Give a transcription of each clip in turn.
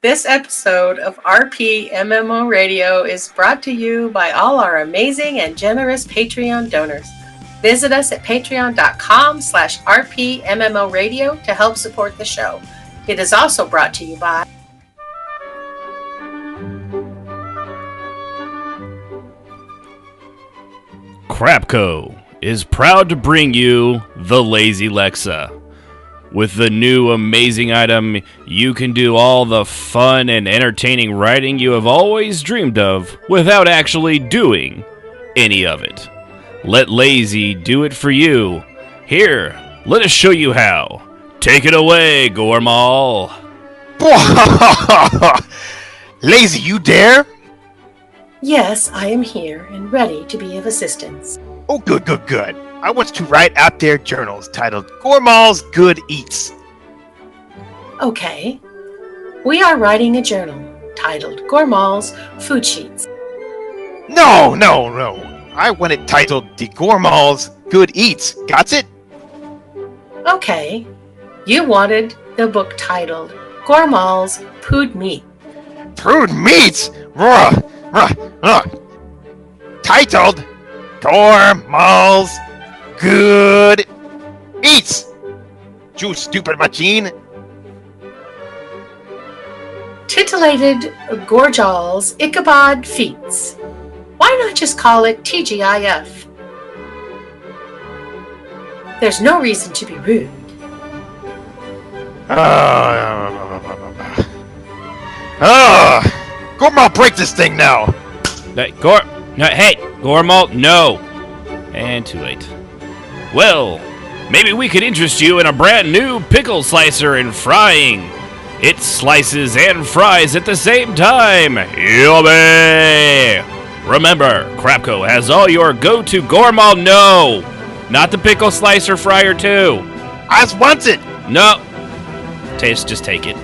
This episode of RPMMO Radio is brought to you by all our amazing and generous Patreon donors. Visit us at patreon.com/RPMMO Radio to help support the show. It is also brought to you by Crapco is proud to bring you the Lazy Lexa. With the new amazing item, you can do all the fun and entertaining writing you have always dreamed of without actually doing any of it. Let Lazy do it for you. Here, let us show you how. Take it away, Gormal. Lazy, you dare? Yes, I am here and ready to be of assistance. Oh, good. I want to write out their journals titled Gormal's Good Eats. Okay. We are writing a journal titled Gormal's Food Sheets. No. I want it titled The Gormal's Good Eats. Got it? Okay. You wanted the book titled Gormal's Food Meat. Food meats? Titled Gormal's Good Eats. You stupid machine. Titillated Gorjal's Ichabod Feats. Why not just call it TGIF? There's no reason to be rude. Gormal, break this thing now. Hey, Gormal, no. And too late. Well, maybe we could interest you in a brand new pickle slicer and frying. It slices and fries at the same time. Yummy! Remember, Crapco has all your go-to Gormal. No, not the pickle slicer fryer too. I just want it. No, just take it.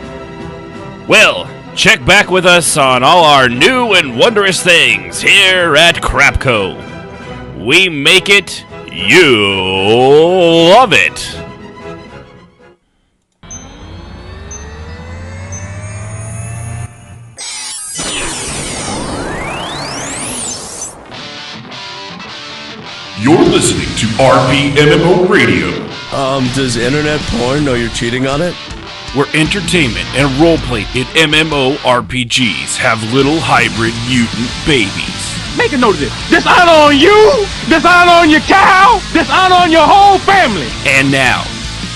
Well, check back with us on all our new and wondrous things here at Crapco. We make it, you love it. You're listening to RPMMO Radio. Does internet porn know you're cheating on it? Where entertainment and roleplay in MMORPGs have little hybrid mutant babies. Make a note of this. Dishonor on you, dishonor on your cow, dishonor on your whole family. And now,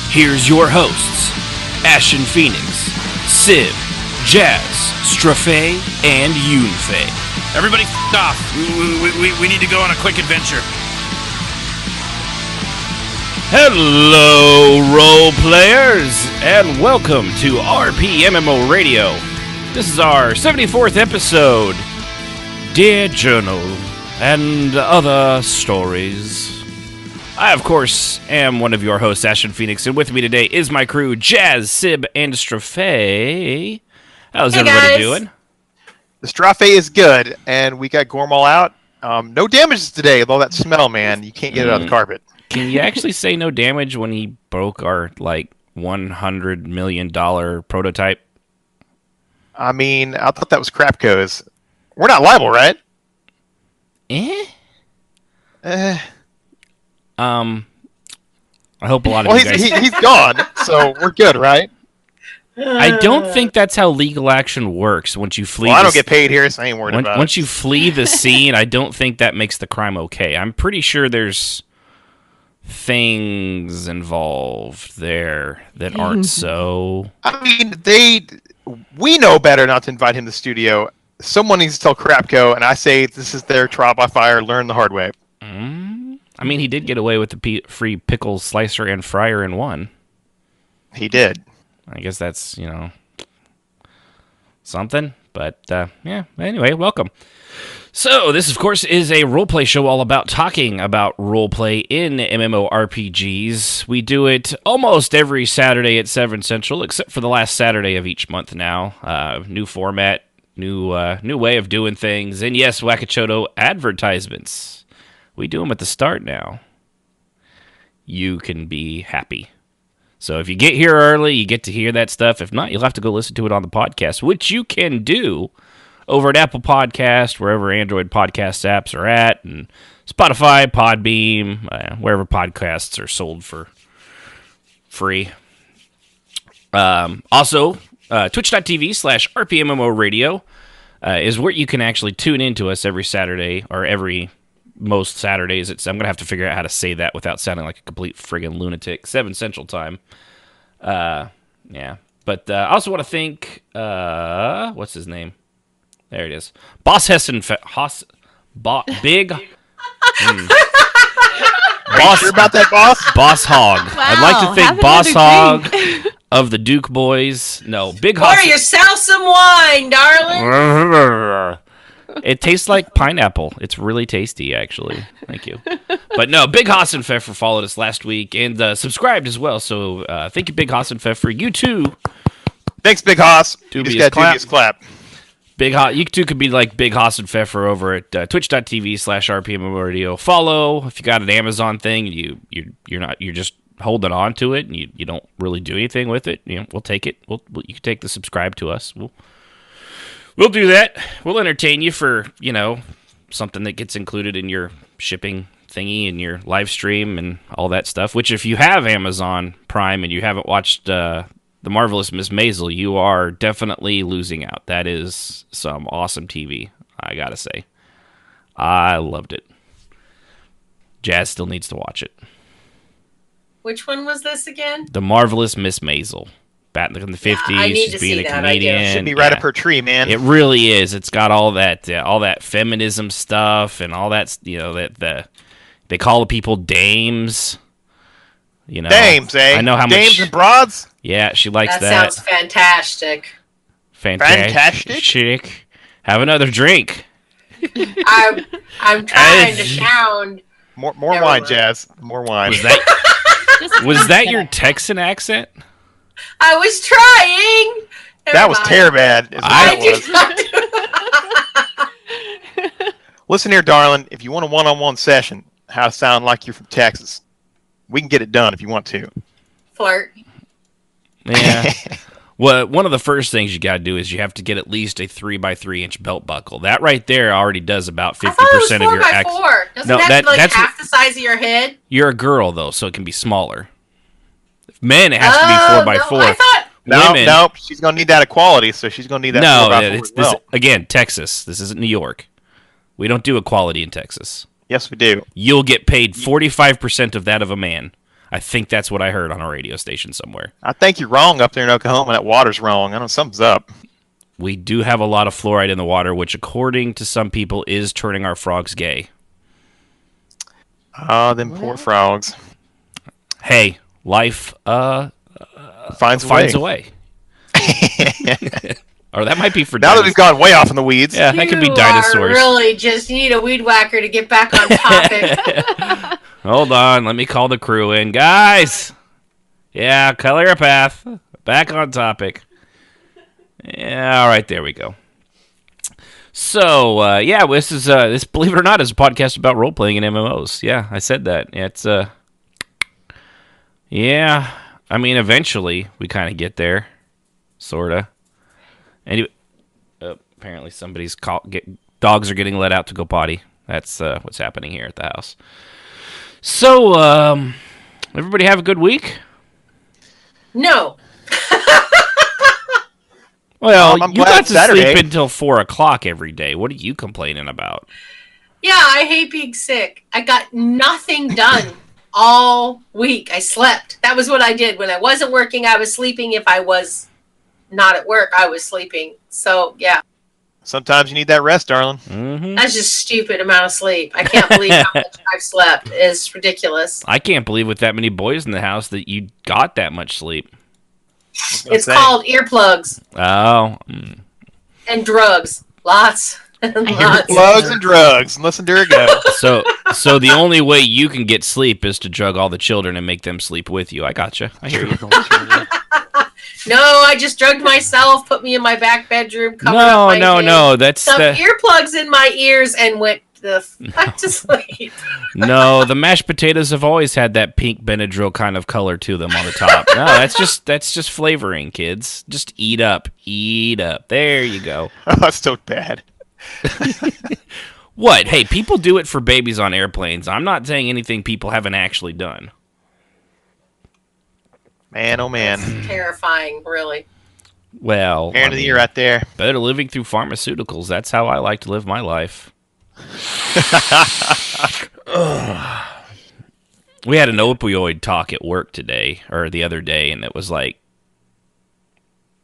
here's your hosts, Ashen Phoenix, Civ, Jazz, Strafe, and Yunfei. Everybody off. We need to go on a quick adventure. Hello, role players, and welcome to RPMMO Radio. This is our 74th episode, Dear Journal and Other Stories. I, of course, am one of your hosts, Ashen Phoenix, and with me today is my crew, Jazz, Sib, and Strafe. How's everybody doing? The Strafe is good, and we got Gormal out. No damages today, with all that smell, man. You can't get it out of the carpet. Can you actually say no damage when he broke our, $100 million prototype? I mean, I thought that was Crapco's. We're not liable, right? I hope a lot of you guys... he's gone, so we're good, right? I don't think that's how legal action works. Once you flee, I don't get paid here, so I ain't worried about it. Once you flee the scene, I don't think that makes the crime okay. I'm pretty sure there's things involved there that aren't so. I mean, we know better not to invite him to the studio. Someone needs to tell Crapco, and I say this is their trial by fire, learn the hard way. I mean, he did get away with the free pickle slicer and fryer in one. He did. I guess that's, something. But, yeah, anyway, welcome. So, this, of course, is a roleplay show all about talking about roleplay in MMORPGs. We do it almost every Saturday at 7 Central, except for the last Saturday of each month now. New format, new way of doing things, and yes, Wakachoto advertisements. We do them at the start now. You can be happy. So if you get here early, you get to hear that stuff. If not, you'll have to go listen to it on the podcast, which you can do over at Apple Podcast, wherever Android podcast apps are at, and Spotify, Podbeam, wherever podcasts are sold for free. Also, twitch.tv/RPMMORadio is where you can actually tune into us every Saturday, or most Saturdays. I'm going to have to figure out how to say that without sounding like a complete friggin' lunatic. 7 Central Time. Yeah. But I also want to thank, what's his name? There it is. Boss Hessen... Big... Boss, sure about that, boss? Boss Hog. Wow, I'd like to thank Boss Hog of the Duke Boys. No, Big Hog. Pour yourself some wine, darling. It tastes like pineapple. It's really tasty, actually. Thank you. But no, Big Hassenpfeffer followed us last week and subscribed as well. So thank you, Big Hassenpfeffer. You too. Thanks, Big Hoss. Dubious clap. Dubious clap. You too could be like Big Hassenpfeffer over at twitch.tv/RPMMORadio. Follow. If you got an Amazon thing, you're just holding on to it and you don't really do anything with it. We'll take it. You can take the subscribe to us. We'll do that. We'll entertain you for, something that gets included in your shipping thingy and your live stream and all that stuff, which if you have Amazon Prime and you haven't watched The Marvelous Miss Maisel, you are definitely losing out. That is some awesome TV, I gotta say. I loved it. Jazz still needs to watch it. Which one was this again? The Marvelous Miss Maisel. Back in the 50s, I need she's to being see a that, comedian. Should be right up her tree, man. It really is. It's got all that feminism stuff and all that. They call the people dames. Dames, eh? I know how dames much. And broads. Yeah, she likes that. That sounds fantastic. Fantastic. Have another drink. I'm trying to sound. More wine, Jazz. More wine. Was that your Texan accent? I was trying. That was terrible. I did not do. Listen here, darling. If you want a one-on-one session, how to sound like you're from Texas, we can get it done if you want to. Flirt. Yeah. Well, one of the first things you got to do is you have to get at least a 3x3 inch belt buckle. That right there already does about 50% of your accent. 4x4. Doesn't that be like half the size of your head? You're a girl though, so it can be smaller. Men, it has to be 4x4. No, I thought. No, she's gonna need that equality, so she's gonna need that. No, 4x4 as well. Again, Texas. This isn't New York. We don't do equality in Texas. Yes, we do. You'll get paid 45% of that of a man. I think that's what I heard on a radio station somewhere. I think you're wrong up there in Oklahoma. That water's wrong. I don't know, something's up. We do have a lot of fluoride in the water, which according to some people is turning our frogs gay. Oh, them poor frogs. Hey, life finds a way. Or that might be for now that we've gone way off in the weeds. Yeah, that could be dinosaurs. You need a weed whacker to get back on topic. Hold on, let me call the crew in. Guys! Yeah, color a path. Back on topic. Yeah, all right, there we go. So, this is, believe it or not, is a podcast about role-playing and MMOs. Yeah, I said that. It's, yeah, I mean, eventually we kind of get there. Sort of. Anyway, apparently somebody's dogs are getting let out to go potty. That's what's happening here at the house. So, everybody have a good week? No. Well, I'm you glad got to Saturday. sleep until 4 o'clock every day. What are you complaining about? Yeah, I hate being sick. I got nothing done all week. I slept. That was what I did. When I wasn't working, I was sleeping. If I was not at work, I was sleeping. So, yeah. Sometimes you need that rest, darling. Mm-hmm. That's just stupid amount of sleep. I can't believe how much I've slept. It's ridiculous. I can't believe with that many boys in the house that you got that much sleep. It's called earplugs. Oh. And drugs. Lots. Earplugs and drugs. Listen to her go. So the only way you can get sleep is to drug all the children and make them sleep with you. I gotcha. I hear you. No, I just drugged myself, put me in my back bedroom, covered up my head, That's stuffed earplugs in my ears, and went back to sleep. No, the mashed potatoes have always had that pink Benadryl kind of color to them on the top. No, that's just flavoring, kids. Just eat up. There you go. Oh, that's so bad. What? Hey, people do it for babies on airplanes. I'm not saying anything people haven't actually done. Man, oh man. Terrifying, really. Well, End of the year right there. better living through pharmaceuticals. That's how I like to live my life. We had an opioid talk at work today, or the other day, and it was like,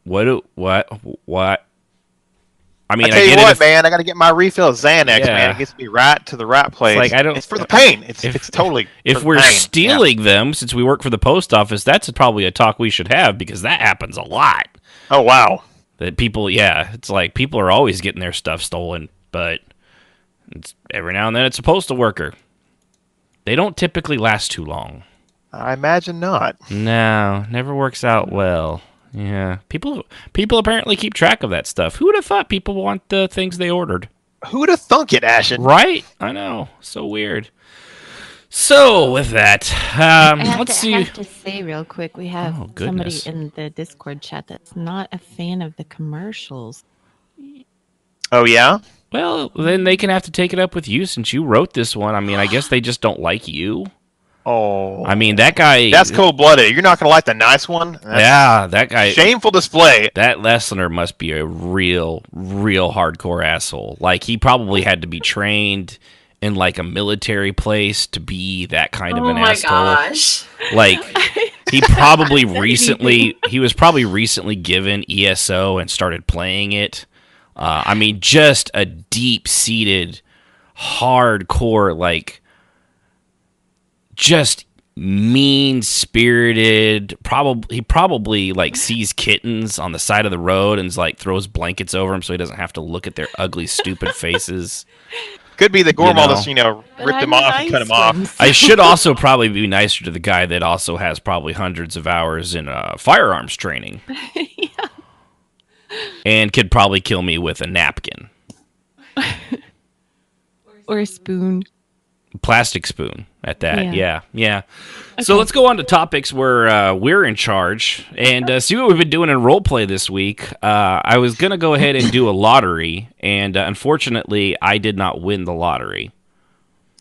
what? I mean, I tell you what, man, I got to get my refill of Xanax, man. It gets me right to the right place. Like, it's for the pain. It's totally. If we're stealing them, since we work for the post office, that's probably a talk we should have because that happens a lot. Oh wow. That people, it's like people are always getting their stuff stolen, but every now and then it's a postal worker. They don't typically last too long. I imagine not. No, never works out well. Yeah, people apparently keep track of that stuff. Who would have thought people want the things they ordered? Who would have thunk it, Ashen? Right? I know. So weird. So with that, let's see. I have to say real quick, we have somebody goodness. in the Discord chat that's not a fan of the commercials. Oh yeah. Well, then they can have to take it up with you since you wrote this one. I mean, I guess they just don't like you. Oh. I mean, that guy. That's cold-blooded. You're not gonna like the nice one. That guy. Shameful display. That listener must be a real hardcore asshole. Like, he probably had to be trained in like a military place to be that kind of an asshole. Oh my gosh. Like, he probably he was probably recently given ESO and started playing it. I mean, just a deep-seated, hardcore, like, just mean-spirited. He probably like sees kittens on the side of the road and like throws blankets over them so he doesn't have to look at their ugly, stupid faces. Could be the Gormal just, ripped him off and cut him off. I should also probably be nicer to the guy that also has probably hundreds of hours in firearms training. Yeah. And could probably kill me with a napkin. Or a spoon. Plastic spoon at that. Yeah. Okay. So let's go on to topics where we're in charge and see what we've been doing in Roleplay this week. I was going to go ahead and do a lottery, and unfortunately, I did not win the lottery.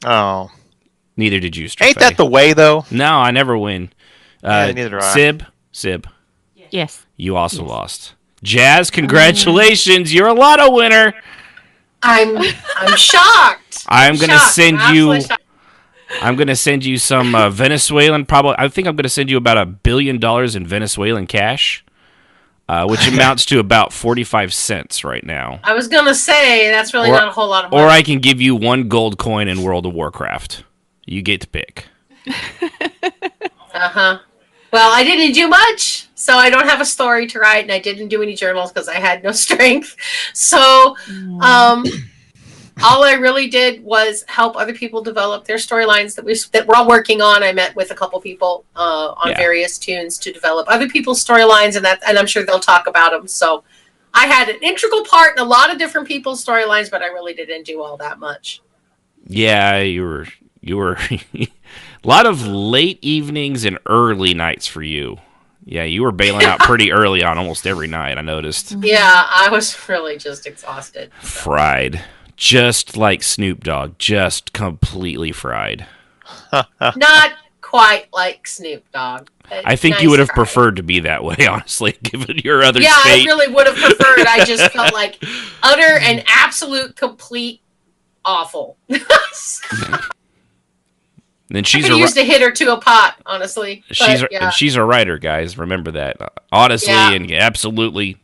Oh. Neither did you, Strafe. Ain't that the way, though? No, I never win. Neither do I. Sib. Yes. You also lost. Jazz, congratulations. You're a lotto winner. I'm shocked. I'm going to send you some Venezuelan, I think I'm going to send you about $1 billion in Venezuelan cash, which amounts to about 45 cents right now. I was going to say, that's really not a whole lot of money. Or I can give you 1 gold coin in World of Warcraft. You get to pick. Uh-huh. Well, I didn't do much, so I don't have a story to write, and I didn't do any journals because I had no strength. So, all I really did was help other people develop their storylines that we're all working on. I met with a couple people on various tunes to develop other people's storylines, and I'm sure they'll talk about them. So, I had an integral part in a lot of different people's storylines, but I really didn't do all that much. Yeah, you were a lot of late evenings and early nights for you. Yeah, you were bailing out pretty early on almost every night, I noticed. Yeah, I was really just exhausted. So. Fried. Just like Snoop Dogg. Just completely fried. Not quite like Snoop Dogg. I think you would have preferred to be that way, honestly, given your other state. I really would have preferred. I just felt like utter and absolute complete awful. Then she's I could used a hit or two a pot, honestly. She's a writer, guys. Remember that. Honestly and absolutely.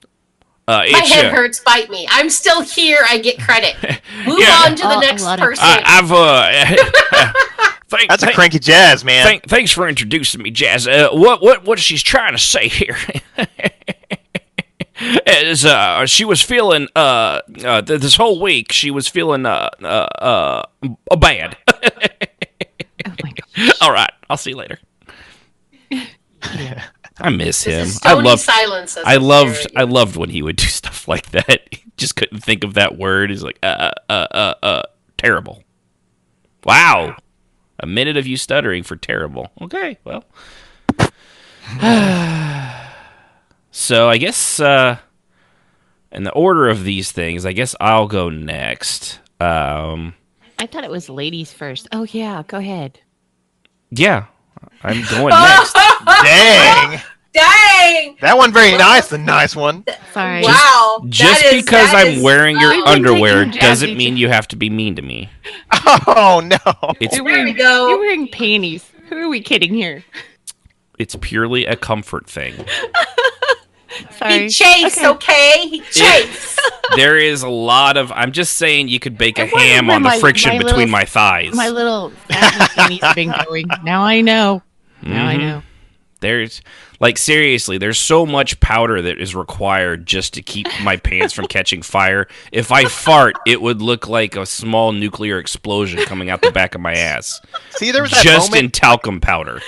My head hurts. Bite me. I'm still here. I get credit. Move on to the next person. That's a cranky Jazz, man. Thanks for introducing me, Jazz. What she's trying to say here is she was feeling this whole week she was feeling bad. Oh my gosh. All right, I'll see you later. I miss him. I loved when he would do stuff like that. He just couldn't think of that word. He's like, Terrible. Wow. A minute of you stuttering for terrible. Okay, well. So I guess in the order of these things, I guess I'll go next. I thought it was ladies first. Oh, yeah. Go ahead. Yeah, I'm going next. Dang. Dang! That one very nice, the nice one. Sorry. Wow. Just that is- because that I'm is- wearing your oh, underwear taking doesn't jazzy- mean you have to be mean to me. Oh, no. It's There we go. You're wearing panties. Who are we kidding here? it's purely a comfort thing. Sorry. He chased, okay? He chased. There is a lot of. I'm just saying you could bake a I wonder ham where on the my- friction my between little- my thighs. My little panties have been going. Now I know. Now I know. There's like seriously, there's so much powder that is required just to keep my pants from catching fire. If I fart, it would look like a small nuclear explosion coming out the back of my ass. See, there was that Just in moment. talcum powder.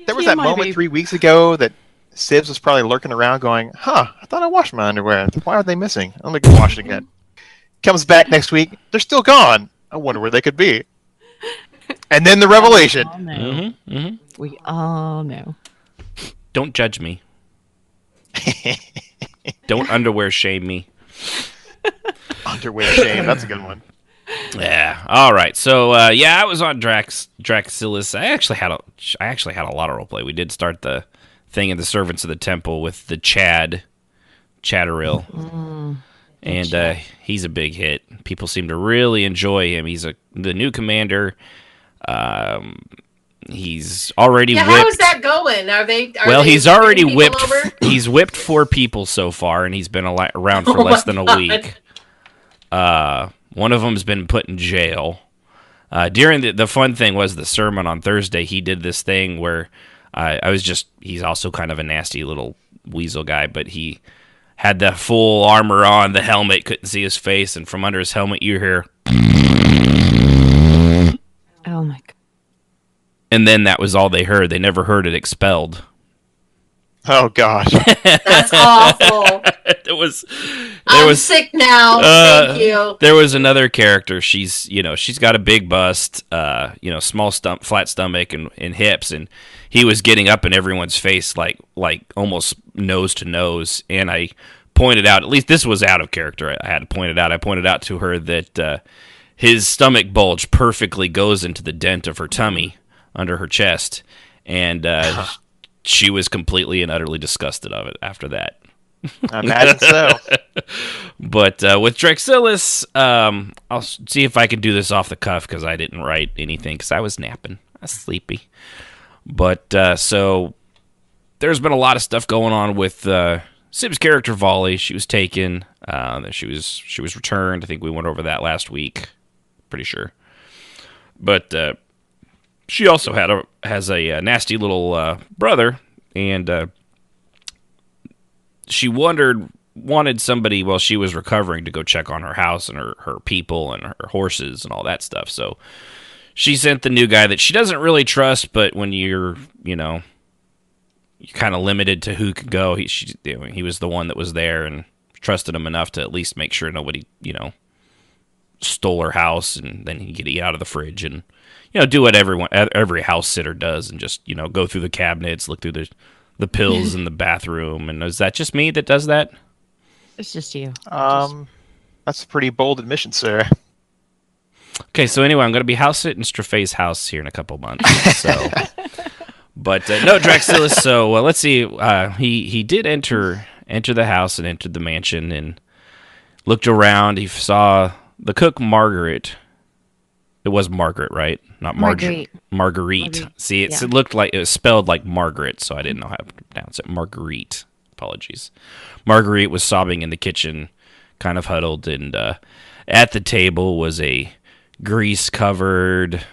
There was that TMI, moment babe. 3 weeks ago that Sibs was probably lurking around going, I thought I washed my underwear. Why are they missing? I'm going to go wash it again. Comes back next week. They're still gone. I wonder where they could be. And then the revelation. We all know. We all know. Don't judge me. Don't underwear shame me. Underwear shame. That's a good one. Yeah. All right. So I was on Draxilis. I actually had a lot of roleplay. We did start the thing in the Servants of the Temple with the Chatteril, and he's a big hit. People seem to really enjoy him. He's the new commander. He's already Yeah, whipped. how is that going? Are they? He's already bringing whipped. people over? He's whipped 4 people so far, and he's been around for Oh less my than a God. week. One of them's been put in jail. During the fun thing was the sermon on Thursday. He did this thing where he's also kind of a nasty little weasel guy, but he had the full armor on, the helmet, couldn't see his face, and from under his helmet you hear, Oh my god. and then that was all they heard. They never heard it expelled. Oh, gosh. That's awful. I'm sick now. Thank you. There was another character. She's got a big bust, small flat stomach and hips, and he was getting up in everyone's face like almost nose to nose. And I pointed out, at least this was out of character. I had to point it out. I pointed out to her that his stomach bulge perfectly goes into the dent of her tummy under her chest, and she was completely and utterly disgusted of it after that. I imagine so. But with Draxilis, I'll see if I can do this off the cuff because I didn't write anything because I was napping. I was sleepy. But so there's been a lot of stuff going on with Sib's character Volley. She was taken. She was returned. I think we went over that last week. Pretty sure. But she also has a nasty little brother, and she wanted somebody while she was recovering to go check on her house and her people and her horses and all that stuff. So she sent the new guy that she doesn't really trust, but when you're kind of limited to who could go, he was the one that was there and trusted him enough to at least make sure nobody, stole her house, and then he could eat out of the fridge and, do what every house sitter does and just, go through the cabinets, look through the pills in the bathroom. And is that just me that does that? It's just you. That's a pretty bold admission, sir. Okay, so anyway, I'm going to be house sitting Strafe's house here in a couple months. So, but no Draxilis. So let's see. He did enter the house and entered the mansion and looked around. He saw the cook Margaret. It was Margaret, right? Not Margaret. Marguerite. See, it looked like it was spelled like Margaret, so I didn't know how to pronounce it. Marguerite. Apologies. Marguerite was sobbing in the kitchen, kind of huddled, and at the table was a grease-covered,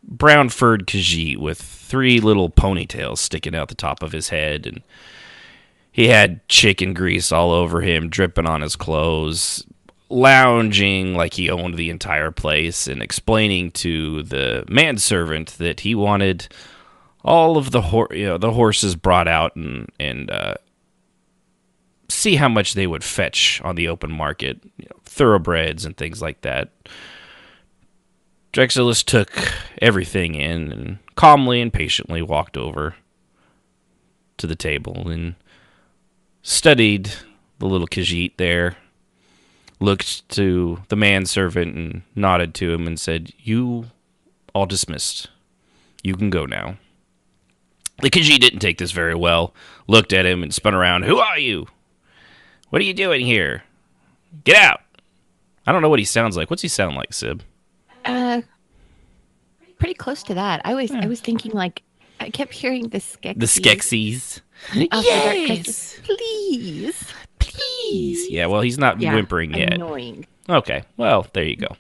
brown furred Khajiit with 3 little ponytails sticking out the top of his head, and he had chicken grease all over him, dripping on his clothes, lounging like he owned the entire place, and explaining to the manservant that he wanted all of the horses brought out and see how much they would fetch on the open market, thoroughbreds and things like that. Drexilus took everything in and calmly and patiently walked over to the table and studied the little Khajiit there, looked to the manservant and nodded to him and said, "You all dismissed. You can go now." The Khajiit didn't take this very well, looked at him and spun around. "Who are you? What are you doing here? Get out!" I don't know what he sounds like. What's he sound like, Sib? Pretty close to that. I was thinking like I kept hearing the Skeksis. The Skeksis. Yes. Please. Please. Yeah, well, he's not whimpering yet. Annoying. Okay, well, there you go.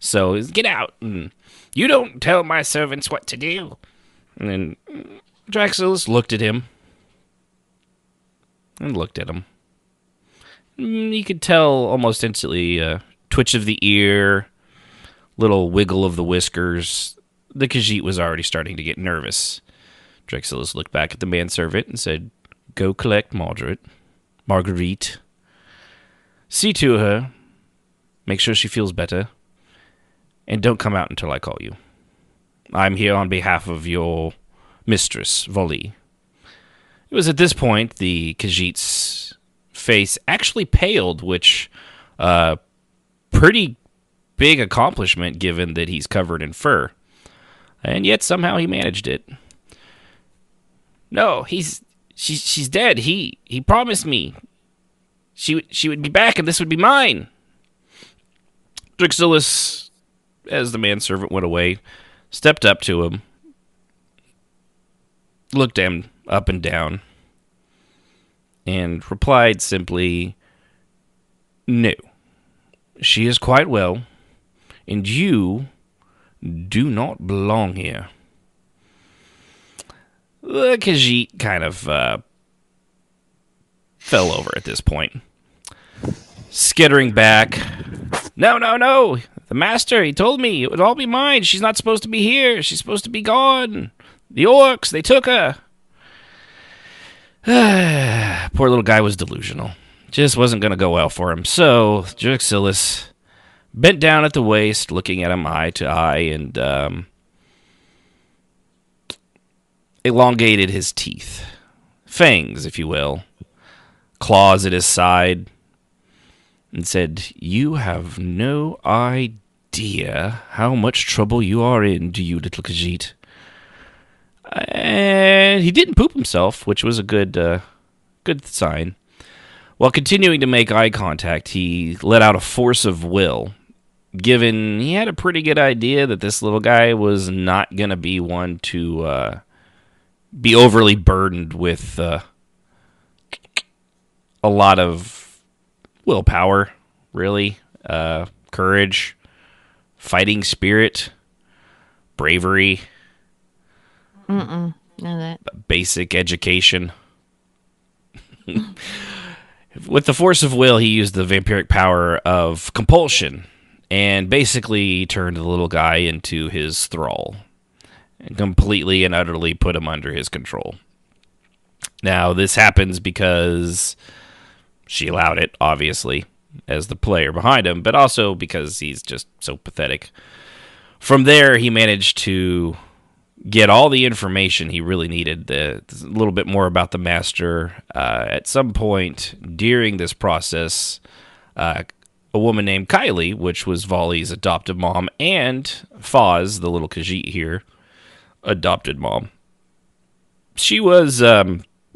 So, get out. And you don't tell my servants what to do. And then Drexilus looked at him. And looked at him. You could tell almost instantly a twitch of the ear, little wiggle of the whiskers. The Khajiit was already starting to get nervous. Drexilus looked back at the manservant and said, "Go collect Marguerite. See to her. Make sure she feels better. And don't come out until I call you. I'm here on behalf of your mistress, Volley." It was at this point the Khajiit's face actually paled, which pretty big accomplishment given that he's covered in fur. And yet somehow he managed it. "No, she's dead. He promised me she would be back and this would be mine." Drexilus, as the manservant went away, stepped up to him, looked him up and down, and replied simply, "No, she is quite well, and you do not belong here." The Khajiit kind of fell over at this point, skittering back. No, the master, he told me it would all be mine. She's not supposed to be here. She's supposed to be gone. The orcs, they took her." Poor little guy was delusional. Just wasn't going to go well for him. So Drexilus bent down at the waist, looking at him eye to eye, and elongated his teeth. Fangs, if you will. Claws at his side. And said, "You have no idea how much trouble you are in, do you, little Khajiit?" And he didn't poop himself, which was a good sign. While continuing to make eye contact, he let out a force of will, given he had a pretty good idea that this little guy was not going to be one to be overly burdened with a lot of willpower, really, courage, fighting spirit, bravery, None of that. basic education. With the force of will, he used the vampiric power of compulsion and basically turned the little guy into his thrall and completely and utterly put him under his control. Now, this happens because she allowed it, obviously, as the player behind him, but also because he's just so pathetic. From there, he managed to get all the information he really needed, a little bit more about the master. At some point during this process, a woman named Kylie, which was Volley's adoptive mom, and Foz, the little Khajiit here, adopted mom. She was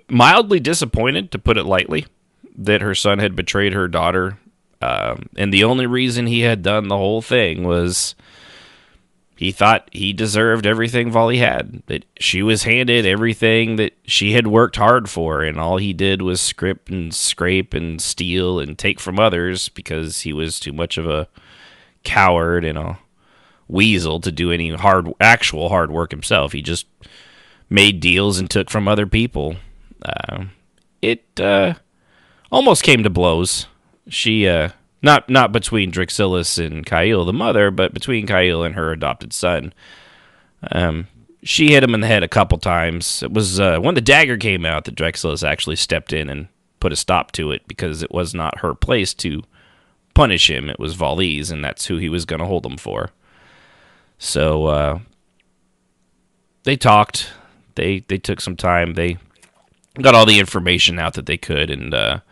mildly disappointed, to put it lightly, that her son had betrayed her daughter. And the only reason he had done the whole thing was he thought he deserved everything Volley had. That she was handed everything that she had worked hard for, and all he did was script and scrape and steal and take from others because he was too much of a coward and a weasel to do any actual hard work himself. He just made deals and took from other people. It almost came to blows. She not between Drexilus and Kyle, the mother, but between Kyle and her adopted son. She hit him in the head a couple times. It was when the dagger came out that Drexilus actually stepped in and put a stop to it, because it was not her place to punish him. It was Volley's, and that's who he was going to hold him for. So they talked. They took some time. They got all the information out that they could, and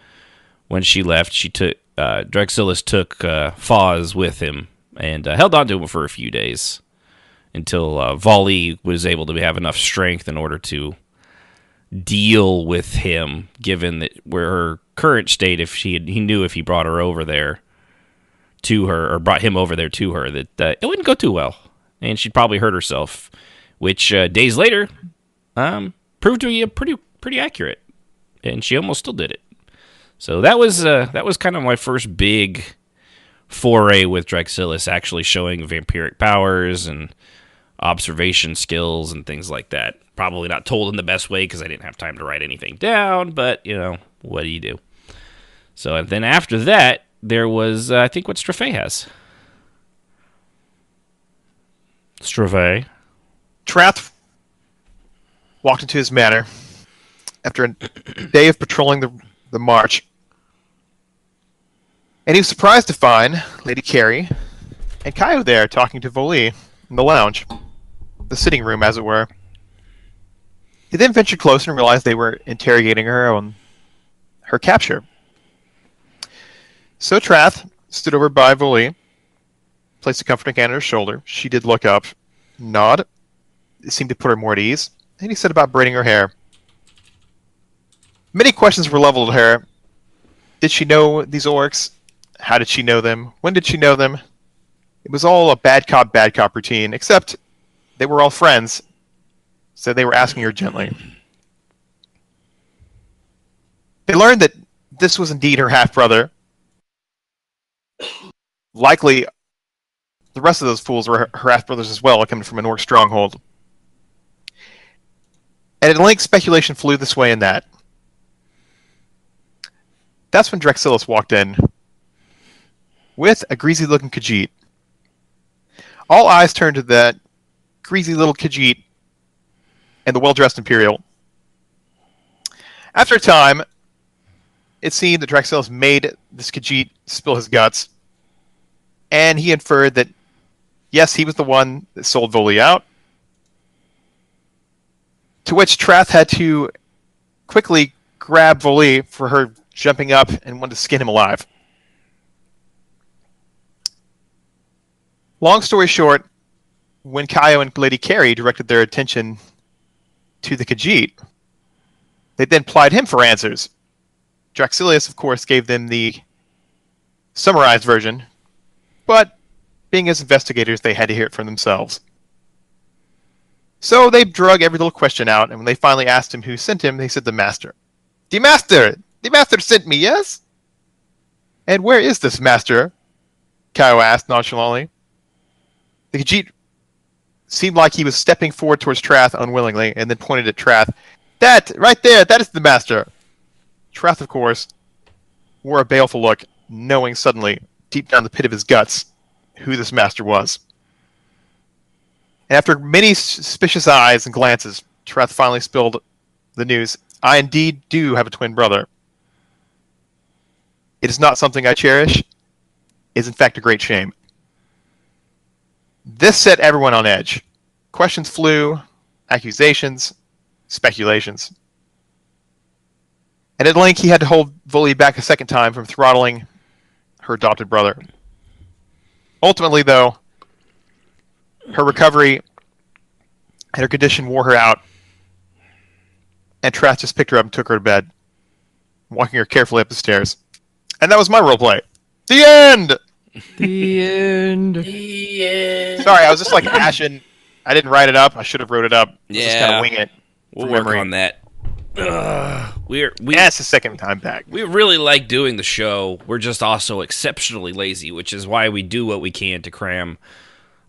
when she left, Drexillus took Foz with him and held on to him for a few days until Volley was able to have enough strength in order to deal with him, given that where her current state, he knew if he brought her over there to her, or brought him over there to her, that it wouldn't go too well, and she'd probably hurt herself, which days later proved to be pretty accurate, and she almost still did it. So that was kind of my first big foray with Drexillus, actually showing vampiric powers and observation skills and things like that. Probably not told in the best way because I didn't have time to write anything down, but, what do you do? So and then after that, there was, I think, what Strophe has. Strophe. Trath walked into his manor after a day of patrolling the march, and he was surprised to find Lady Carrie and Kaio there talking to Voli in the lounge, the sitting room, as it were. He then ventured closer and realized they were interrogating her on her capture. So Trath stood over by Voli, placed a comforting hand on her shoulder. She did look up, nod. It seemed to put her more at ease. And he said about braiding her hair. Many questions were leveled at her. Did she know these orcs? How did she know them? When did she know them? It was all a bad cop routine, except they were all friends, so they were asking her gently. They learned that this was indeed her half-brother. Likely, the rest of those fools were her half-brothers as well, coming from an orc stronghold. And at length, speculation flew this way and that. That's when Drexillus walked in with a greasy-looking Khajiit. All eyes turned to that greasy little Khajiit and the well-dressed Imperial. After a time, it seemed that Drexillus made this Khajiit spill his guts, and he inferred that, yes, he was the one that sold Voli out, to which Trath had to quickly grab Voli for her jumping up and wanted to skin him alive. Long story short, when Kaio and Lady Carrie directed their attention to the Khajiit, they then plied him for answers. Drexillus, of course, gave them the summarized version, but being as investigators, they had to hear it for themselves. So they drug every little question out, and when they finally asked him who sent him, they said the Master. The Master! The Master sent me, yes? And where is this Master? Kaio asked nonchalantly. The Khajiit seemed like he was stepping forward towards Trath unwillingly, and then pointed at Trath. That, right there, that is the Master. Trath, of course, wore a baleful look, knowing suddenly, deep down the pit of his guts, who this Master was. And after many suspicious eyes and glances, Trath finally spilled the news. I indeed do have a twin brother. It is not something I cherish. It is in fact a great shame. This set everyone on edge. Questions flew, accusations, speculations. And at length he had to hold Voli back a second time from throttling her adopted brother. Ultimately, though, her recovery and her condition wore her out, and Trath just picked her up and took her to bed, walking her carefully up the stairs. And that was my roleplay. The end! The end. The end. Sorry, I was just like ashen. I didn't write it up. I should have wrote it up. Just kind Yeah. of wing it. We'll from work memory. on that. It's the second time back. We really like doing the show. We're just also exceptionally lazy, which is why we do what we can to cram.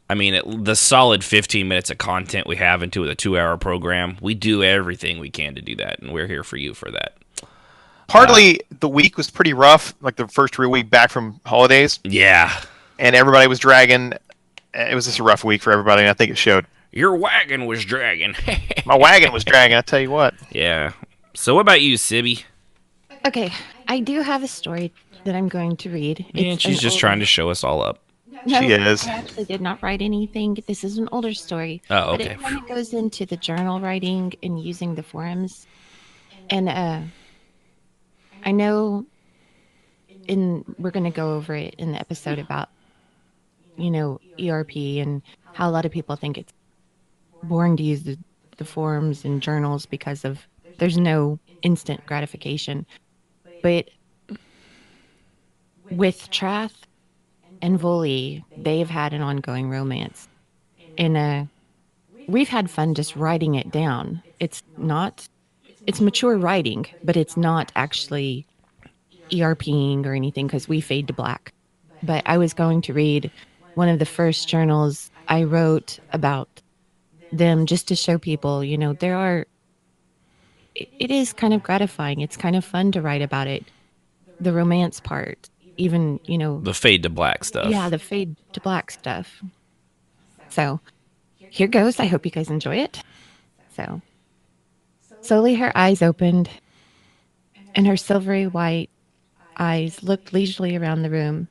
I mean, the solid 15 minutes of content we have into the 2-hour program, we do everything we can to do that, and we're here for you for that. Partly, the week was pretty rough, like the first real week back from holidays, Yeah. and everybody was dragging. It was just a rough week for everybody, and I think it showed. Your wagon was dragging. My wagon was dragging, I tell you what. Yeah. So what about you, Sibby? Okay, I do have a story that I'm going to read. And she's just trying to show us all up. No, She is. I actually did not write anything. This is an older story, Oh, but okay. it kind of goes into the journal writing and using the forums. And I know we're going to go over it in the episode about, ERP and how a lot of people think it's boring to use the forums and journals because there's no instant gratification. But with Trath and Voli, they've had an ongoing romance. And we've had fun just writing it down. It's mature writing, but it's not actually ERPing or anything because we fade to black. But I was going to read one of the first journals I wrote about them just to show people, it is kind of gratifying. It's kind of fun to write about it. The romance part, even, The fade to black stuff. yeah, the fade to black stuff. So here goes. I hope you guys enjoy it. So slowly her eyes opened and her silvery white eyes looked leisurely around the room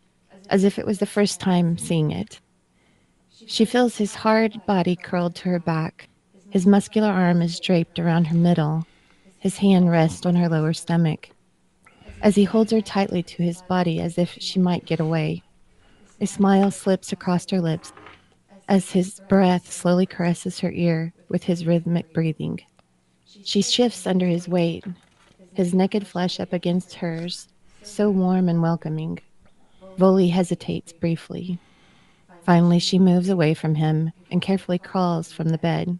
as if it was the first time seeing it. She feels his hard body curled to her back. His muscular arm is draped around her middle. His hand rests on her lower stomach. As he holds her tightly to his body as if she might get away, a smile slips across her lips as his breath slowly caresses her ear with his rhythmic breathing. She shifts under his weight, his naked flesh up against hers, so warm and welcoming. Voli hesitates briefly. Finally, she moves away from him and carefully crawls from the bed.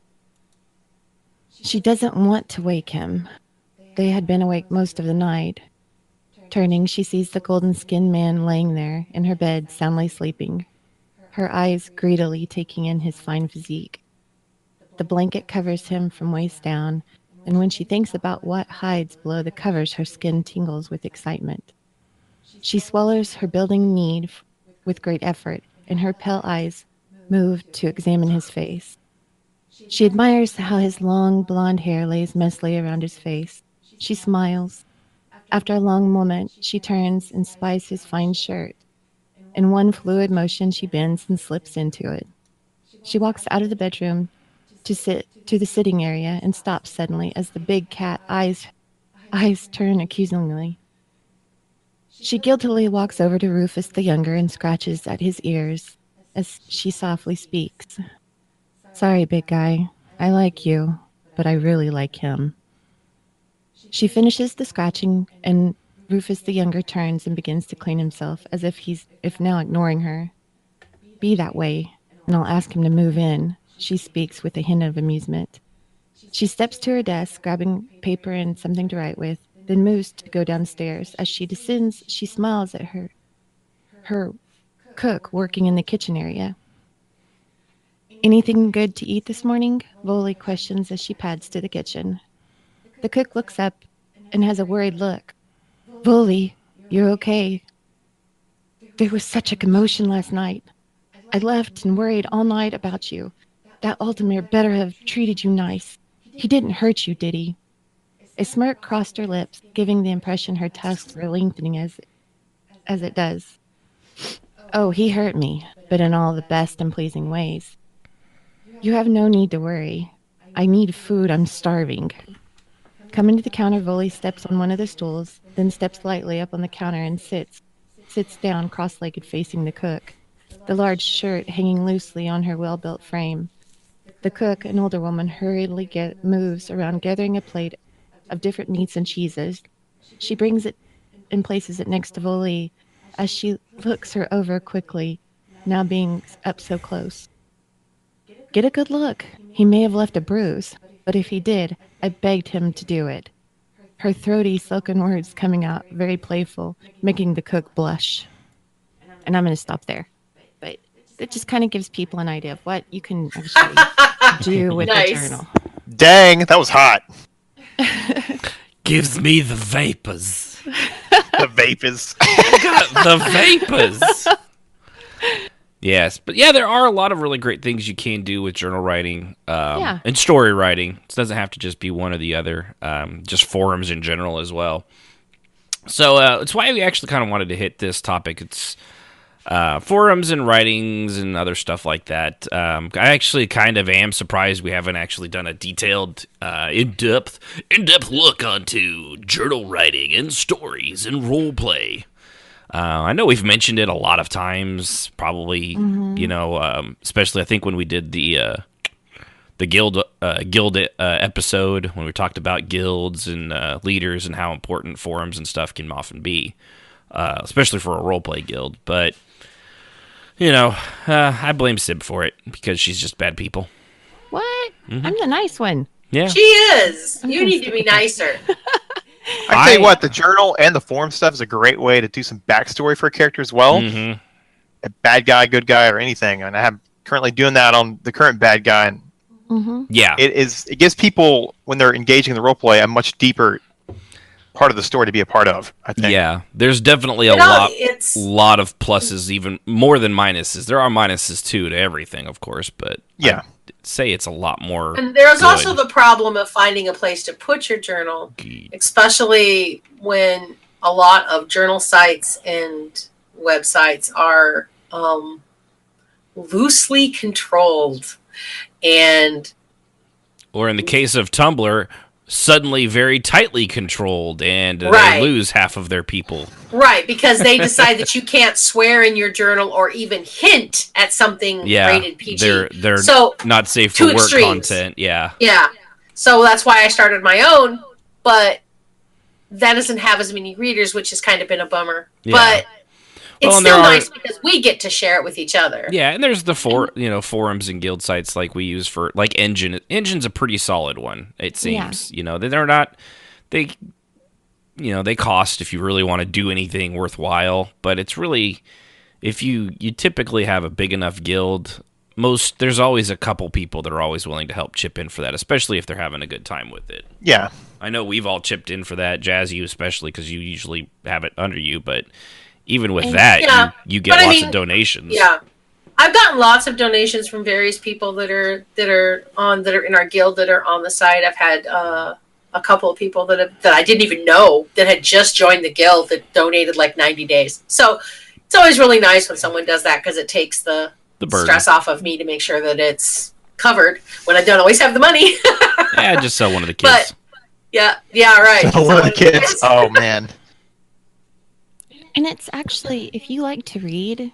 She doesn't want to wake him. They had been awake most of the night. Turning, she sees the golden-skinned man laying there in her bed, soundly sleeping, her eyes greedily taking in his fine physique. The blanket covers him from waist down, and when she thinks about what hides below the covers, her skin tingles with excitement. She swallows her building need with great effort, and her pale eyes move to examine his face. She admires how his long blonde hair lays messily around his face. She smiles. After a long moment, she turns and spies his fine shirt. In one fluid motion, she bends and slips into it. She walks out of the bedroom to the sitting area and stops suddenly as the big cat eyes turn accusingly. She guiltily walks over to Rufus the Younger and scratches at his ears as she softly speaks. Sorry, big guy. I like you, but I really like him. She finishes the scratching, and Rufus the Younger turns and begins to clean himself as if now ignoring her. Be that way, and I'll ask him to move in, she speaks with a hint of amusement. She steps to her desk, grabbing paper and something to write with, then moves to go downstairs. As she descends, she smiles at her cook working in the kitchen area. Anything good to eat this morning? Voli questions as she pads to the kitchen. The cook looks up and has a worried look. Voli, you're okay. There was such a commotion last night. I left and worried all night about you. That Altamir better have treated you nice. He didn't hurt you, did he? A smirk crossed her lips, giving the impression her tusks were lengthening as it does. Oh, he hurt me, but in all the best and pleasing ways. You have no need to worry. I need food. I'm starving. Coming to the counter, Voli steps on one of the stools, then steps lightly up on the counter and sits down cross-legged facing the cook, the large shirt hanging loosely on her well-built frame. The cook, an older woman, hurriedly moves around gathering a plate of different meats and cheeses. She brings it and places it next to Voli as she looks her over quickly, now being up so close. Get a good look. He may have left a bruise, but if he did, I begged him to do it. Her throaty, silken words coming out, very playful, making the cook blush. And I'm going to stop there. But it just kind of gives people an idea of what you can actually do with a journal. Dang, that was hot. Gives me the vapors. The vapors. The vapors. Yes, but yeah, there are a lot of really great things you can do with journal writing and story writing. It doesn't have to just be one or the other, just forums in general as well. So it's why we actually kind of wanted to hit this topic. It's forums and writings and other stuff like that. I actually kind of am surprised we haven't actually done a detailed, in-depth look onto journal writing and stories and role play. I know we've mentioned it a lot of times, probably, especially I think when we did the guild episode, when we talked about guilds and leaders and how important forums and stuff can often be, especially for a roleplay guild. But, I blame Sib for it because she's just bad people. What? I'm the nice one. Yeah. She is. You need to be nicer. I tell you what, the journal and the forum stuff is a great way to do some backstory for a character as well. Mm-hmm. A bad guy, good guy, or anything. And I'm currently doing that on the current bad guy. And yeah. It gives people, when they're engaging in the roleplay, a much deeper part of the story to be a part of, I think. Yeah, there's definitely a lot of pluses, even more than minuses. There are minuses too to everything, of course, but yeah, I'd say it's a lot more. And there's good. also the problem of finding a place to put your journal, especially when a lot of journal sites and websites are loosely controlled, or in the case of Tumblr, suddenly very tightly controlled, and they lose half of their people. Right, because they decide that you can't swear in your journal or even hint at something rated PG. They're so, not safe for work extremes. content. Yeah. Yeah. So that's why I started my own, but that doesn't have as many readers, which has kind of been a bummer. Yeah. But it's still nice because we get to share it with each other. Yeah, and there's the forums and guild sites like we use for like Engine. Engine's a pretty solid one, it seems. Yeah. They're not they cost if you really want to do anything worthwhile, but it's really if you typically have a big enough guild, there's always a couple people that are always willing to help chip in for that, especially if they're having a good time with it. Yeah. I know we've all chipped in for that, Jazz, you especially because you usually have it under you, but even with that, you get lots of donations. Yeah, I've gotten lots of donations from various people that are in our guild that are on the site. I've had a couple of people that I didn't even know that had just joined the guild that donated like 90 days. So it's always really nice when someone does that because it takes the stress off of me to make sure that it's covered when I don't always have the money. Yeah, just sell one of the kids. But yeah, right. One of the kids. Oh man. And it's actually, if you like to read,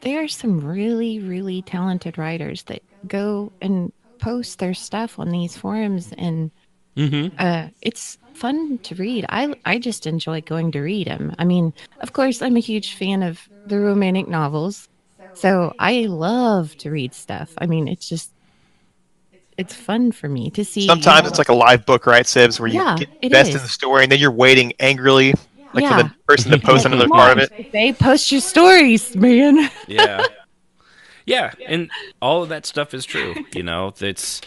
there are some really, really talented writers that go and post their stuff on these forums, and it's fun to read. I just enjoy going to read them. I mean, of course, I'm a huge fan of the romantic novels, so I love to read stuff. I mean, it's fun for me to see. Sometimes it's like a live book, right, Sibs, where you get invested in the story, and then you're waiting angrily. For the person to post another part of it. They post your stories, man. Yeah. Yeah, and all of that stuff is true. I'm just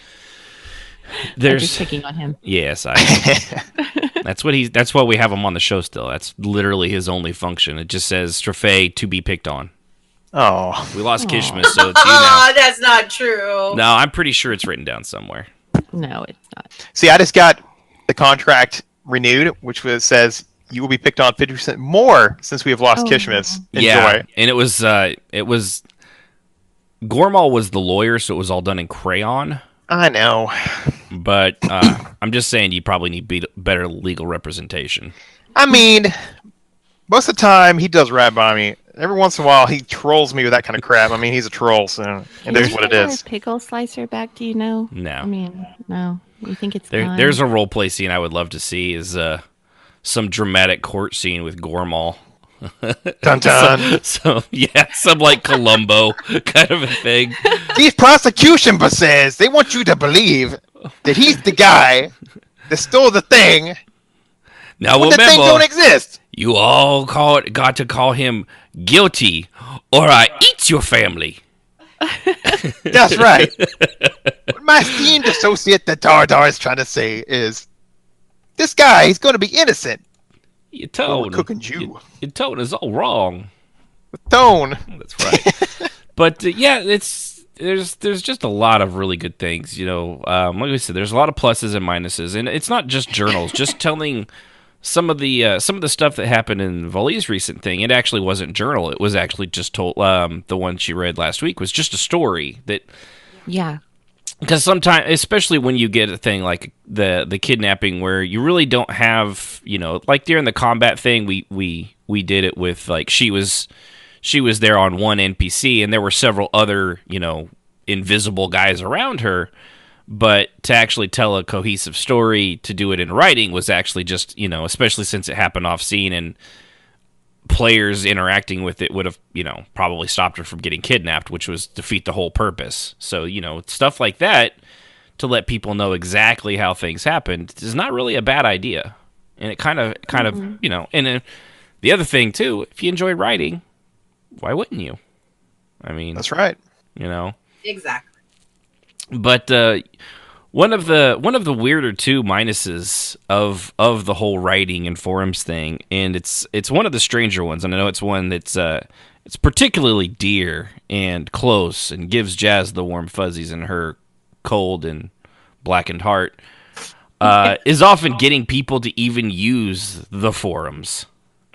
picking on him. Yes, that's why we have him on the show still. That's literally his only function. It just says Strophe to be picked on. Oh. We lost Kishmas, so it's you now. Oh, that's not true. No, I'm pretty sure it's written down somewhere. No, it's not. See, I just got the contract renewed, which says you will be picked on 50% more since we have lost Kishmas. Enjoy. Yeah, and it was Gormal was the lawyer, so it was all done in crayon. I know. But I'm just saying you probably need better legal representation. I mean, most of the time he does right by me. Every once in a while he trolls me with that kind of crap. I mean, he's a troll, so it is what it is. Pickle slicer back, do you know? No. I mean, no. You think it's there's a roleplay scene I would love to see is some dramatic court scene with Gormal. Dun dun. Some like Columbo kind of a thing. These prosecution bosses, they want you to believe that he's the guy that stole the thing. Now when remember, the thing don't exist. You all got to call him guilty, or I eat your family. That's right. What my esteemed associate, the Dardar, is trying to say is, this guy, he's going to be innocent. Your tone, cooking Jew. Your tone is all wrong. The tone. That's right. But there's just a lot of really good things. Like we said, there's a lot of pluses and minuses, and it's not just journals. Just telling some of the stuff that happened in Volle's recent thing, it actually wasn't journal. It was actually just told. The one she read last week was just a story that. Yeah. Because sometimes, especially when you get a thing like the kidnapping, where you really don't have, like during the combat thing, we did it with like she was there on one NPC, and there were several other invisible guys around her. But to actually tell a cohesive story, to do it in writing was actually just, especially since it happened off scene and players interacting with it would have, probably stopped her from getting kidnapped, which was defeat the whole purpose. So, stuff like that to let people know exactly how things happened is not really a bad idea. And it kind of, and the other thing too, if you enjoy writing, why wouldn't you? I mean, that's right. Exactly. But one of the weirder two minuses of the whole writing and forums thing, and it's one of the stranger ones, and I know it's one that's it's particularly dear and close and gives Jazz the warm fuzzies in her cold and blackened heart, is often getting people to even use the forums.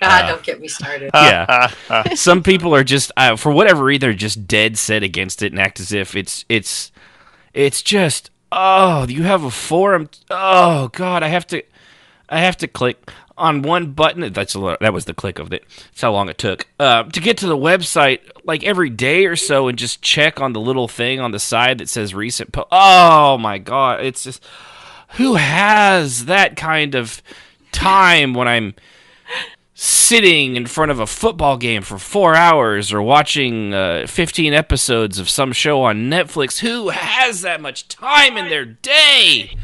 God, don't get me started. Yeah, some people are just for whatever reason they're just dead set against it and act as if it's just, oh, you have a forum. Oh God, I have to click on one button. That was the click of it. That's how long it took to get to the website, like every day or so, and just check on the little thing on the side that says recent post. Oh my God, it's just, who has that kind of time when I'm sitting in front of a football game for 4 hours or watching 15 episodes of some show on Netflix? Who has that much time in their day?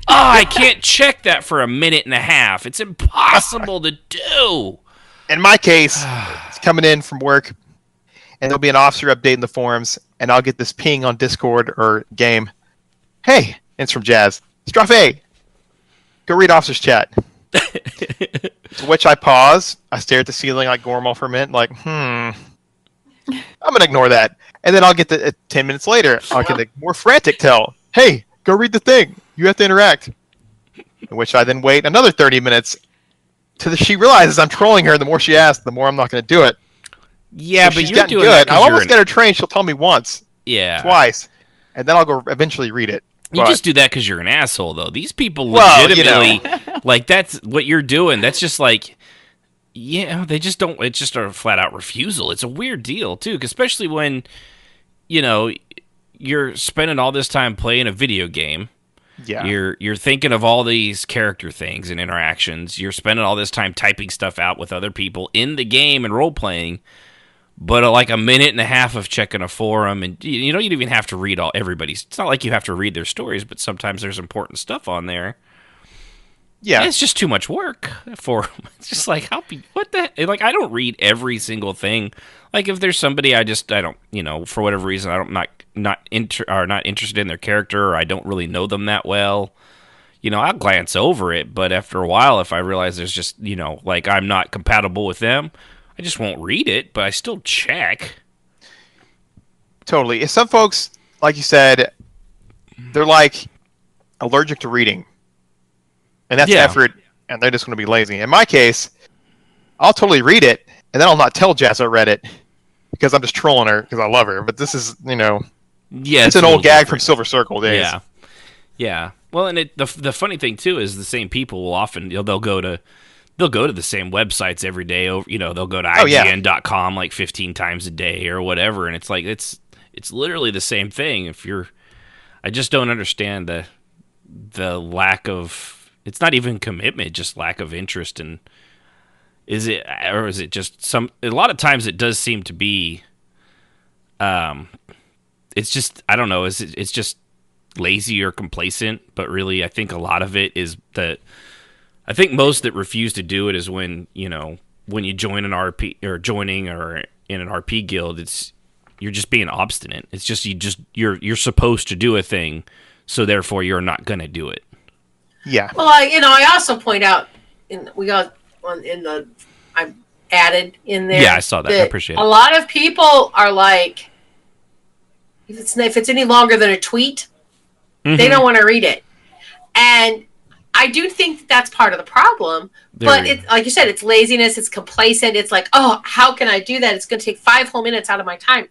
Oh, I can't check that for a minute and a half. It's impossible to do. In my case, it's coming in from work, and there'll be an officer update in the forums, and I'll get this ping on Discord or game. Hey, and it's from Jazz. Strafe, go read officer's chat. To which I pause. I stare at the ceiling like Gormal for a minute, like, I'm going to ignore that. And then I'll get 10 minutes later, I'll get the more frantic tell, hey, go read the thing. You have to interact. In which I then wait another 30 minutes till she realizes I'm trolling her. The more she asks, the more I'm not going to do it. Yeah, so but she's you're gotten doing good. that I almost get her trained. She'll tell me once. Yeah. Twice. And then I'll go eventually read it. You just do that because you're an asshole, though. These people Well, legitimately, like, that's what you're doing. That's just like, they just don't, it's just a flat-out refusal. It's a weird deal, too, especially when, you're spending all this time playing a video game. Yeah. You're thinking of all these character things and interactions. You're spending all this time typing stuff out with other people in the game and role-playing. But like a minute and a half of checking a forum, and you don't even have to read everybody's. It's not like you have to read their stories, but sometimes there's important stuff on there. Yeah, and it's just too much work for. It's just like what the like. I don't read every single thing. Like if there's somebody I don't, for whatever reason I'm not interested in their character, or I don't really know them that well. I'll glance over it, but after a while, if I realize there's just like I'm not compatible with them, I just won't read it, but I still check. Totally. Some folks, like you said, they're like allergic to reading. And that's effort, and they're just going to be lazy. In my case, I'll totally read it, and then I'll not tell Jazz I read it because I'm just trolling her because I love her. But this is, it's an old gag from Silver Circle days. Yeah. Well, and the funny thing, too, is the same people will often, they'll go to the same websites every day. They'll go to IGN.com like 15 times a day or whatever, and it's like it's literally the same thing. I just don't understand the lack of. It's not even commitment, just lack of interest. And is it just a lot of times it does seem to be. It's just I don't know. It's just lazy or complacent, but really I think a lot of it is that. I think most that refuse to do it is when you join an RP or joining or in an RP guild, you're just being obstinate. It's just you're supposed to do a thing, so therefore you're not gonna do it. Yeah. Well, I also point out I added in there. Yeah, I saw that. I appreciate it. A lot of people are like, if it's any longer than a tweet, they don't want to read it, and I do think that that's part of the problem. But it's like you said, it's laziness, it's complacent. It's like, oh, how can I do that? It's going to take 5 whole minutes out of my time.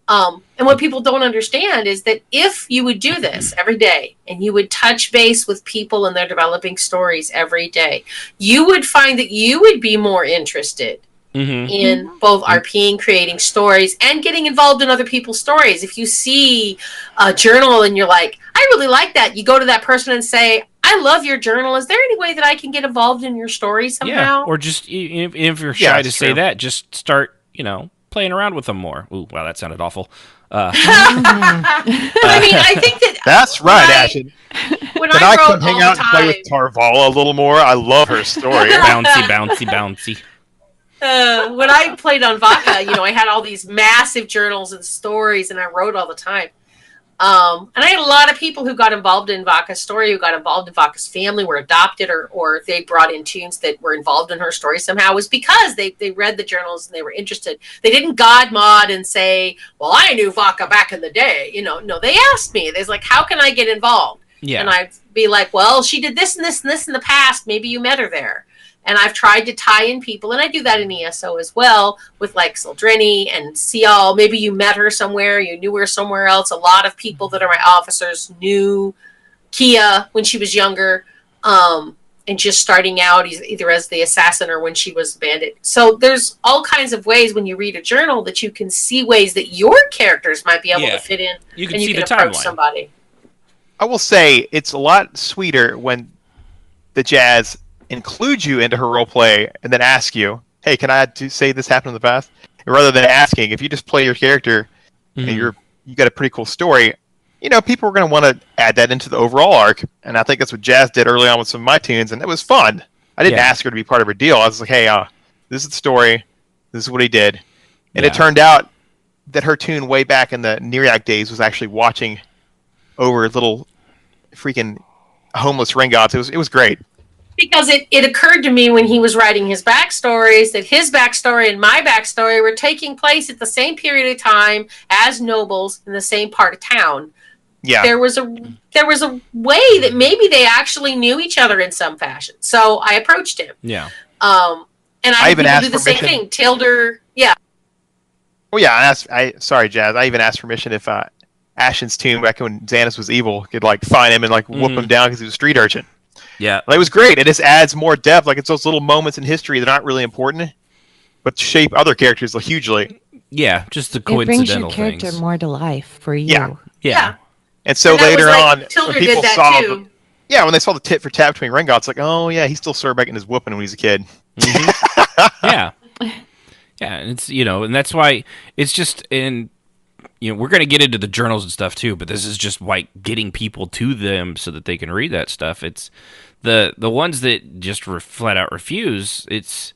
And what people don't understand is that if you would do this every day and you would touch base with people and they're developing stories every day, you would find that you would be more interested in both RPing, creating stories, and getting involved in other people's stories. If you see a journal and you're like, I really like that, you go to that person and say, I love your journal. Is there any way that I can get involved in your story somehow? Yeah, or just if you're shy to say that, just start, playing around with them more. Ooh, wow, that sounded awful. But I mean, I think that that's right, Ashen. When Can I I wrote come hang all out the and play with time, Tarvala a little more? I love her story. bouncy. when I played on Vaca, I had all these massive journals and stories, and I wrote all the time. And I had a lot of people who got involved in Vaca's story, who got involved in Vaca's family, were adopted, or they brought in tunes that were involved in her story somehow. It was because they read the journals and they were interested. They didn't God mod and say, well, I knew Vaca back in the day. No, they asked me. They're like, how can I get involved? Yeah. And I'd be like, well, she did this and this and this in the past. Maybe you met her there. And I've tried to tie in people, and I do that in ESO as well, with like Sildrini and Cial. Maybe you met her somewhere, you knew her somewhere else. A lot of people that are my officers knew Kia when she was younger, and just starting out either as the assassin or when she was the bandit. So there's all kinds of ways when you read a journal that you can see ways that your characters might be able to fit in. You can and see you can the approach timeline. somebody. I will say it's a lot sweeter when the Jazz include you into her role play and then ask you, hey, can I say this happened in the past? Rather than asking, if you just play your character and you got a pretty cool story, people are going to want to add that into the overall arc. And I think that's what Jazz did early on with some of my tunes, and it was fun. I didn't ask her to be part of her deal. I was like, hey, this is the story. This is what he did. And it turned out that her tune way back in the Neriac days was actually watching over little freaking homeless ring gods. It was great. Because it occurred to me when he was writing his backstories that his backstory and my backstory were taking place at the same period of time as nobles in the same part of town. Yeah. There was a way that maybe they actually knew each other in some fashion. So I approached him. Yeah. And I even do the same thing. Tilder, yeah. Oh yeah, sorry, Jazz. I even asked permission if Ashen's tune back when Xanus was evil could find him and whoop him down because he was a street urchin. Yeah. It was great. It just adds more depth. It's those little moments in history that aren't really important, but shape other characters hugely. Yeah, just the It brings coincidental your character things. more to life for you. Yeah. And so And that later was on, Tilder when people did that saw too. when they saw the tit for tat between ring gods, oh yeah, he's still Surbeck and his whooping when he's a kid. Yeah. Yeah, and it's and that's why it's just we're going to get into the journals and stuff too, but this is just getting people to them so that they can read that stuff. It's the ones that just flat out refuse. It's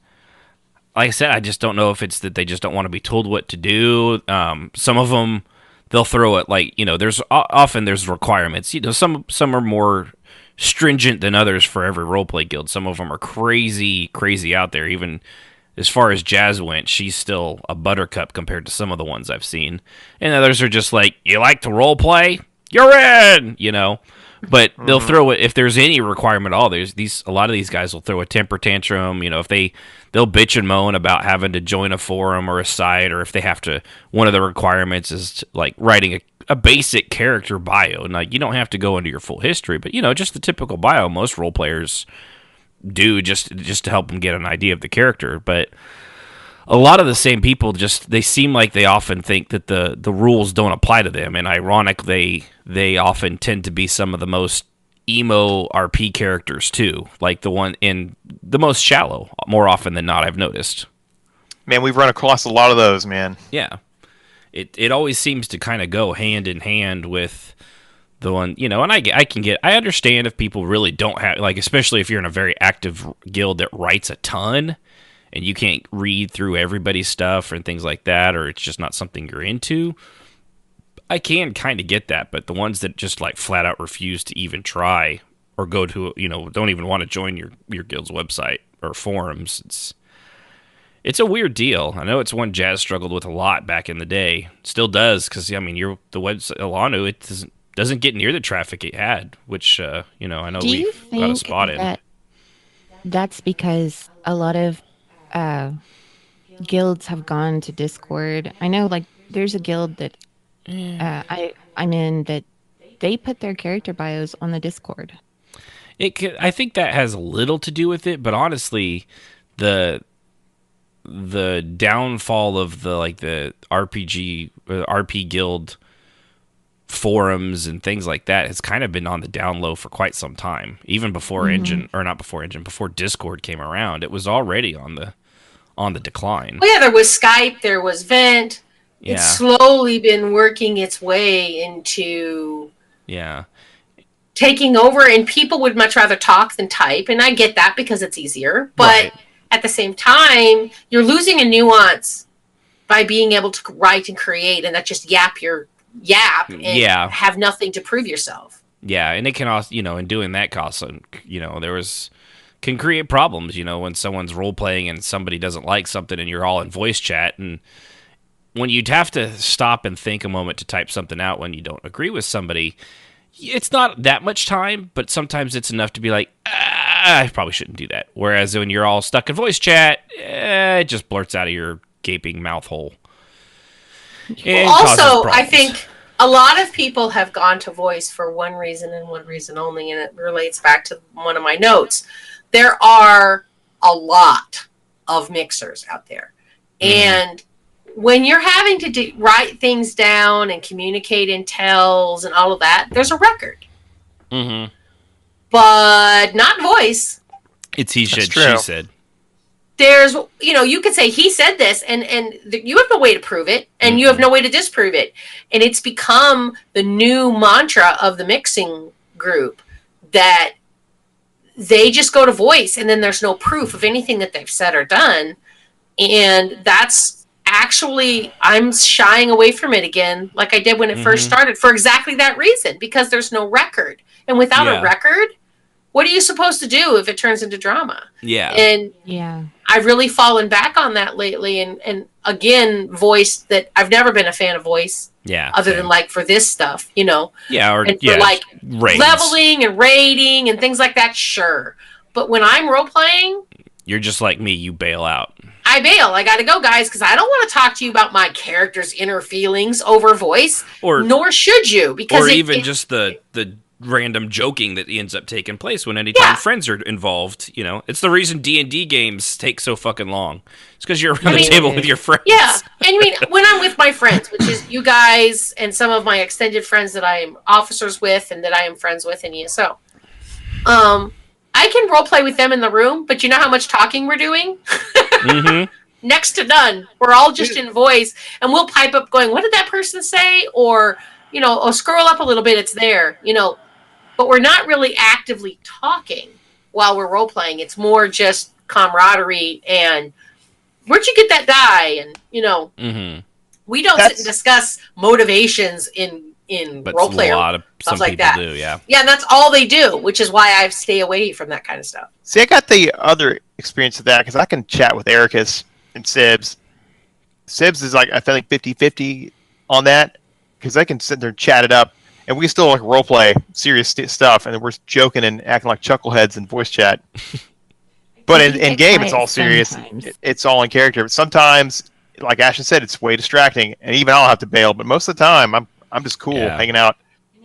like I said, I just don't know if it's that they just don't want to be told what to do. Some of them they'll throw it there's often requirements. Some are more stringent than others for every roleplay guild. Some of them are crazy out there. Even as far as Jazz went, she's still a buttercup compared to some of the ones I've seen. And others are just like, you like to roleplay? You're in, But they'll throw it if there's any requirement at all. A lot of these guys will throw a temper tantrum. If they'll bitch and moan about having to join a forum or a site, or if they have to. One of the requirements is writing a basic character bio, and you don't have to go into your full history, but just the typical bio most role players do just to help them get an idea of the character. But a lot of the same people they seem like they often think that the rules don't apply to them, and ironically they often tend to be some of the most emo RP characters too, like the one in the most shallow more often than not, I've noticed. Man, we've run across a lot of those, man. Yeah. It always seems to kind of go hand in hand with the one, and I understand if people really don't have, especially if you're in a very active guild that writes a ton and you can't read through everybody's stuff and things like that, or it's just not something you're into. I can kind of get that, but the ones that just flat out refuse to even try or go to, don't even want to join your guild's website or forums, it's a weird deal. I know it's one Jazz struggled with a lot back in the day. Still does, because the website Alanu, it doesn't get near the traffic it had, which I know Do you we've got a think spot in. that that's because a lot of guilds have gone to Discord? I know, like, there's a guild that I'm in that they put their character bios on the Discord. I think that has a little to do with it, but honestly, the downfall of the RP guild forums and things like that has kind of been on the down low for quite some time. Even before before Discord came around, it was already on the decline. Well, yeah, there was Skype, there was Vent. Yeah. It's slowly been working its way into taking over, and people would much rather talk than type, and I get that because it's easier. But at the same time, you're losing a nuance by being able to write and create and not just yap and have nothing to prove yourself. Yeah, and it can also, in doing that also, can create problems, when someone's role playing and somebody doesn't like something and you're all in voice chat, and when you'd have to stop and think a moment to type something out when you don't agree with somebody, it's not that much time, but sometimes it's enough to be like, I probably shouldn't do that. Whereas when you're all stuck in voice chat, it just blurts out of your gaping mouth hole. Also, I think a lot of people have gone to voice for one reason and one reason only, and it relates back to one of my notes. There are a lot of mixers out there. And when you're having to write things down and communicate intels and all of that, there's a record. Mm-hmm. But not voice. It's he said, she said. There's, you could say he said this, and you have no way to prove it, and you have no way to disprove it. And it's become the new mantra of the mixing group that they just go to voice, and then there's no proof of anything that they've said or done. And that's actually, I'm shying away from it again, like I did when it first started, for exactly that reason, because there's no record. And without a record, what are you supposed to do if it turns into drama? Yeah. And I've really fallen back on that lately. And again, voice, that I've never been a fan of voice. Yeah. Other than like for this stuff, Yeah, or and for like raids. leveling and raiding and things like that, sure. But when I'm role playing, you're just like me, you bail out. I bail. I gotta go, guys, because I don't want to talk to you about my character's inner feelings over voice. Nor should you, because just the random joking that ends up taking place when anytime friends are involved. It's the reason D&D games take so fucking long. It's because you're around the table with your friends. Yeah, and when I'm with my friends, which is you guys and some of my extended friends that I am officers with and that I am friends with in ESO, I can role play with them in the room, but you know how much talking we're doing? Next to none. We're all just in voice, and we'll pipe up going, what did that person say? Or, scroll up a little bit, it's there, But we're not really actively talking while we're role playing. It's more just camaraderie and where'd you get that die? And, we don't sit and discuss motivations in role play or stuff like that. Do, yeah. Yeah, and that's all they do, which is why I stay away from that kind of stuff. See, I got the other experience of that because I can chat with Ericus and Sibs. Sibs is like, I feel like 50-50 on that because I can sit there and chat it up, and we still like role play serious stuff, and we're joking and acting like chuckleheads in voice chat. But in game, it's all serious. It's all in character. But sometimes, like Ashton said, it's way distracting, and even I'll have to bail. But most of the time, I'm just cool hanging out.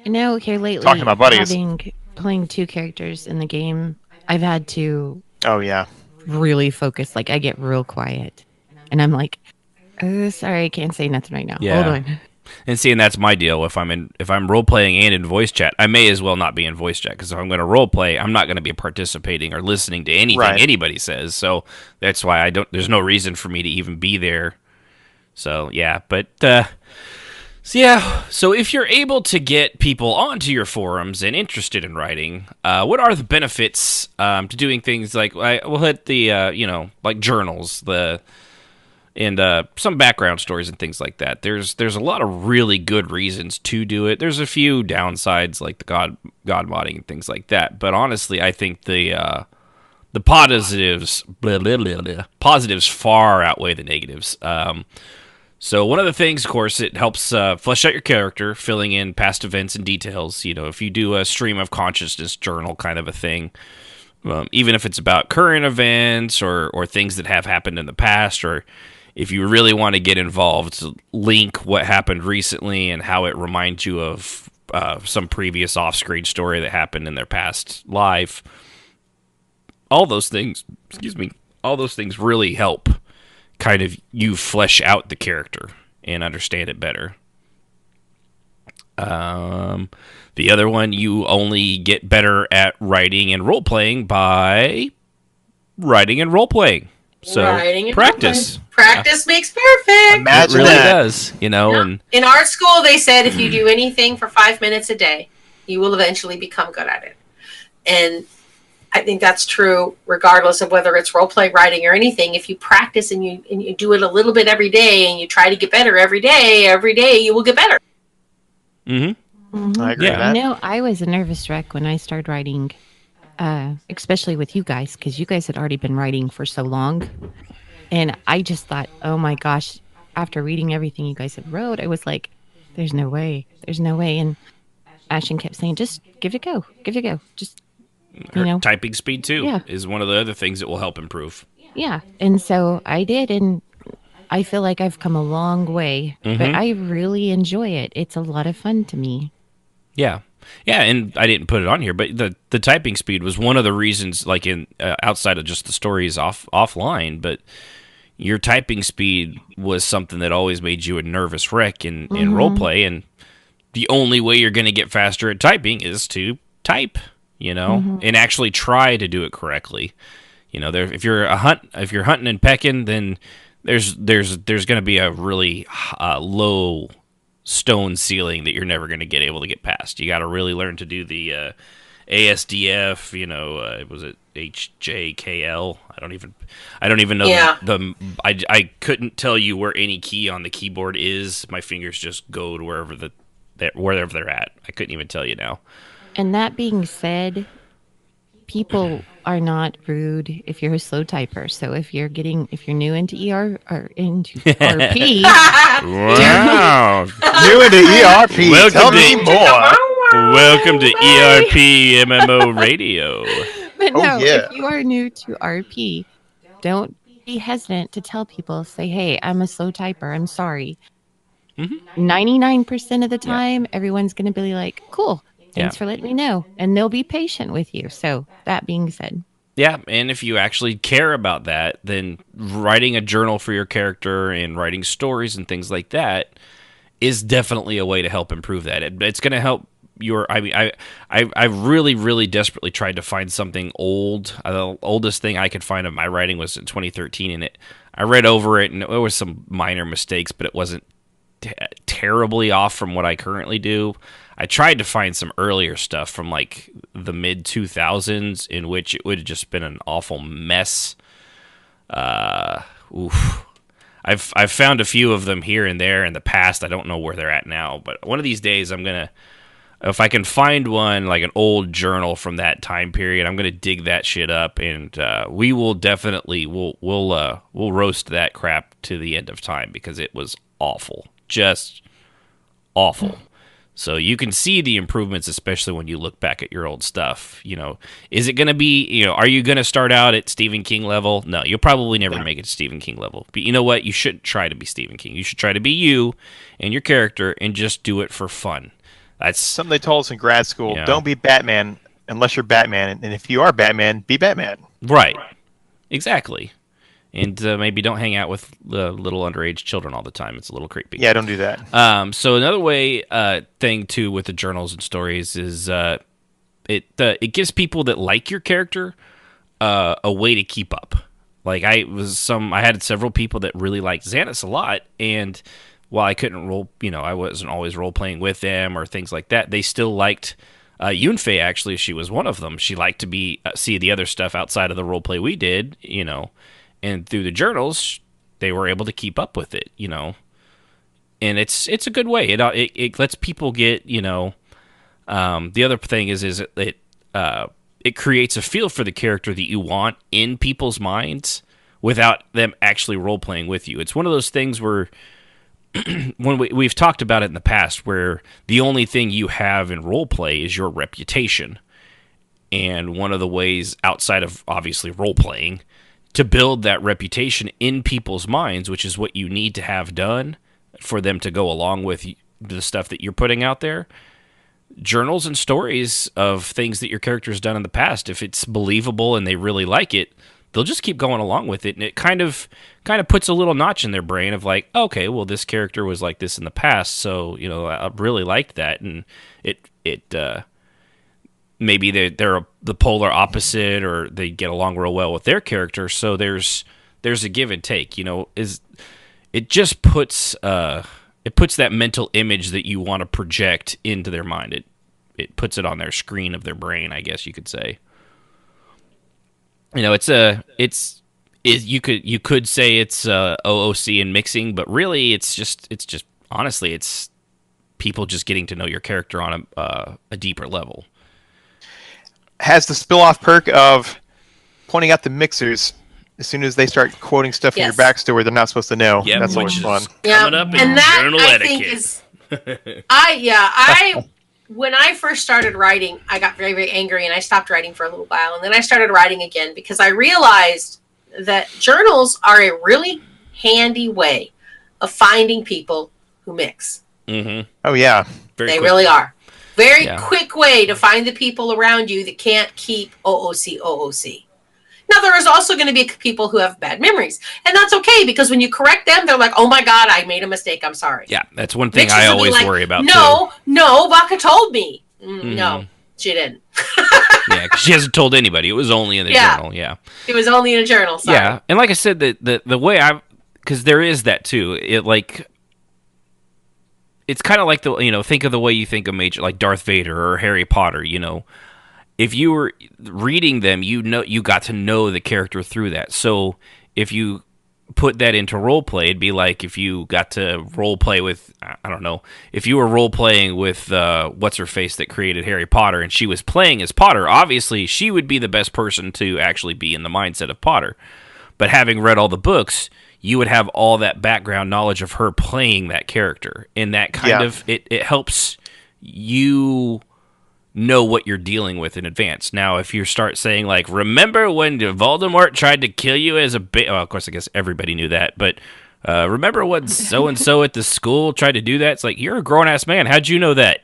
Here lately, talking to my buddies. Playing two characters in the game, I've had to. Oh yeah. Really focus. Like I get real quiet, and I'm like, "Oh, sorry, I can't say nothing right now. Yeah. Hold on." And see, and that's my deal. If I'm role playing and in voice chat, I may as well not be in voice chat because if I'm going to role play, I'm not going to be participating or listening to anything anybody says. So that's why there's no reason for me to even be there. So yeah, but so if you're able to get people onto your forums and interested in writing, what are the benefits to doing things like we'll hit the like journals, and some background stories and things like that. There's a lot of really good reasons to do it. There's a few downsides like the god modding and things like that. But honestly, I think the positives far outweigh the negatives. So one of the things, of course, it helps flesh out your character, filling in past events and details. If you do a stream of consciousness journal kind of a thing, even if it's about current events or things that have happened in the past, or if you really want to get involved, link what happened recently and how it reminds you of some previous off-screen story that happened in their past life. All those things, all those things really help kind of you flesh out the character and understand it better. The other one, you only get better at writing and role-playing by writing and role-playing. So Writing and practice. role-playing. Practice makes perfect. Imagine it really that. does, and In art school, they said if you do anything for 5 minutes a day, you will eventually become good at it. And I think that's true regardless of whether it's role-play writing or anything. If you practice and you do it a little bit every day and you try to get better every day you will get better. Mm-hmm. I agree with You that. know, I was a nervous wreck when I started writing, especially with you guys, because you guys had already been writing for so long. And I just thought, oh my gosh, after reading everything you guys had wrote, I was like, there's no way. There's no way. And Ashton kept saying, just give it a go. Give it a go. Just, Typing speed, too, Yeah. is one of the other things that will help improve. Yeah. And so I did. And I feel like I've come a long way, but I really enjoy it. It's a lot of fun to me. Yeah. Yeah, and I didn't put it on here, but the typing speed was one of the reasons, like in outside of just the stories offline, but your typing speed was something that always made you a nervous wreck in roleplay, and the only way you're going to get faster at typing is to type, and actually try to do it correctly. If you're hunting and pecking, then there's going to be a really low stone ceiling that you're never going to get able to get past. You got to really learn to do the ASDF. Was it HJKL? I don't even know. Yeah. I couldn't tell you where any key on the keyboard is. My fingers just go to wherever they're at. I couldn't even tell you now. And that being said, people are not rude if you're a slow typer. So if you're new into ER or into RP, Wow. New into ERP. Welcome Tell to- me more. Welcome to RPMMORadio. but Oh, no, yeah. if you are new to RP, don't be hesitant to tell people. Say, hey, I'm a slow typer. I'm sorry. 99% of the time, everyone's going to be like, cool. Thanks for letting me know. And they'll be patient with you. So that being said. Yeah, and if you actually care about that, then writing a journal for your character and writing stories and things like that is definitely a way to help improve that. It's going to help your. I mean, I really, really desperately tried to find something old. The oldest thing I could find of my writing was in 2013, and I read over it, and there was some minor mistakes, but it wasn't terribly off from what I currently do. I tried to find some earlier stuff from like the mid 2000s in which it would have just been an awful mess. I've found a few of them here and there in the past. I don't know where they're at now, but one of these days if I can find one like an old journal from that time period, I'm gonna dig that shit up, and we will definitely we'll roast that crap to the end of time because it was awful, just awful. So you can see the improvements, especially when you look back at your old stuff. Is it going to be, are you going to start out at Stephen King level? No, you'll probably never make it to Stephen King level. But you know what? You shouldn't try to be Stephen King. You should try to be you and your character and just do it for fun. That's Something they told us in grad school. Yeah. Don't be Batman unless you're Batman. And if you are Batman, be Batman. right. Exactly. And maybe don't hang out with little underage children all the time. It's a little creepy. Yeah, don't do that. So another thing too with the journals and stories is it gives people that like your character a way to keep up. Like I had several people that really liked Xanax a lot, and while I couldn't I wasn't always role playing with them or things like that, they still liked Yunfei. Actually, she was one of them. She liked to see the other stuff outside of the role play we did, and through the journals, they were able to keep up with it, and it's a good way. It lets people get, the other thing is it creates a feel for the character that you want in people's minds without them actually role playing with you. It's one of those things where when we've talked about it in the past, where the only thing you have in role play is your reputation, and one of the ways outside of obviously role playing to build that reputation in people's minds, which is what you need to have done for them to go along with the stuff that you're putting out there. Journals and stories of things that your character's done in the past, if it's believable and they really like it, they'll just keep going along with it, and it kind of puts a little notch in their brain of like, okay, well, this character was like this in the past, so I really liked that, and it maybe they're the polar opposite, or they get along real well with their character, so there's a give and take. It just puts that mental image that you want to project into their mind. It puts it on their screen of their brain, I guess you could say. You could say it's OOC and mixing, but really it's just honestly it's people just getting to know your character on a deeper level. Has the spill-off perk of pointing out the mixers as soon as they start quoting stuff in your backstory they're not supposed to know. Yep, that's always fun. Coming up in and that, journal I etiquette. think is, when I first started writing, I got very, very angry, and I stopped writing for a little while, and then I started writing again because I realized that journals are a really handy way of finding people who mix. Mm-hmm. Oh, yeah. They really are. Very quick way to find the people around you that can't keep OOC. Now, there is also going to be people who have bad memories, and that's okay, because when you correct them, they're like, oh my God, I made a mistake, I'm sorry. Yeah, that's one thing I always worry about, No, Baka told me. No, she didn't. Yeah, because she hasn't told anybody. It was only in the journal, It was only in a journal, sorry. Yeah, and like I said, the way because there is that too, it's kind of like think of the way you think of major, like Darth Vader or Harry Potter, If you were reading them, you got to know the character through that. So if you put that into role play, it'd be like if you got to role play with, I don't know, if you were role playing with what's her face that created Harry Potter, and she was playing as Potter. Obviously, she would be the best person to actually be in the mindset of Potter. But having read all the books, you would have all that background knowledge of her playing that character, and that kind of it helps you know what you're dealing with in advance. Now, if you start saying, like, remember when Voldemort tried to kill you as a baby? Well, of course, I guess everybody knew that, but remember when so-and-so at the school tried to do that? It's like, you're a grown-ass man. How'd you know that?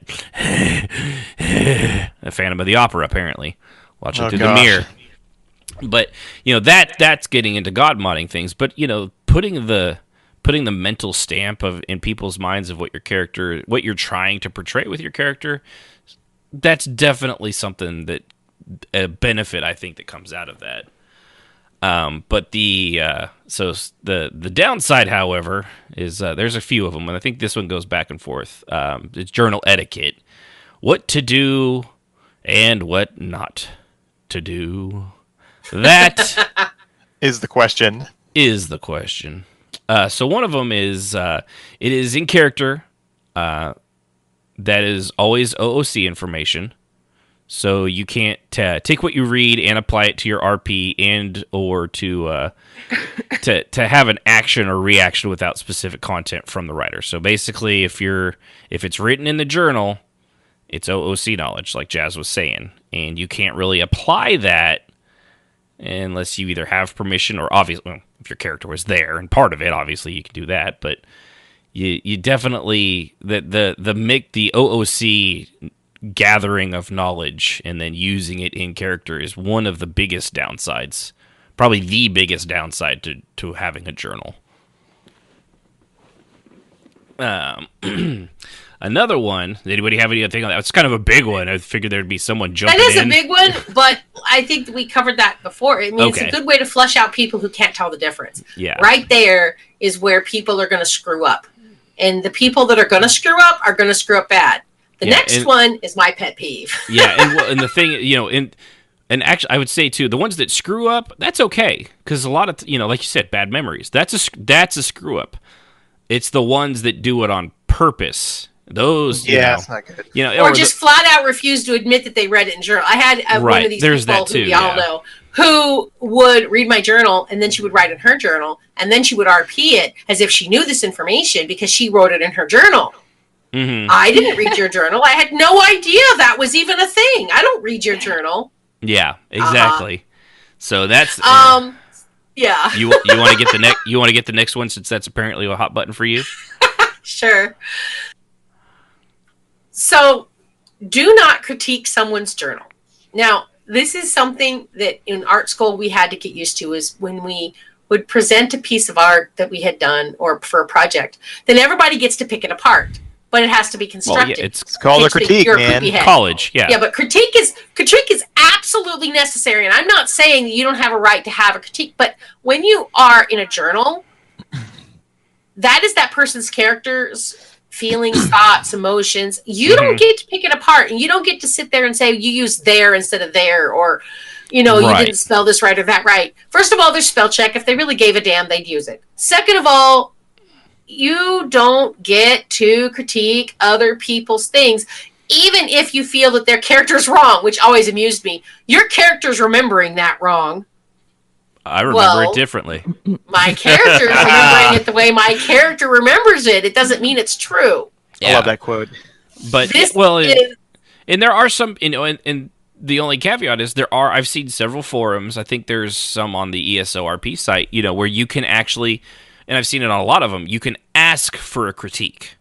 A Phantom of the Opera, apparently. Watching through the mirror. But, that's getting into God-modding things. But, putting the mental stamp in people's minds of what you're trying to portray with your character, that's definitely something that a benefit I think that comes out of that. But the downside, however, is there's a few of them, and I think this one goes back and forth. It's journal etiquette, what to do and what not to do. That is the question. So one of them is it is in character. That is always OOC information, so you can't take what you read and apply it to your RP and or to have an action or reaction without specific content from the writer. So basically, if it's written in the journal, it's OOC knowledge, like Jazz was saying, and you can't really apply that unless you either have permission or obviously, if your character was there and part of it, obviously you can do that, but. You definitely the OOC gathering of knowledge and then using it in character is one of the biggest downsides, probably the biggest downside to having a journal. Another one. Does anybody have anything on that? It's kind of a big one. I figured there'd be someone jumping in. That is a big one, but I think we covered that before. I mean, it's a good way to flush out people who can't tell the difference. Yeah. Right there is where people are going to screw up. And the people that are going to screw up are going to screw up bad. The next one is my pet peeve. And the thing, and actually, I would say too, the ones that screw up, that's okay, because a lot of, like you said, bad memories. That's a screw up. It's the ones that do it on purpose. Those, it's not good. Or just flat out refuse to admit that they read it in journal. I had one of these people who we all know who would read my journal, and then she would write in her journal, and then she would RP it as if she knew this information because she wrote it in her journal. Mm-hmm. I didn't read your journal. I had no idea that was even a thing. I don't read your journal. Yeah, exactly. So that's yeah. You want to get the next one since that's apparently a hot button for you? Sure. So, do not critique someone's journal. Now, this is something that in art school we had to get used to, is when we would present a piece of art that we had done or for a project, then everybody gets to pick it apart, but it has to be constructed. Well, yeah, It's called a critique, man. College, yeah. Yeah, but critique is absolutely necessary, and I'm not saying that you don't have a right to have a critique, but when you are in a journal, that is that person's characters, feelings, thoughts, emotions. You don't get to pick it apart, and you don't get to sit there and say you use there instead of there, or you didn't spell this right or that right. First of all, there's spell check. If they really gave a damn, they'd use it. Second of all, you don't get to critique other people's things, even if you feel that their character's wrong, which always amused me. Your character's remembering that wrong. I remember it differently. My character's remembering it the way my character remembers it. It doesn't mean it's true. I love that quote. But and there are some, and the only caveat is I've seen several forums. I think there's some on the ESORP site, where you can actually, and I've seen it on a lot of them, you can ask for a critique.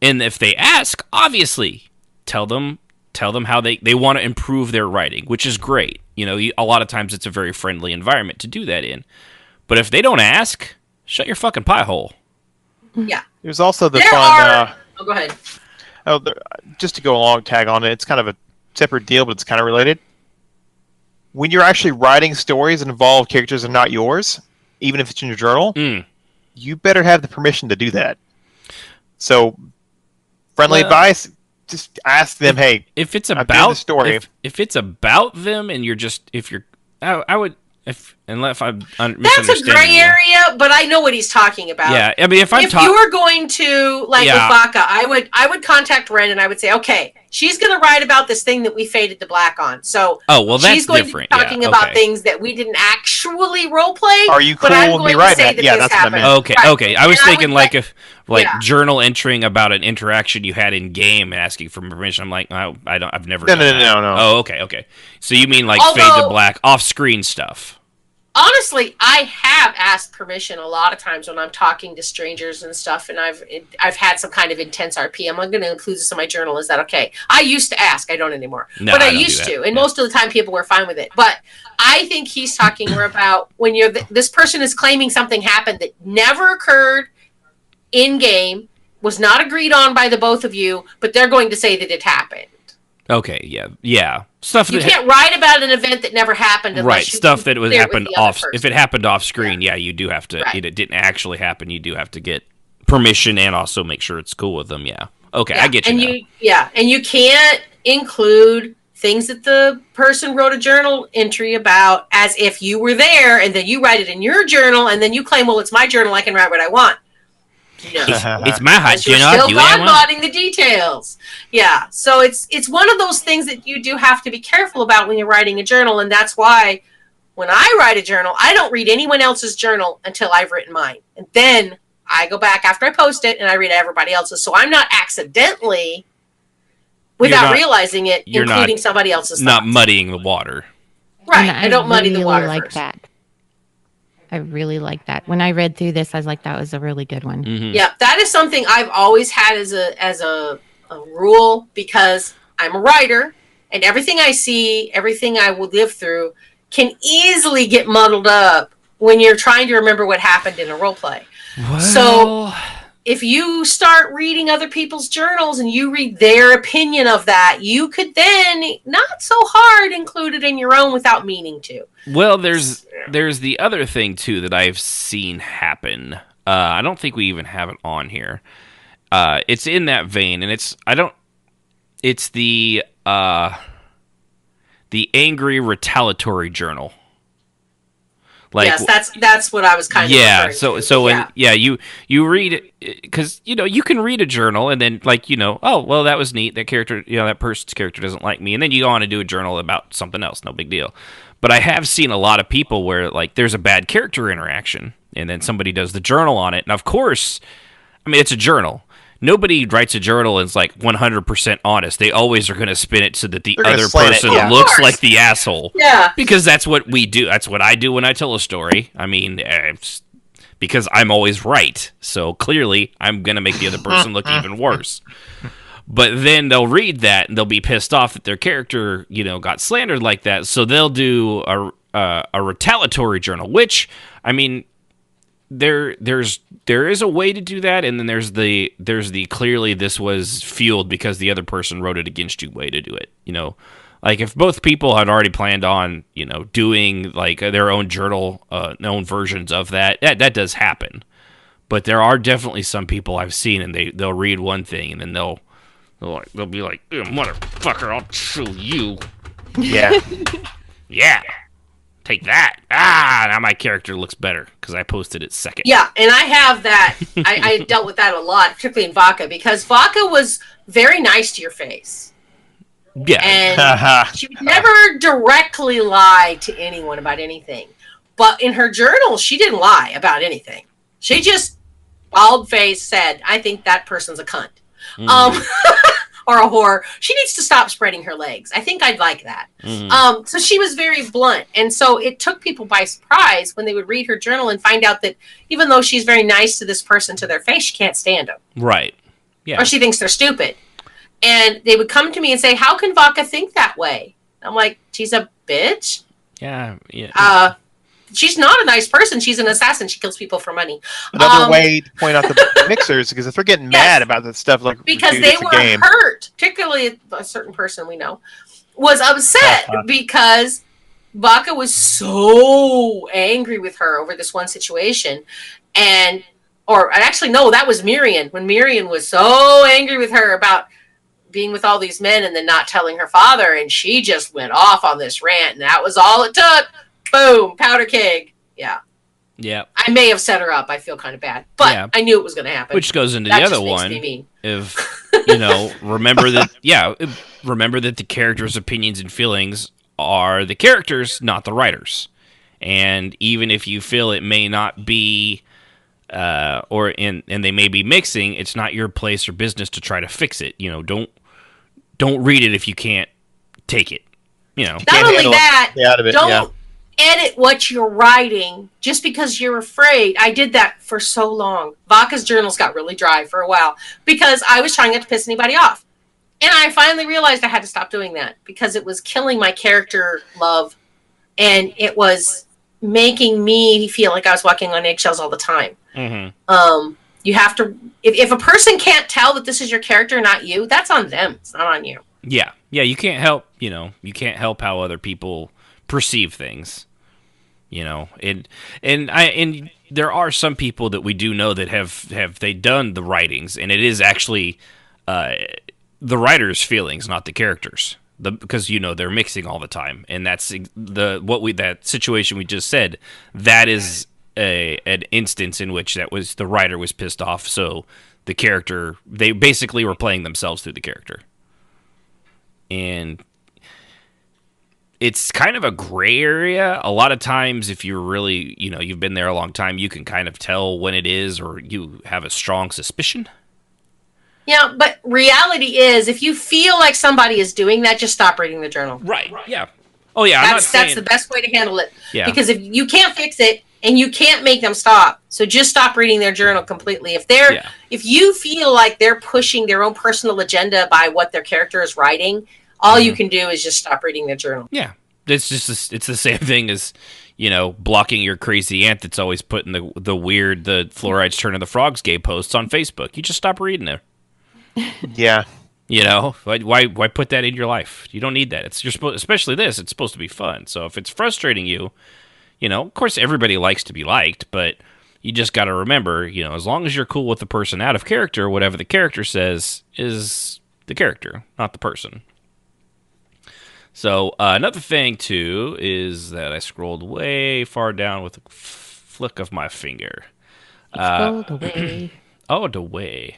And if they ask, obviously, tell them how they want to improve their writing, which is great. A lot of times it's a very friendly environment to do that in. But if they don't ask, shut your fucking pie hole. Yeah. There's also the go ahead. Just to go along, tag on it, it's kind of a separate deal, but it's kind of related. When you're actually writing stories that involve characters that are not yours, even if it's in your journal, you better have the permission to do that. So, friendly advice, just ask them, hey, if it's I'm about doing the story. If it's about them and I would, unless I'm misunderstanding. That's a gray area, but I know what he's talking about. Yeah, I mean, if you were going to, with Baka, I would contact Ren and I would say, okay, she's going to write about this thing that we faded to black on. So, that's she's going different. to be talking about things that we didn't actually roleplay. Are you cool with me writing that? Yeah, that's what I meant. Okay, right. okay. I was thinking would journal entering about an interaction you had in game and asking for permission. I'm like, I've never done that. No. Oh, okay. So you mean fade to black, off-screen stuff? Honestly, I have asked permission a lot of times when I'm talking to strangers and stuff, and I've had some kind of intense RP. I'm going to include this in my journal. Is that okay? I used to ask. I don't anymore. No, but I don't used to, and most of the time people were fine with it. But I think he's talking more about when this person is claiming something happened that never occurred in game, was not agreed on by the both of you, but they're going to say that it happened. Okay, yeah. Stuff you can't write about an event that never happened unless stuff that was happened off. Person. If it happened off screen, you do have to. It didn't actually happen. You do have to get permission and also make sure it's cool with them. Yeah. Okay, I get you. And you can't include things that the person wrote a journal entry about as if you were there, and then you write it in your journal, and then you claim, well, it's my journal, I can write what I want. No. It's my hot journal. You're still God-modding the details. Yeah, so it's one of those things that you do have to be careful about when you're writing a journal, and that's why when I write a journal, I don't read anyone else's journal until I've written mine. And then I go back after I post it, and I read everybody else's. So I'm not accidentally, without realizing it, including somebody else's not thoughts. Muddying the water. Right, I don't muddy the water like first. that. I really like that. When I read through this, I was like, that was a really good one. Mm-hmm. Yeah, that is something I've always had as a rule, because I'm a writer, and everything I see, everything I will live through can easily get muddled up when you're trying to remember what happened in a role play. Well, so if you start reading other people's journals and you read their opinion of that, you could then, not so hard, include it in your own without meaning to. Well, there's the other thing, too, that I've seen happen. I don't think we even have it on here. It's in that vein, and it's the angry retaliatory journal. Yes, that's what I was kind of referring to. So when you read, because you can read a journal and then oh well, that was neat, that character, that person's character doesn't like me, and then you go on and do a journal about something else, no big deal. But I have seen a lot of people where, like, there's a bad character interaction, and then somebody does the journal on it. And, of course, I mean, it's a journal. Nobody writes a journal and is, like, 100% honest. They always are going to spin it so that the other person looks like the asshole. Yeah. Because that's what we do. That's what I do when I tell a story. I mean, because I'm always right. So, clearly, I'm going to make the other person look even worse. But then they'll read that and they'll be pissed off that their character, got slandered like that. So they'll do a retaliatory journal, which, I mean, there is a way to do that, and then there's the clearly this was fueled because the other person wrote it against you way to do it. Like if both people had already planned on doing like their own journal, own versions of that does happen. But there are definitely some people I've seen, and they'll read one thing and then they'll be like, motherfucker, I'll show you. Yeah. Yeah. Take that. Now my character looks better because I posted it second. Yeah, and I have that. I dealt with that a lot, particularly in Vodka, because Vodka was very nice to your face. Yeah. And she would never directly lie to anyone about anything. But in her journal, she didn't lie about anything. She just bald-faced said, I think that person's a cunt. Or a whore. She needs to stop spreading her legs. I think I'd like that. So she was very blunt. And so it took people by surprise when they would read her journal and find out that even though she's very nice to this person to their face, she can't stand them. Right. Yeah. Or she thinks they're stupid. And they would come to me and say, how can Vodka think that way? I'm like, she's a bitch. Yeah. Yeah. She's not a nice person. She's an assassin. She kills people for money. Another way to point out the mixers, because if they're getting mad about that stuff, like because they were hurt, particularly a certain person we know was upset because Vodka was so angry with her over this one situation, that was Miriam. When Miriam was so angry with her about being with all these men and then not telling her father, and she just went off on this rant, and that was all it took. Boom, powder keg. Yeah. Yeah. I may have set her up. I feel kind of bad. But I knew it was going to happen. Which goes into the other one. If, remember that the characters' opinions and feelings are the characters, not the writers. And even if you feel it may not be, and they may be mixing, it's not your place or business to try to fix it. Don't read it if you can't take it. Not only that, don't edit what you're writing just because you're afraid. I did that for so long. Vodka's journals got really dry for a while because I was trying not to piss anybody off. And I finally realized I had to stop doing that because it was killing my character love, and it was making me feel like I was walking on eggshells all the time. Mm-hmm. You have to, if a person can't tell that this is your character, not you, that's on them. It's not on you. Yeah. Yeah. You can't help, you can't help how other people perceive things. And there are some people that we do know that have they done the writings, and it is actually the writer's feelings, not the characters, because they're mixing all the time, and that's that situation we just said. That is an instance in which the writer was pissed off, so the character, they basically were playing themselves through the character, and it's kind of a gray area. A lot of times, if you're really, you've been there a long time, you can kind of tell when it is, or you have a strong suspicion. Yeah, but reality is, if you feel like somebody is doing that, just stop reading the journal. Right. Yeah. Oh, yeah. That's the best way to handle it. Yeah. Because if you can't fix it and you can't make them stop, so just stop reading their journal completely. If you feel like they're pushing their own personal agenda by what their character is writing, all you can do is just stop reading their journal. Yeah. It's the same thing as, blocking your crazy aunt that's always putting the fluoride's turning the frogs gay posts on Facebook. You just stop reading it. Yeah. Why put that in your life? You don't need that. Especially this, it's supposed to be fun. So if it's frustrating you, of course everybody likes to be liked, but you just got to remember, as long as you're cool with the person out of character, whatever the character says is the character, not the person. So another thing, too, is that I scrolled way far down with a flick of my finger. Scrolled away. Away.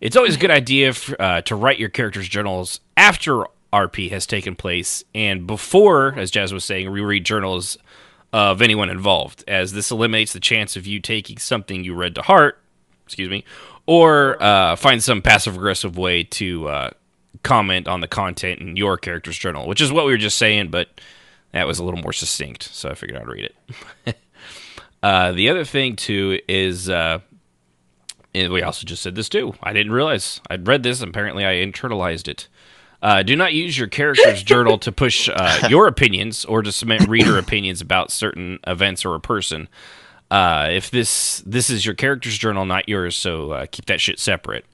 It's always a good idea to write your character's journals after RP has taken place, and before, as Jazz was saying, reread journals of anyone involved, as this eliminates the chance of you taking something you read to heart, or find some passive-aggressive way to comment on the content in your character's journal, which is what we were just saying, but that was a little more succinct, so I figured I'd read it. The other thing, too, is... and we also just said this, too. I didn't realize. I'd read this, and apparently I internalized it. Do not use your character's journal to push your opinions or to cement reader opinions about certain events or a person. If this is your character's journal, not yours, so keep that shit separate.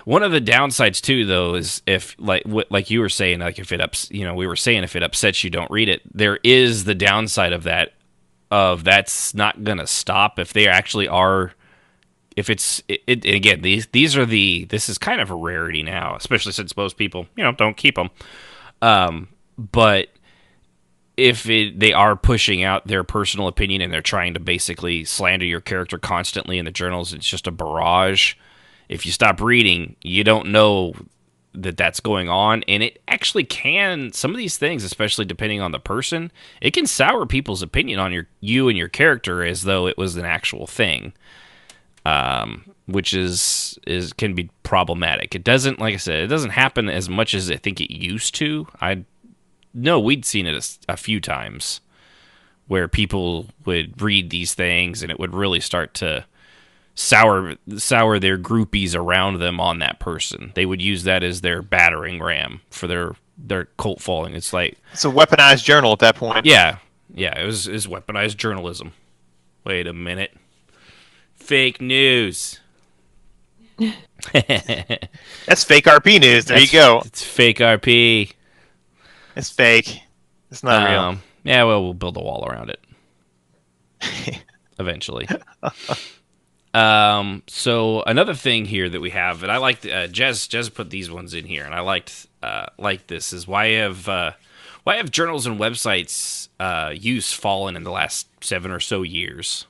One of the downsides too, though, is if like you were saying, like if it we were saying if it upsets you, don't read it. There is the downside of that. That's not gonna stop if they actually are. If it's again, this is kind of a rarity now, especially since most people don't keep them. But if they are pushing out their personal opinion and they're trying to basically slander your character constantly in the journals, it's just a barrage. If you stop reading, you don't know that that's going on, and it actually can, some of these things, especially depending on the person, it can sour people's opinion on you and your character as though it was an actual thing, which can be problematic. It doesn't, like I said, it doesn't happen as much as I think it used to. I know we'd seen it a few times where people would read these things and it would really start to sour their groupies around them on that person. They would use that as their battering ram for their cult following. It's like it's a weaponized journal at that point. Yeah, it was weaponized journalism. Wait a minute, fake news. That's fake RP news. There you go. It's fake RP. It's fake. It's not real. Yeah, well, we'll build a wall around it eventually. So another thing here that we have, and I liked, Jez put these ones in here, and I liked this, is why have journals and websites use fallen in the last 7 or so years?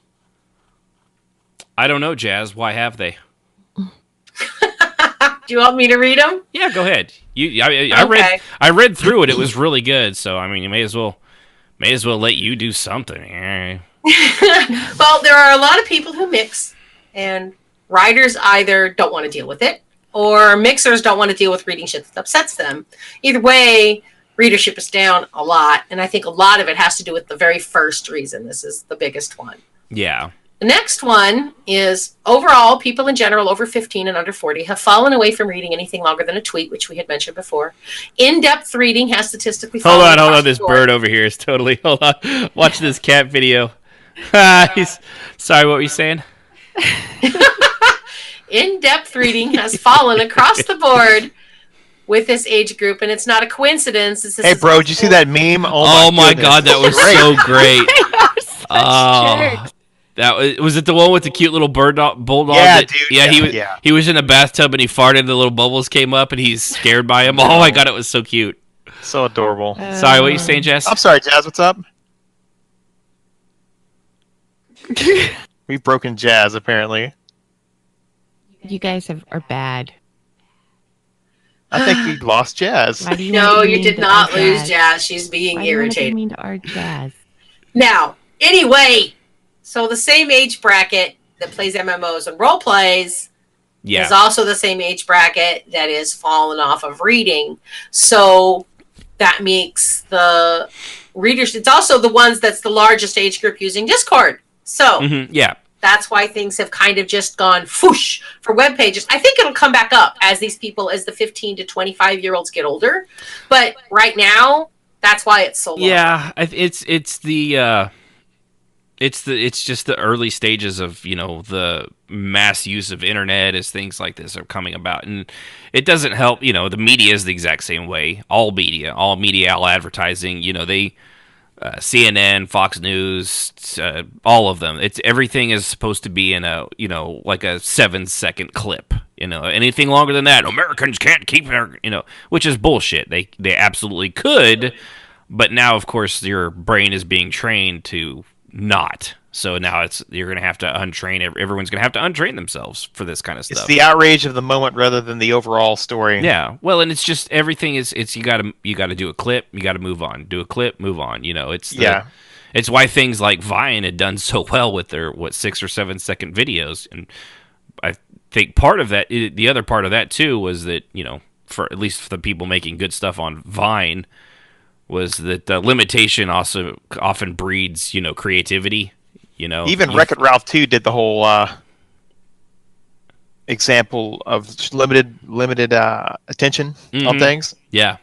I don't know, Jazz. Why have they? Do you want me to read them? Yeah, go ahead. Okay. I read through it. It was really good. So I mean, you may as well let you do something. Well, there are a lot of people who mix. And writers either don't want to deal with it, or mixers don't want to deal with reading shit that upsets them. Either way, readership is down a lot, and I think a lot of it has to do with the very first reason. This is the biggest one. Yeah. The next one is, overall, people in general over 15 and under 40 have fallen away from reading anything longer than a tweet, which we had mentioned before. In-depth reading has statistically fallen. Hold on. This bird over here is totally... Hold on. Watch this cat video. Sorry, what were you saying? In-depth reading has fallen across the board with this age group, and it's not a coincidence. Hey, bro, did you see that meme? Oh my God, that was so great. That was it. The one with the cute little bulldog. Yeah, dude. He was in a bathtub and he farted, and the little bubbles came up, and he's scared by him. Oh my God, it was so cute. So adorable. Sorry, what are you saying, Jess? I'm sorry, Jazz. What's up? We've broken Jazz, apparently. You guys are bad. I think we lost Jazz. No, you did not lose Jazz. She's being irritated. Why do you mean to our Jazz? Now, anyway, so the same age bracket that plays MMOs and role plays is also the same age bracket that is fallen off of reading. So that makes the readers, it's also the ones that's the largest age group using Discord. So that's why things have kind of just gone whoosh for web pages. I think it'll come back up as the 15 to 25-year-olds get older. But right now, that's why it's so low. Yeah, it's just the early stages of, the mass use of internet as things like this are coming about. And it doesn't help, the media is the exact same way. All media, all advertising, they... CNN, Fox News, all of them. Everything is supposed to be in a, like a 7-second clip. Anything longer than that, Americans can't keep their, which is bullshit. They absolutely could, but now, of course, your brain is being trained to not So now you're going to have to untrain. Everyone's going to have to untrain themselves for this kind of stuff. It's the outrage of the moment rather than the overall story. Yeah. Well, and it's just everything is. It's you got to do a clip. You got to move on. Do a clip. Move on. It's why things like Vine had done so well with their 6 or 7 second videos, and I think part of that, the other part of that too, was that for at least for the people making good stuff on Vine, was that the limitation also often breeds creativity. Even Wreck-It Ralph 2 did the whole example of limited attention on things. Yeah.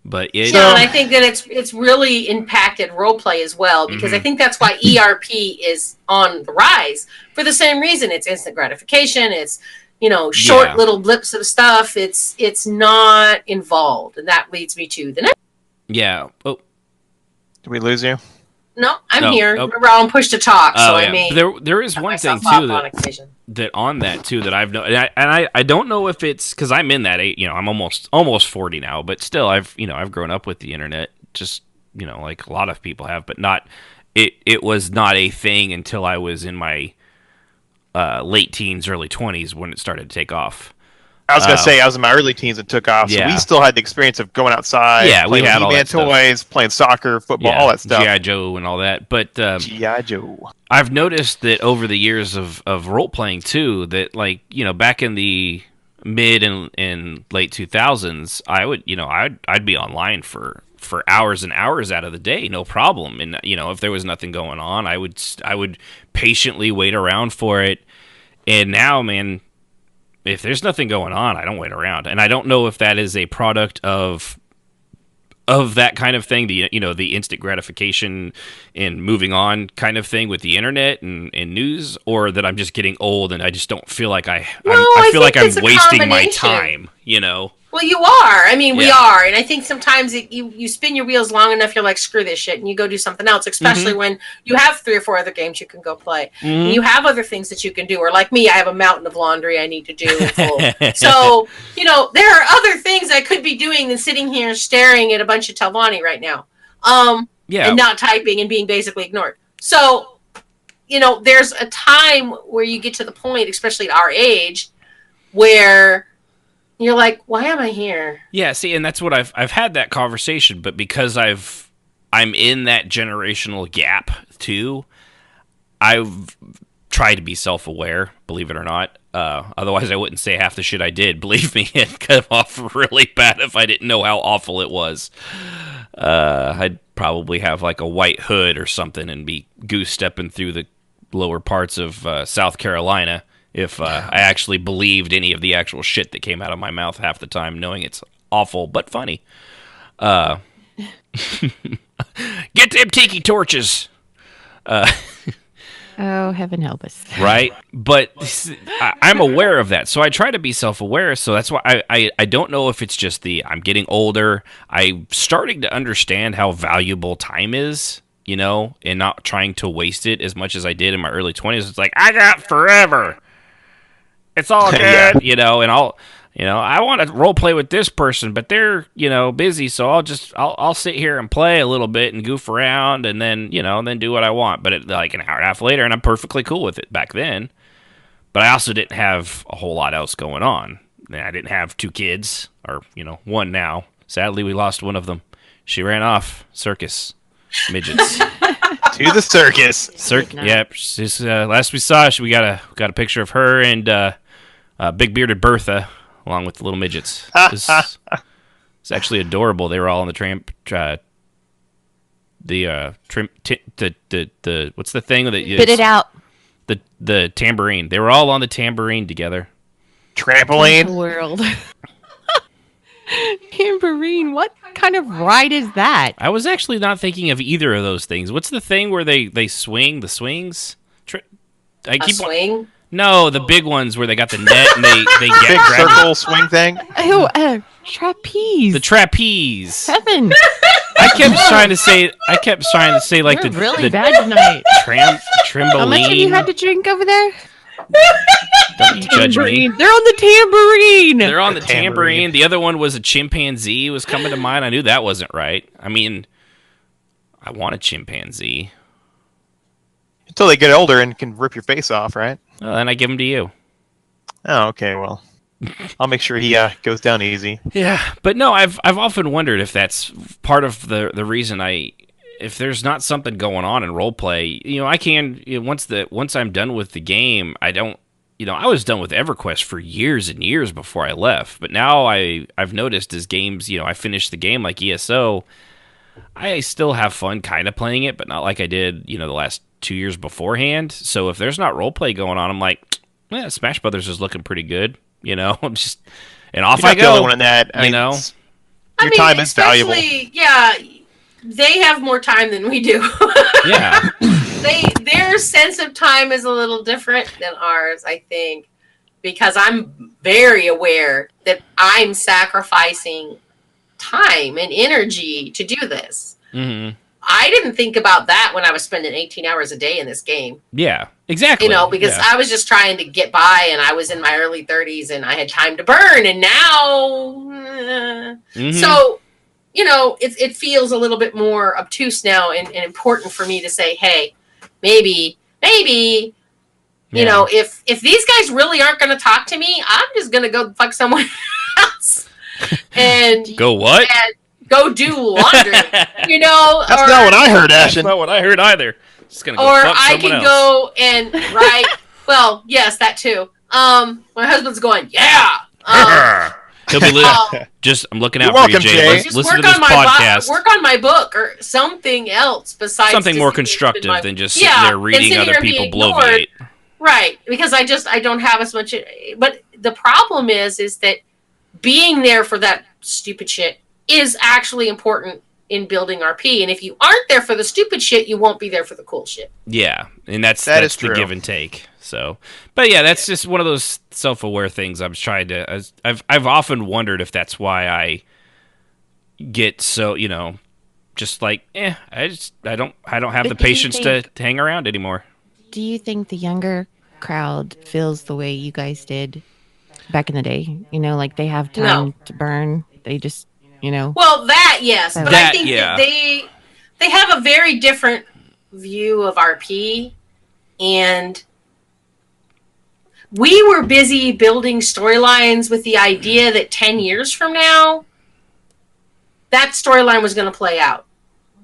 But and I think that it's really impacted Roleplay as well, because I think that's why ERP is on the rise for the same reason. It's instant gratification. It's short little blips of stuff. It's not involved, and that leads me to the next. Yeah. Oh, Did we lose you? No, I'm here. Oh. Remember, I'm pushed to talk, so I may. There is one thing too that on that too that I've noticed, and I don't know if it's because I'm in that age. I'm almost 40 now, but still, I've grown up with the internet, just like a lot of people have, but not. It was not a thing until I was in my late teens, early 20s when it started to take off. I was going to say, I was in my early teens and took off, so we still had the experience of going outside, playing with He-Man toys, playing soccer, football, all that stuff. G.I. Joe and all that. But G.I. Joe. I've noticed that over the years of role-playing, too, that, back in the mid and late 2000s, I would, I'd be online for hours and hours out of the day, no problem. And, if there was nothing going on, I would patiently wait around for it. And now, man, if there's nothing going on, I don't wait around. And I don't know if that is a product of that kind of thing, the instant gratification and moving on kind of thing with the internet and news, or that I'm just getting old and I just don't feel like I feel like I'm wasting my time, Well, you are. I mean, we are. And I think sometimes you spin your wheels long enough, you're like, screw this shit, and you go do something else, especially when you have 3 or 4 other games you can go play. And you have other things that you can do. Or like me, I have a mountain of laundry I need to do. So, there are other things I could be doing than sitting here staring at a bunch of Telvanni right now. And not typing and being basically ignored. So, there's a time where you get to the point, especially at our age, where you're like, why am I here? Yeah, see, and that's what I've had that conversation, but because I'm in that generational gap too, I've tried to be self-aware, believe it or not. Otherwise, I wouldn't say half the shit I did. Believe me, it'd come off really bad if I didn't know how awful it was. I'd probably have like a white hood or something and be goose-stepping through the lower parts of South Carolina if I actually believed any of the actual shit that came out of my mouth half the time, knowing it's awful but funny. Get them tiki torches! Oh, heaven help us. Right? But I'm aware of that, so I try to be self-aware, so that's why I don't know if it's just I'm getting older. I'm starting to understand how valuable time is, and not trying to waste it as much as I did in my early 20s. It's like, I got forever! It's all good, and I want to role play with this person, but they're, busy, so I'll sit here and play a little bit and goof around and then, then do what I want. But like an hour and a half later, and I'm perfectly cool with it back then. But I also didn't have a whole lot else going on. I didn't have 2 kids, or, 1 now. Sadly, we lost one of them. She ran off. Circus. Midgets. To the circus. Yep. Last we saw, we got a picture of her and big bearded Bertha, along with the little midgets. It's actually adorable. They were all on the what's the thing that spit it out? The tambourine. They were all on the tambourine together. Trampoline world. Tambourine. What kind of ride is that? I was actually not thinking of either of those things. What's the thing where they swing? The swings? Swing? No, the big ones where they got the net and they get big circle swing thing. Oh, trapeze. The trapeze. Heaven. I kept trying to say like You're the really bad tonight. Trimboline. How much have you had to drink over there? Don't you judge me. They're on the tambourine. They're on the tambourine. The other one was a chimpanzee was coming to mind. I knew that wasn't right. I mean, I want a chimpanzee. Until they get older and can rip your face off, right? Well, then I give them to you. Oh, okay. Well, I'll make sure he goes down easy. Yeah, but no, I've often wondered if that's part of the reason if there's not something going on in roleplay, I can once I'm done with the game, I don't. I was done with EverQuest for years and years before I left, but now I've noticed as games, I finish the game like ESO, I still have fun kind of playing it, but not like I did, the last 2 years beforehand. So if there's not roleplay going on, I'm like, Smash Brothers is looking pretty good, I'm just, and off I You're not the go. only one in that. Your time is valuable. Yeah, they have more time than we do. Yeah. Their sense of time is a little different than ours, I think, because I'm very aware that I'm sacrificing time and energy to do this. Mm-hmm. I didn't think about that when I was spending 18 hours a day in this game. Yeah, exactly. Because I was just trying to get by, and I was in my early 30s, and I had time to burn, and now... So... it feels a little bit more obtuse now and important for me to say, hey, maybe, if these guys really aren't going to talk to me, I'm just going to go fuck someone else. And go what? And go do laundry. That's not what I heard, Ashton. That's not what I heard either. Just gonna go or fuck I someone can else. go and write. Well, yes, that too. My husband's going, yeah. He'll be I'm looking out You're for you, welcome, Jay. Jay. Listen to this podcast. Work on my book or something else besides Something more just constructive than just sitting there reading other people bloviate. Right, because I don't have as much. But the problem is that being there for that stupid shit is actually important in building RP. And if you aren't there for the stupid shit, you won't be there for the cool shit. Yeah, and that's is the true. give and take. So, but yeah, that's just one of those self-aware things I'm trying to. I've often wondered if that's why I get so just like I don't have the patience to hang around anymore. Do you think the younger crowd feels the way you guys did back in the day? Like they have time to burn. They just Well, that yes, but I think that they have a very different view of RP, and we were busy building storylines with the idea that 10 years from now, that storyline was going to play out.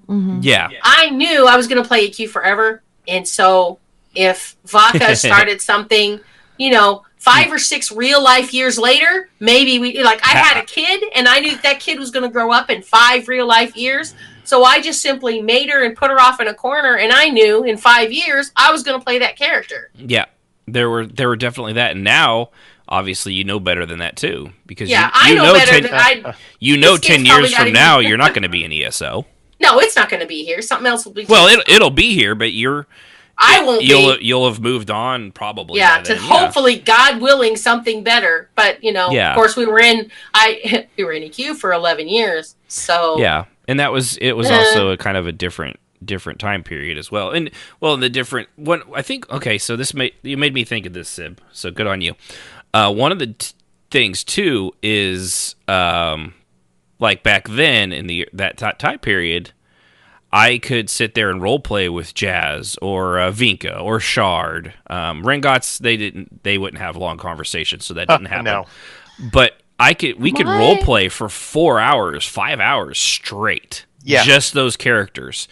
Mm-hmm. Yeah. I knew I was going to play EQ forever, and so if Vaca started something, 5 or 6 real life years later, maybe I had a kid, and I knew that kid was going to grow up in 5 real life years. So I just simply made her and put her off in a corner, and I knew in 5 years I was going to play that character. Yeah. There were definitely that, and now obviously you know better than that too, because I know better than I. 10 years from now you're not going to be an ESO. No, it's not going to be here. Something else will be. Well, it'll be here, but I won't be. You'll have moved on probably. Yeah, to hopefully, God willing, something better. But of course, we were in EQ for 11 years. So yeah, and it was also a kind of a different time period as well. And the different one, I think. Okay, so you made me think of this, Sib. So good on you. One of the things too is like back then in that time period, I could sit there and role play with Jazz or Vinka or Shard. Rengots, they wouldn't have long conversations, so that didn't happen. No. But we could role play for 4 hours, 5 hours straight. Yeah. Just those characters.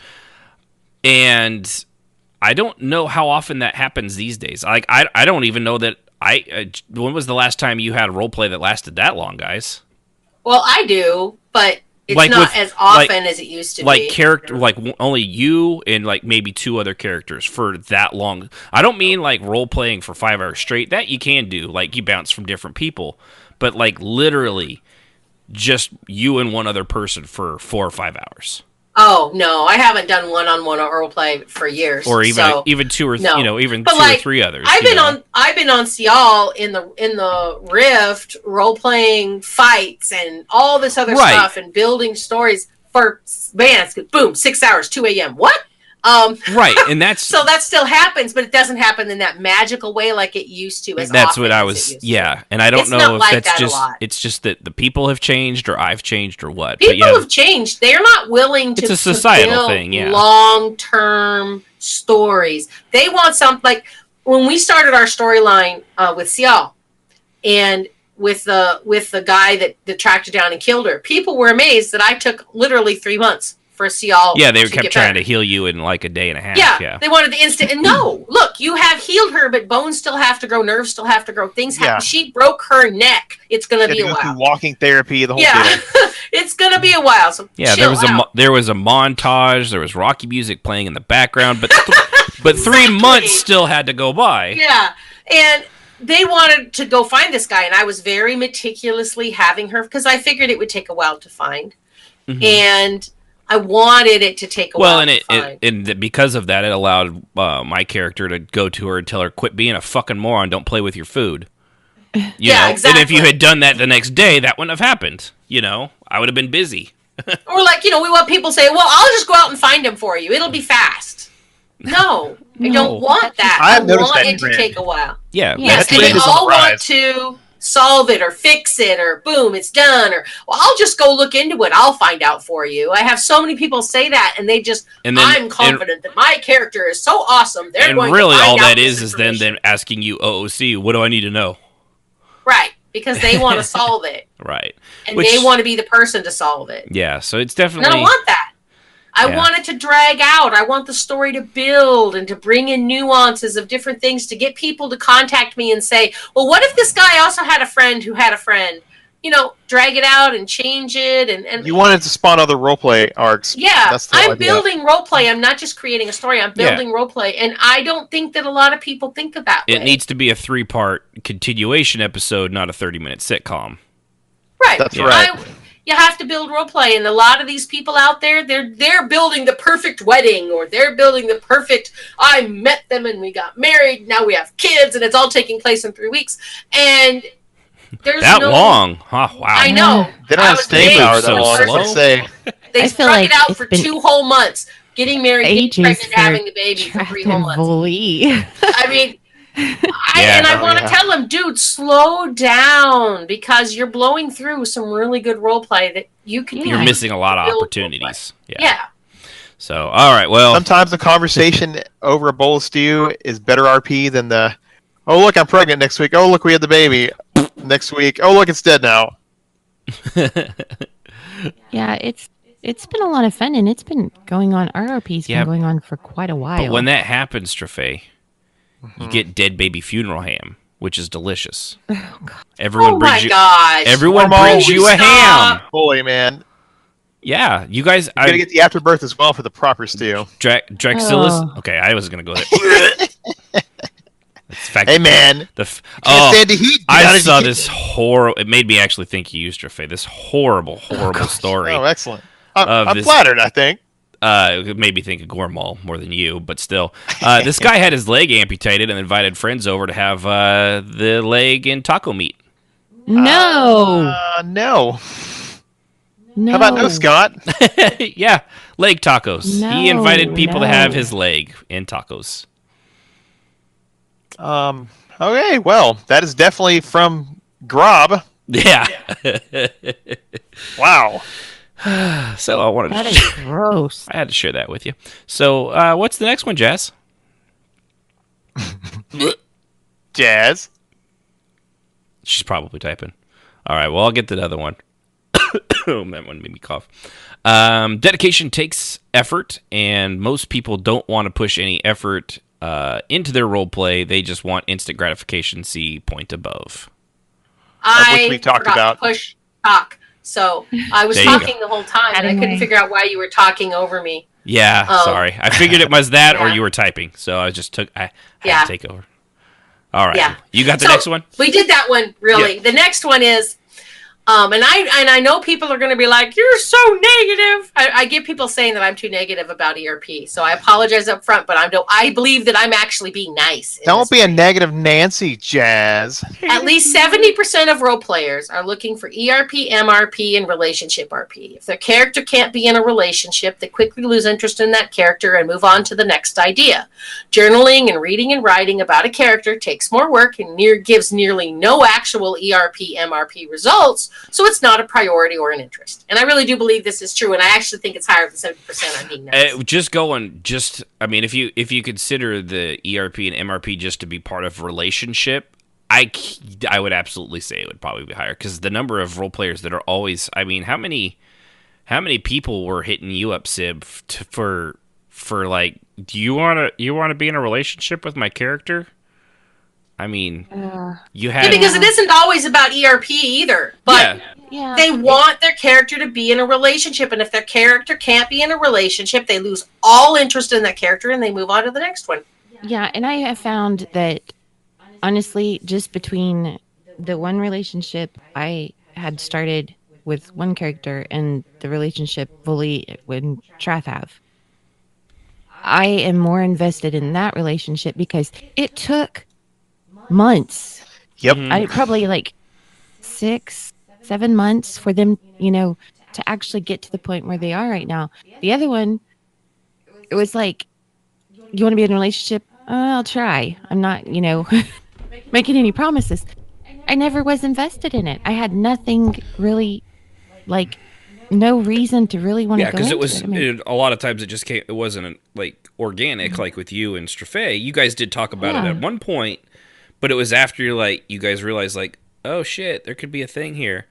And I don't know how often that happens these days. Like I don't even know that when was the last time you had a role play that lasted that long, guys? Well, I do, but it's not as often as it used to be. Character, only you and maybe 2 other characters for that long. I don't mean role playing for 5 hours straight. That you can do, you bounce from different people, but literally just you and one other person for 4 or 5 hours. Oh no, I haven't done one-on-one role play for years. Or even 2 or even 2 or 3 others. I've been on Cial in the Rift role playing fights and all this other stuff and building stories for boom 6 hours 2 a.m. What? Right, and that's so that still happens, but it doesn't happen in that magical way like it used to. That's what I was. Yeah, and I don't know if that's just. It's just that the people have changed, or I've changed, or what. People have changed. They're not willing to. It's a societal build thing. Yeah. Long-term stories. They want something like when we started our storyline with Ciel, and with the guy that tracked her down and killed her. People were amazed that I took literally 3 months for Ciel. Yeah, they kept trying to heal you in like a day and a half. Yeah, they wanted the instant. And no, look, you have healed her, but bones still have to grow, nerves still have to grow. Things happen. She broke her neck. It's going to be a while. Through walking therapy, the whole deal. It's going to be a while. So yeah, there was a montage. There was Rocky music playing in the background, but but 3 months still had to go by. Yeah, and they wanted to go find this guy, and I was very meticulously having her because I figured it would take a while to find, and I wanted it to take a while to find. And because of that, it allowed my character to go to her and tell her, "Quit being a fucking moron. Don't play with your food." You know? Exactly. And if you had done that the next day, that wouldn't have happened. You know, I would have been busy. Or like, we want people to say, "Well, I'll just go out and find him for you. It'll be fast." No, I don't want that. I want it to take a while. Yeah. Yes, and they all want to solve it or fix it or boom, it's done. Or, well, I'll just go look into it. I'll find out for you. I have so many people say that, and I'm confident that my character is so awesome. They're going to find out. And really all that is them asking you, OOC, what do I need to know? Right, because they want to solve it. Right. And they want to be the person to solve it. Yeah, so it's definitely... And I want that. I want it to drag out. I want the story to build and to bring in nuances of different things to get people to contact me and say, well, what if this guy also had a friend who had a friend? Drag it out and change it. And you wanted to spawn other roleplay arcs. Yeah, I'm building roleplay. I'm not just creating a story. I'm building roleplay. And I don't think that a lot of people think of that way. It needs to be a 3-part continuation episode, not a 30-minute sitcom. Right. That's right. You have to build roleplay, and a lot of these people out there, they're building the perfect wedding, or they're building the perfect, I met them and we got married, now we have kids, and it's all taking place in 3 weeks. And there's that long? Oh, wow. I know. They don't have staying power that long, as they say. They stuck it out for 2 whole months, getting married, getting pregnant, having the baby for 3 whole months. I mean... I want to tell them, dude, slow down, because you're blowing through some really good role play that you can. You're missing a lot of opportunities. Yeah. So, all right, well, sometimes the conversation over a bowl of stew is better RP than the, oh look, I'm pregnant next week. Oh look, we had the baby next week. Oh look, it's dead now. Yeah, it's been a lot of fun, and it's been going on. RRP's been going on for quite a while. But when that happens, Strafe, you get dead baby funeral ham, which is delicious. Oh, God. Everyone brings you a ham. Holy man. Yeah, you guys... You're going to get the afterbirth as well for the proper stew. Draxilis? Oh. Okay, I was going to go there. Hey, man. I saw this horrible... It made me actually think you used Strafe. This horrible story. Oh, excellent. I'm flattered, I think. It made me think of Gormal more than you, but still. This guy had his leg amputated and invited friends over to have the leg in taco meat. No. No. How about no, Scott? Yeah, leg tacos. No, he invited people to have his leg in tacos. Okay, well, that is definitely from Grob. Yeah. Wow. So I wanted that is gross. I had to share that with you. So what's the next one, Jazz? Jazz? She's probably typing. All right, well, I'll get to the other one. That one made me cough. Dedication takes effort, and most people don't want to push any effort into their role play. They just want instant gratification. See point above. Which we talked about. Push talk. So I was talking the whole time, and I couldn't figure out why you were talking over me. Yeah, sorry. I figured it was that or you were typing, so I just I had to take over. All right. Yeah. You got the next one? We did that one, really. Yeah. The next one is, And I know people are going to be like, "You're so negative." I get people saying that I'm too negative about ERP, so I apologize up front. But I believe that I'm actually being nice. Don't be a negative Nancy, Jazz. At least 70% of role players are looking for ERP, MRP, and relationship RP. If their character can't be in a relationship, they quickly lose interest in that character and move on to the next idea. Journaling and reading and writing about a character takes more work and gives nearly no actual ERP, MRP results, so it's not a priority or an interest. And I really do believe this is true, and I actually think it's higher than 70% on being nice. If you consider the ERP and MRP just to be part of relationship, I would absolutely say it would probably be higher, because the number of role players that are always, how many people were hitting you up, Sib, for like, do you want to be in a relationship with my character? You had because it isn't always about ERP either, but they want their character to be in a relationship, and if their character can't be in a relationship, they lose all interest in that character and they move on to the next one. Yeah, and I have found that, honestly, just between the one relationship I had started with one character and the relationship fully with Trathav, I am more invested in that relationship because it took months. Yep. I probably like 6-7 months for them, to actually get to the point where they are right now. The other one, it was like, you want to be in a relationship? I'll try. I'm not, making any promises. I never was invested in it. I had nothing really, like, no reason to really want to go into it. Because a lot of times it just came, it wasn't like organic, like with you and Strafe. You guys did talk about it at one point, but it was after you guys realized, like, oh shit, there could be a thing here.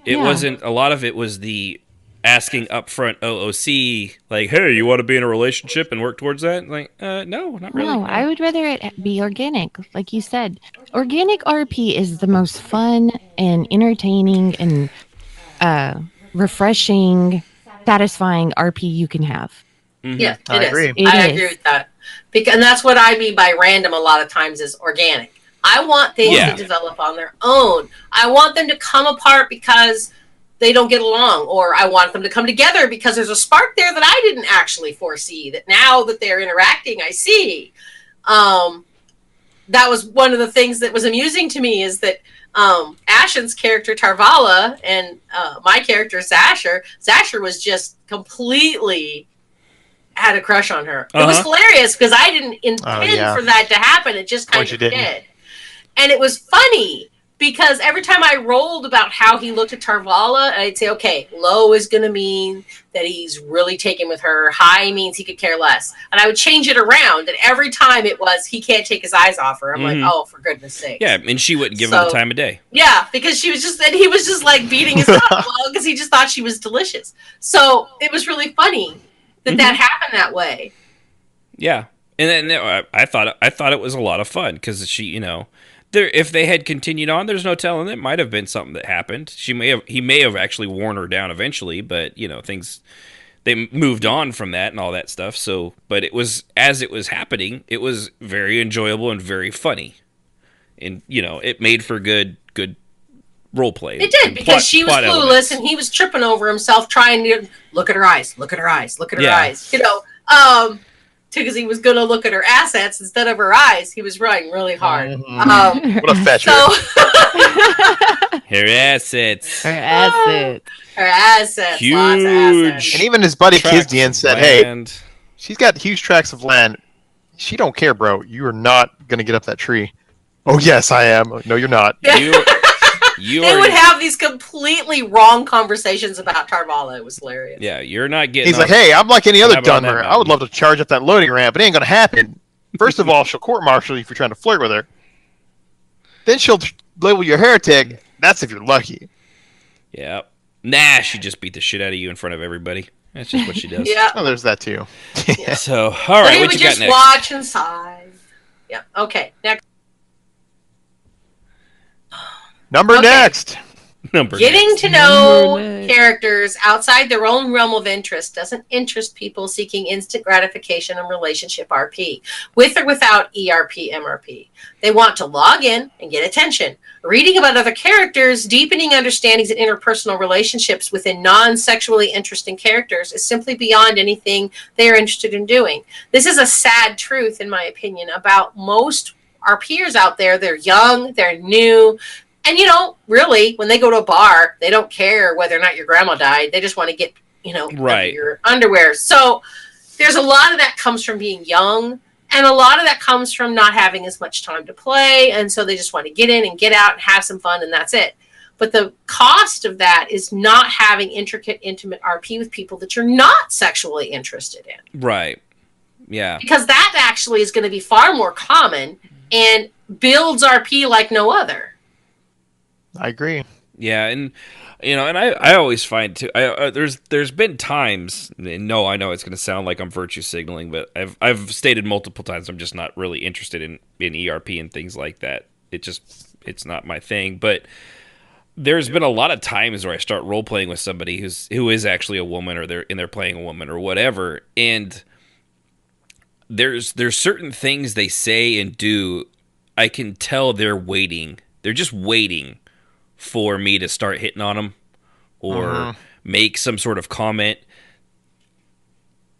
It wasn't, a lot of it was the asking upfront OOC, like, hey, you want to be in a relationship and work towards that? Like, no, not really. No, I would rather it be organic. Like you said, organic RP is the most fun and entertaining and refreshing, satisfying RP you can have. Mm-hmm. Yeah, I agree. I agree with that. And that's what I mean by random a lot of times is organic. I want things to develop on their own. I want them to come apart because they don't get along, or I want them to come together because there's a spark there that I didn't actually foresee, that now that they're interacting, I see. That was one of the things that was amusing to me, is that Ashen's character Tarvala and my character Zasher was just completely had a crush on her. It was hilarious because I didn't intend for that to happen. It just kind of did. And it was funny because every time I rolled about how he looked at Tarvala, I'd say, okay, low is going to mean that he's really taken with her. High means he could care less. And I would change it around. And every time it was, he can't take his eyes off her. I'm like, oh, for goodness sake. Yeah, and she wouldn't give him the time of day. Yeah, because he was just like beating his up because he just thought she was delicious. So it was really funny that happened that way. Yeah. And then I thought it was a lot of fun because she, if they had continued on, there's no telling. It might have been something that happened. He may have actually worn her down eventually, but they moved on from that and all that stuff. So, but it was, as it was happening, it was very enjoyable and very funny, and it made for good role play. It did, because she was clueless and he was tripping over himself trying to look at her eyes, because he was going to look at her assets instead of her eyes. He was running really hard. What a fetcher. Her assets. Huge. Lots of assets. And even his buddy Kizdian said, hey, she's got huge tracts of land. She don't care, bro. You are not going to get up that tree. Oh, yes, I am. No, you're not. They would have these completely wrong conversations about Tarvala. It was hilarious. Yeah, you're not getting. He's like, hey, I'm like any other Dunmer. I would love to charge up that loading ramp, but it ain't going to happen. First of all, she'll court-martial you if you're trying to flirt with her. Then she'll label you a heretic. That's if you're lucky. Yeah. Nah, she just beat the shit out of you in front of everybody. That's just what she does. Yeah. Oh, there's that too. So, all right, what you got next? Watch and sigh. Yeah. Okay. Next. Next. Getting to know characters outside their own realm of interest doesn't interest people seeking instant gratification in relationship RP, with or without RPMMORadio. They want to log in and get attention. Reading about other characters, deepening understandings in interpersonal relationships within non-sexually interesting characters is simply beyond anything they are interested in doing. This is a sad truth, in my opinion, about most RPers out there. They're young, they're new, and really, when they go to a bar, they don't care whether or not your grandma died. They just want to get, right, your underwear. So there's a lot of that comes from being young, and a lot of that comes from not having as much time to play, and so they just want to get in and get out and have some fun, and that's it. But the cost of that is not having intricate, intimate RP with people that you're not sexually interested in. Right. Yeah. Because that actually is going to be far more common and builds RP like no other. I agree. Yeah, and and I always find too. There's been times. No, I know it's going to sound like I'm virtue signaling, but I've stated multiple times I'm just not really interested in ERP and things like that. It's not my thing. But there's been a lot of times where I start role playing with somebody who is actually a woman, or they're playing a woman or whatever, and there's certain things they say and do. I can tell they're waiting. They're just waiting for me to start hitting on them or make some sort of comment.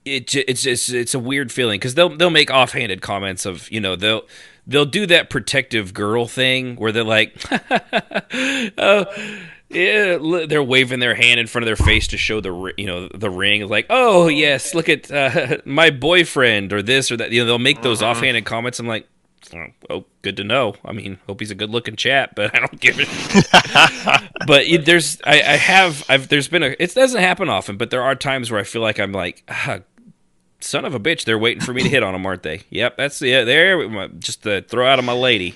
It's a weird feeling, because they'll make offhanded comments of, they'll do that protective girl thing where they're like, oh, yeah, they're waving their hand in front of their face to show the ring. Like, oh yes, look at my boyfriend, or this or that. They'll make those offhanded comments. I'm like, oh, good to know. I mean, hope he's a good-looking chap, but I don't give it. But there's been it doesn't happen often, but there are times where I feel like I'm like, son of a bitch, they're waiting for me to hit on them, aren't they? Yep, that's there. Just to throw out of my lady,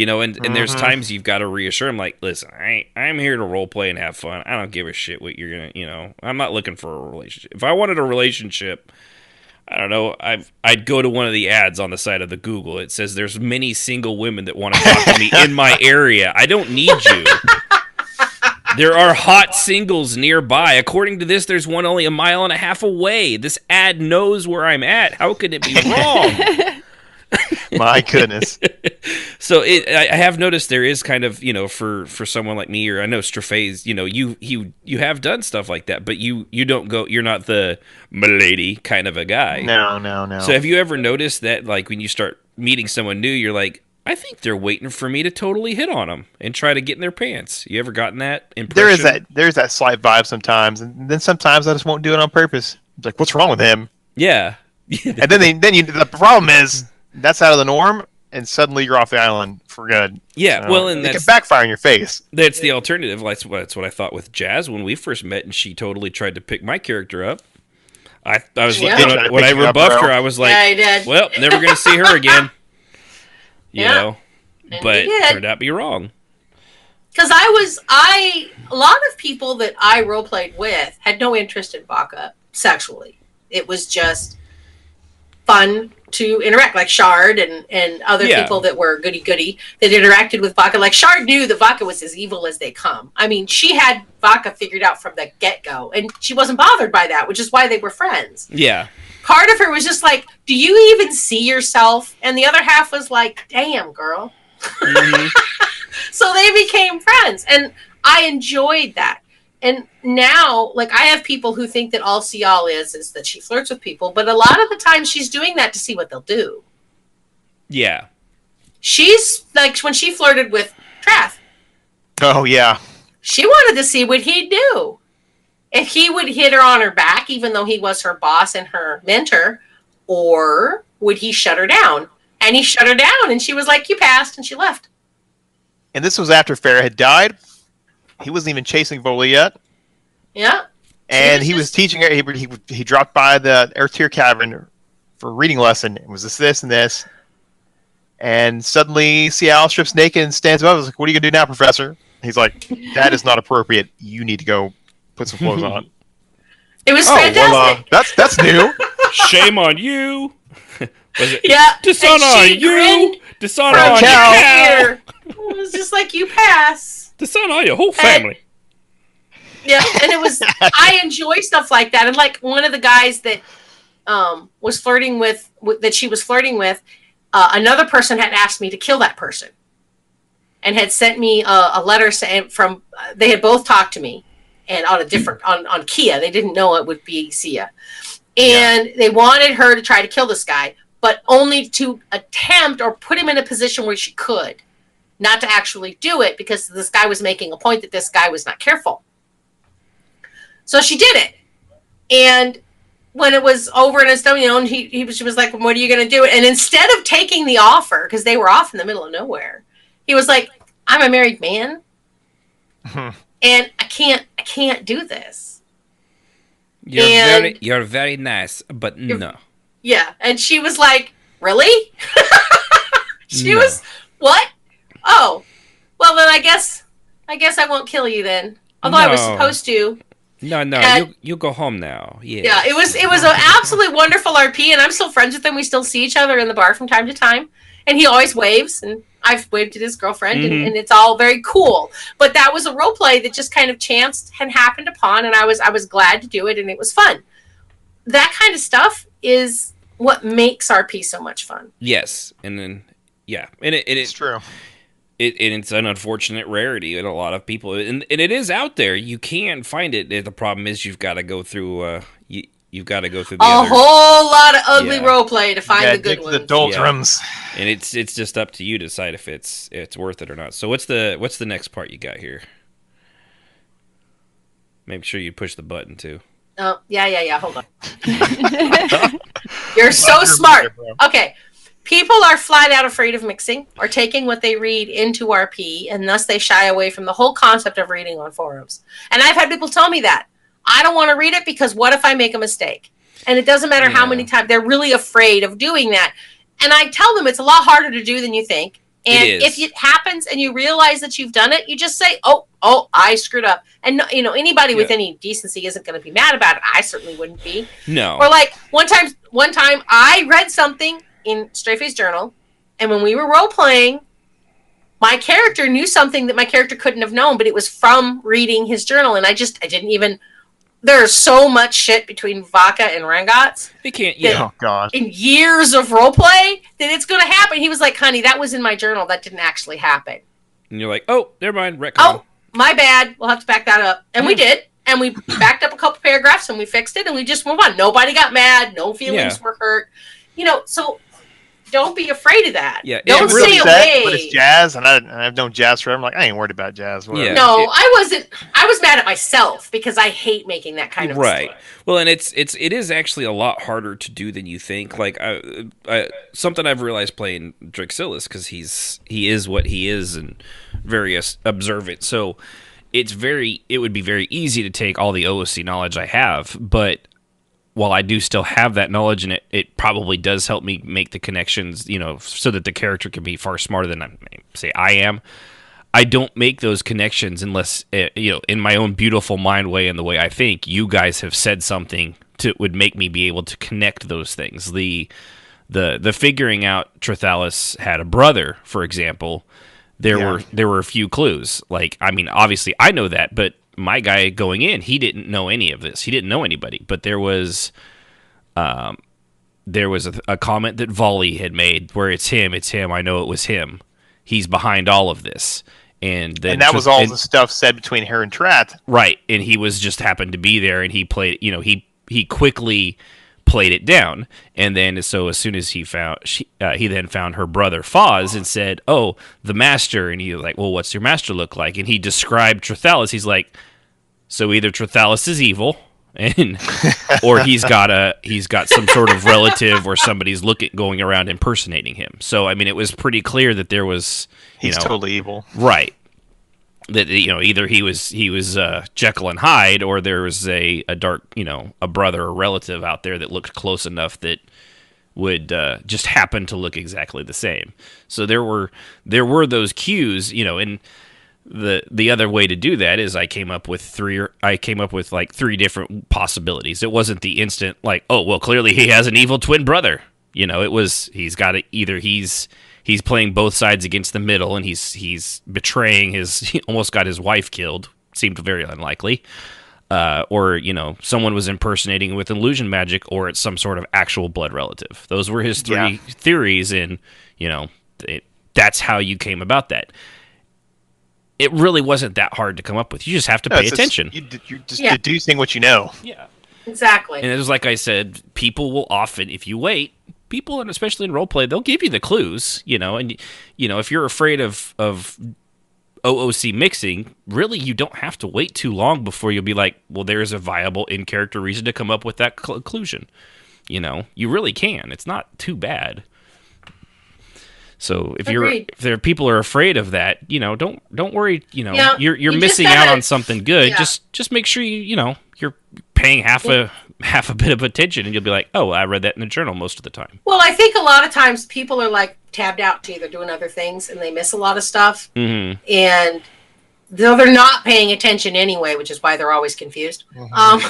And there's times you've got to reassure them, like, listen, I'm here to role play and have fun. I don't give a shit what you're gonna, I'm not looking for a relationship. If I wanted a relationship, I don't know, I'd go to one of the ads on the side of the Google. It says there's many single women that want to talk to me in my area. I don't need you. There are hot singles nearby. According to this, there's one only 1.5 miles away. This ad knows where I'm at. How could it be wrong? My goodness. So I have noticed there is kind of, for someone like me, or I know Strafe's, you have done stuff like that, but you don't go, you're not the milady kind of a guy. No. So have you ever noticed that, like, when you start meeting someone new, you're like, I think they're waiting for me to totally hit on them and try to get in their pants. You ever gotten that impression? There's that slight vibe sometimes, and then sometimes I just won't do it on purpose. It's like, what's wrong with him? Yeah. And then the problem is that's out of the norm, and suddenly you're off the island for good. Yeah, well, and it can backfire in your face. That's the alternative. That's what I thought with Jazz when we first met, and she totally tried to pick my character up. I was when I rebuffed her, I was like, I did. Well, never going to see her again. You know, and but turned out to be wrong. Because a lot of people that I roleplayed with had no interest in Baka sexually. It was just fun to interact, like Shard and other people that were goody-goody that interacted with Baka. Like, Shard knew that Baka was as evil as they come. I mean, she had Baka figured out from the get-go, and she wasn't bothered by that, which is why they were friends. Yeah. Part of her was just like, do you even see yourself? And the other half was like, damn, girl. Mm-hmm. So they became friends, and I enjoyed that. And now, like, I have people who think that all Cial is that she flirts with people, but a lot of the time she's doing that to see what they'll do. Yeah. She's, like, when she flirted with Trath. Oh, yeah. She wanted to see what he'd do. If he would hit her on her back, even though he was her boss and her mentor, or would he shut her down? And he shut her down, and she was like, you passed, and she left. And this was after Farrah had died. He wasn't even chasing Vola yet. Yeah. And he was teaching her. He dropped by the Earth-Tier Cavern for a reading lesson. It was this, and this. And suddenly, Cial strips naked and stands up. I was like, what are you going to do now, Professor? He's like, that is not appropriate. You need to go put some clothes on. It was fantastic. Well, that's new. Shame on you. Was it? Yeah. Dishonor on you. Dishonor on you. It was just like, you pass. Dishonor your whole family. Yeah, and it was, I enjoy stuff like that. And like one of the guys that was flirting with, that she was flirting with, another person had asked me to kill that person and had sent me a letter saying from, they had both talked to me and on a different, on Kia. They didn't know it would be Sia. And they wanted her to try to kill this guy, but only to attempt or put him in a position where she could, not to actually do it, because this guy was making a point that this guy was not careful. So she did it. And when it was over and it's done, you know, and she was like, what are you going to do? And instead of taking the offer, because they were off in the middle of nowhere, he was like, I'm a married man. And I can't do this. You're very nice, but no. Yeah. And she was like, really? She was, what? Oh, well then I guess I won't kill you then. Although I was supposed to. No, And- you go home now. Yeah. Yeah, it was an absolutely wonderful RP, and I'm still friends with him. We still see each other in the bar from time to time, and he always waves, and I've waved at his girlfriend, and it's all very cool. But that was a role play that just kind of chanced and happened upon, and I was glad to do it, and it was fun. That kind of stuff is what makes RP so much fun. Yes, and then and It's true. It's an unfortunate rarity in a lot of people, and it is out there. You can find it. The problem is you've got to go through. You've got to go through the whole lot of ugly role play to find the good ones. The doldrums. Yeah. And it's just up to you to decide if it's worth it or not. So what's the next part you got here? Make sure you push the button too. Oh, yeah. Hold on. You're so smart. Okay. People are flat out afraid of mixing or taking what they read into RP, and thus they shy away from the whole concept of reading on forums. And I've had people tell me that. I don't want to read it because what if I make a mistake? And it doesn't matter how many times. They're really afraid of doing that. And I tell them it's a lot harder to do than you think. And if it happens and you realize that you've done it, you just say, oh, I screwed up. And, you know, anybody with any decency isn't going to be mad about it. I certainly wouldn't be. No. Or like one time I read something in Strayface Journal, and when we were role-playing, my character knew something that my character couldn't have known, but it was from reading his journal, and I didn't even... There's so much shit between Vodka and Rangots. They can't... Oh, God. In years of role-play, that it's going to happen. He was like, honey, that was in my journal. That didn't actually happen. And you're like, oh, never mind, retcon. Oh, my bad. We'll have to back that up. And we did. And we backed up a couple paragraphs, and we fixed it, and we just moved on. Nobody got mad. No feelings were hurt. You know, so... Don't be afraid of that. Yeah, don't really stay away. But it's jazz, and I've known jazz forever. I'm like, I ain't worried about jazz. Whatever. Yeah. No, I wasn't. I was mad at myself because I hate making that kind of right. mistake. Well, and it is actually a lot harder to do than you think. Like something I've realized playing Drixilus, because he is what he is and very observant. So it would be very easy to take all the OOC knowledge I have, but while I do still have that knowledge, and it probably does help me make the connections, you know, so that the character can be far smarter than I am. I don't make those connections unless, you know, in my own beautiful mind way and the way I think, you guys have said something would make me be able to connect those things. The figuring out Trithalis had a brother, for example, there were a few clues. Like, I mean, obviously I know that, but my guy going in, he didn't know any of this. He didn't know anybody. But there was a comment that Volley had made where it's him. I know it was him. He's behind all of this. And that was all the stuff said between her and Trat. Right. And he was just happened to be there, and he played, you know, he quickly played it down. And then so as soon as he then found her brother Foz and said, oh, the master. And he was like, well, what's your master look like? And he described Trithalis. He's like, so either Trithalis is evil, and or he's got some sort of relative or somebody's going around impersonating him. So I mean, it was pretty clear that there was he's totally evil, right? That, you know, either he was Jekyll and Hyde, or there was a dark, you know, a brother or relative out there that looked close enough that would just happen to look exactly the same. So there were those cues, you know, and the other way to do that is I came up with like three different possibilities. It wasn't the instant like, oh, well, clearly he has an evil twin brother. You know, it was he's he's playing both sides against the middle, and he's betraying he almost got his wife killed. Seemed very unlikely. Or, someone was impersonating with illusion magic, or it's some sort of actual blood relative. Those were his three theories, and, that's how you came about that. It really wasn't that hard to come up with. You just have to pay attention. You're just deducing what you know. Yeah. Exactly. And it was like I said, people will often, if you wait, people, and especially in roleplay, they'll give you the clues, and, if you're afraid of OOC mixing, really, you don't have to wait too long before you'll be like, well, there's a viable in-character reason to come up with that conclusion. You really can. It's not too bad. So if people are afraid of that, don't worry. You're missing out on something good. Yeah. Just make sure you're paying half a bit of attention, and you'll be like, oh, I read that in the journal most of the time. Well, I think a lot of times people are like tabbed out to either doing other things, and they miss a lot of stuff. Mm-hmm. And they're not paying attention anyway, which is why they're always confused. Mm-hmm.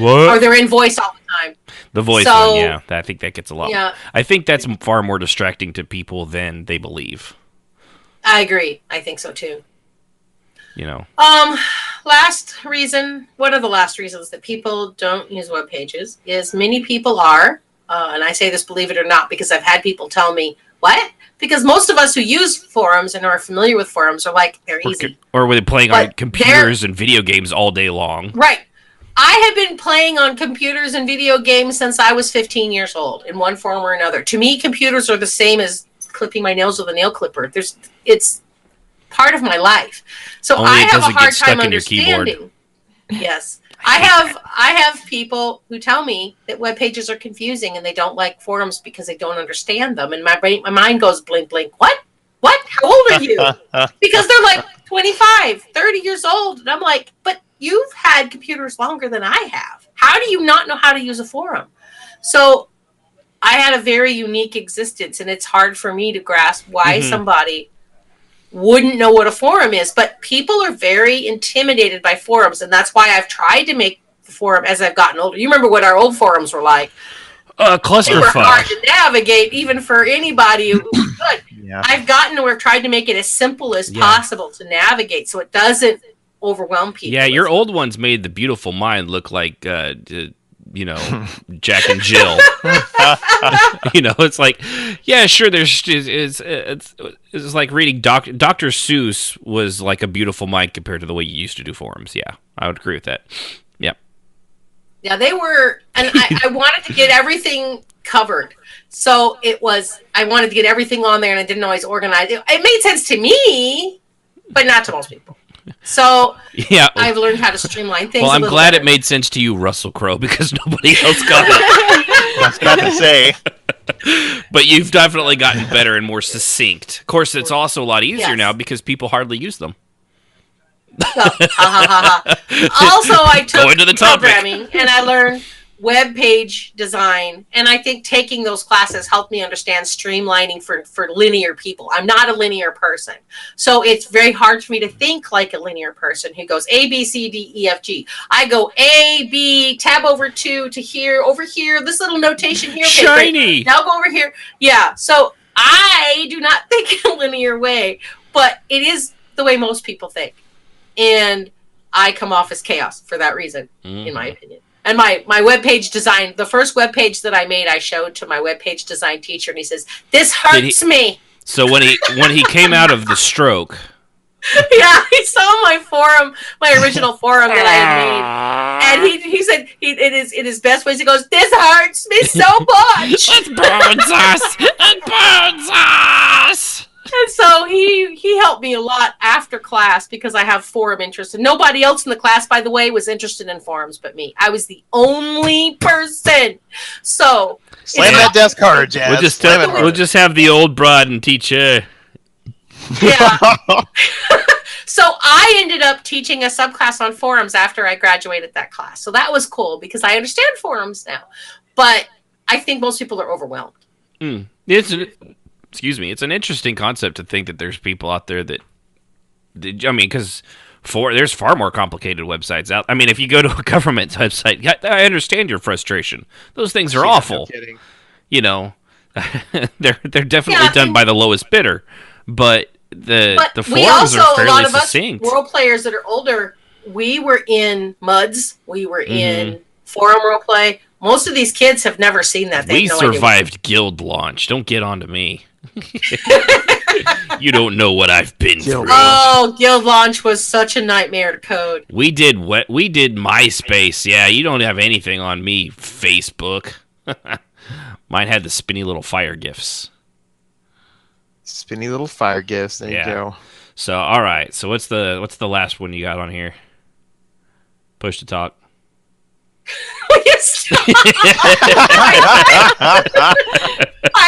What? Or they're in voice all the time. The voice one, yeah. I think that gets a lot. Yeah. I think that's far more distracting to people than they believe. I agree. I think so too. Last reason, one of the last reasons that people don't use web pages is many people are, and I say this believe it or not because I've had people tell me, what? Because most of us who use forums and are familiar with forums are like, they're easy. Or were they playing on computers and video games all day long? Right. I have been playing on computers and video games since I was 15 years old, in one form or another. To me, computers are the same as clipping my nails with a nail clipper. It's part of my life. So only I have a hard time understanding. Yes. I have people who tell me that web pages are confusing and they don't like forums because they don't understand them. And my mind goes blink, blink. What? How old are you? Because they're like 25, 30 years old. And I'm like, but you've had computers longer than I have. How do you not know how to use a forum? So I had a very unique existence, and it's hard for me to grasp why somebody wouldn't know what a forum is. But people are very intimidated by forums, and that's why I've tried to make the forum as I've gotten older. You remember what our old forums were like? Clusterfuck. They were hard to navigate, even for anybody who was good. Yeah. I've gotten to where I've tried to make it as simple as possible to navigate, so it doesn't overwhelm people. Yeah, your old ones made the Beautiful Mind look like, Jack and Jill. It's like, yeah, sure. It's like reading Dr. Seuss was like a Beautiful Mind compared to the way you used to do forums. Yeah, I would agree with that. Yep. Yeah, they were, and I wanted to get everything covered. So I wanted to get everything on there, and I didn't always organize it. It made sense to me, but not to most people. So yeah, I've learned how to streamline things. Well, I'm glad it made sense to you, Russell Crowe, because nobody else got it. I was about to say. But you've definitely gotten better and more succinct. Of course, it's also a lot easier now because people hardly use them. Also, I took programming and I learned web page design, and I think taking those classes helped me understand streamlining for linear people. I'm not a linear person, so it's very hard for me to think like a linear person who goes A, B, C, D, E, F, G. I go A, B, tab over to here, over here, this little notation here. Okay, shiny. Great. Now go over here. Yeah, so I do not think in a linear way, but it is the way most people think, and I come off as chaos for that reason, in my opinion. And my webpage design, the first webpage that I made, I showed to my webpage design teacher, and he says, "This hurts me." So when he came out of the stroke, yeah, he saw my forum, my original forum that I had made, and he said, in his best ways, he goes, "This hurts me so much. It burns us. It burns us." And so he helped me a lot after class because I have forum interest. And nobody else in the class, by the way, was interested in forums but me. I was the only person. So slam that desk hard, Jazz. We'll just have the old broad and teach you. Yeah. So I ended up teaching a subclass on forums after I graduated that class. So that was cool because I understand forums now. But I think most people are overwhelmed. Excuse me, it's an interesting concept to think that there's people out there that because there's far more complicated websites out. I mean, if you go to a government website, I understand your frustration. Those things are awful. No kidding. they're definitely done by the lowest bidder, but the we forums also, are fairly a lot of succinct. us role players that are older, we were in MUDs, we were in forum roleplay. Most of these kids have never seen that. They We have no survived guild launch. Don't get on to me. You don't know what I've been through. Oh, guild launch was such a nightmare to code. We did MySpace. Yeah, you don't have anything on me, Facebook. Mine had the spinny little fire gifs. Spinny little fire gifts. There you go. So, all right. So, what's the last one you got on here? Push to talk. I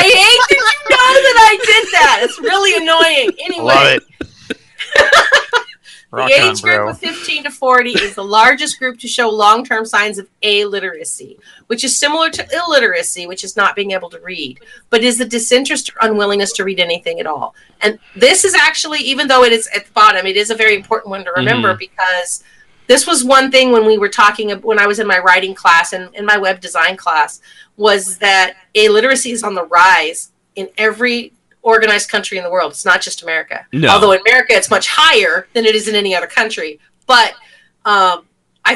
hate that you know that I did that. It's really annoying. Anyway. Love it. The age group of 15 to 40 is the largest group to show long-term signs of illiteracy, which is similar to illiteracy, which is not being able to read, but is the disinterest or unwillingness to read anything at all. And this is actually, even though it is at the bottom, it is a very important one to remember because this was one thing when we were talking, when I was in my writing class and in my web design class, was that illiteracy is on the rise in every organized country in the world. It's not just America. No. Although in America it's much higher than it is in any other country. But I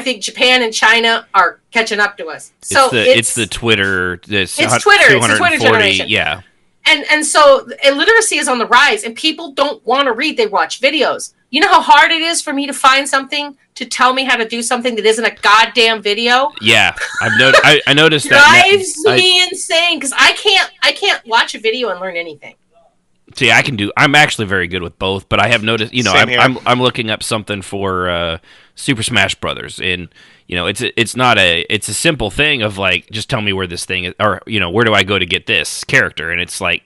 think Japan and China are catching up to us. So it's the Twitter. It's Twitter. It's the Twitter generation. Yeah. And so illiteracy is on the rise, and people don't want to read. They watch videos. You know how hard it is for me to find something to tell me how to do something that isn't a goddamn video? Yeah, I noticed that. Drives me insane because I can't watch a video and learn anything. See, I'm actually very good with both, but I have noticed, I'm looking up something for Super Smash Brothers, and it's a simple thing of like, just tell me where this thing is, or where do I go to get this character, and it's like,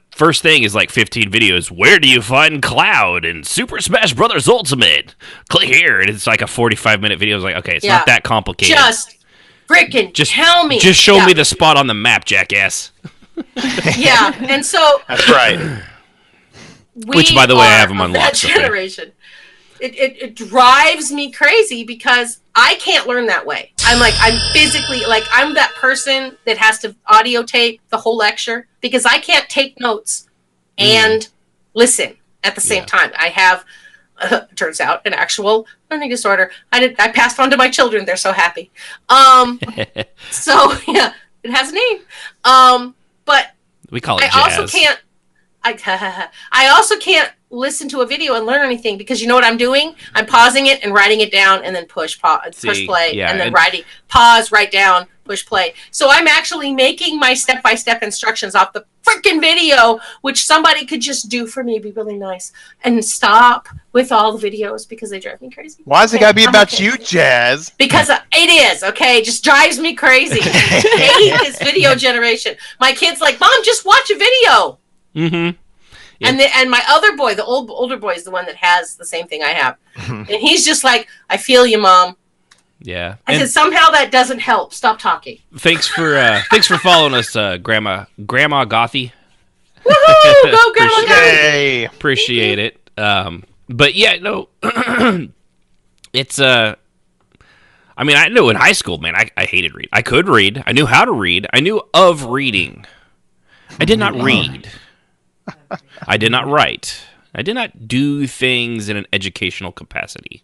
first thing is like 15 videos. Where do you find Cloud in Super Smash Brothers Ultimate? Click here, and it's like a 45-minute video. It's like, okay, it's not that complicated. Just freaking tell me. Just show me the spot on the map, jackass. Yeah, and so that's right. Which, by the way, I have them unlocked. That generation, it drives me crazy because I can't learn that way. I'm physically I'm that person that has to audio tape the whole lecture because I can't take notes and listen at the same time. I have, turns out, an actual learning disorder. I passed on to my children. They're so happy. So yeah, it has a name. But we call it jazz. I also can't listen to a video and learn anything because you know what I'm doing? I'm pausing it and writing it down and then push play, and then pause, write down, push play. So I'm actually making my step-by-step instructions off the freaking video, which somebody could just do for me, be really nice, and stop with all the videos because they drive me crazy. Why is it gotta be about you, Jazz? Because it is, okay? It just drives me crazy. I hate this video generation. My kid's like, Mom, just watch a video. Mm-hmm. Yeah. And my other boy, the older boy, is the one that has the same thing I have. And he's just like, I feel you, Mom. Yeah. I said, somehow that doesn't help. Stop talking. Thanks for following us, Grandma Gothy. Woohoo! Go Grandma Gothy! Appreciate it. But yeah, no, it's I mean, I know in high school, man, I hated reading. I could read. I knew how to read. I knew of reading. I did not read. I did not write. I did not do things in an educational capacity.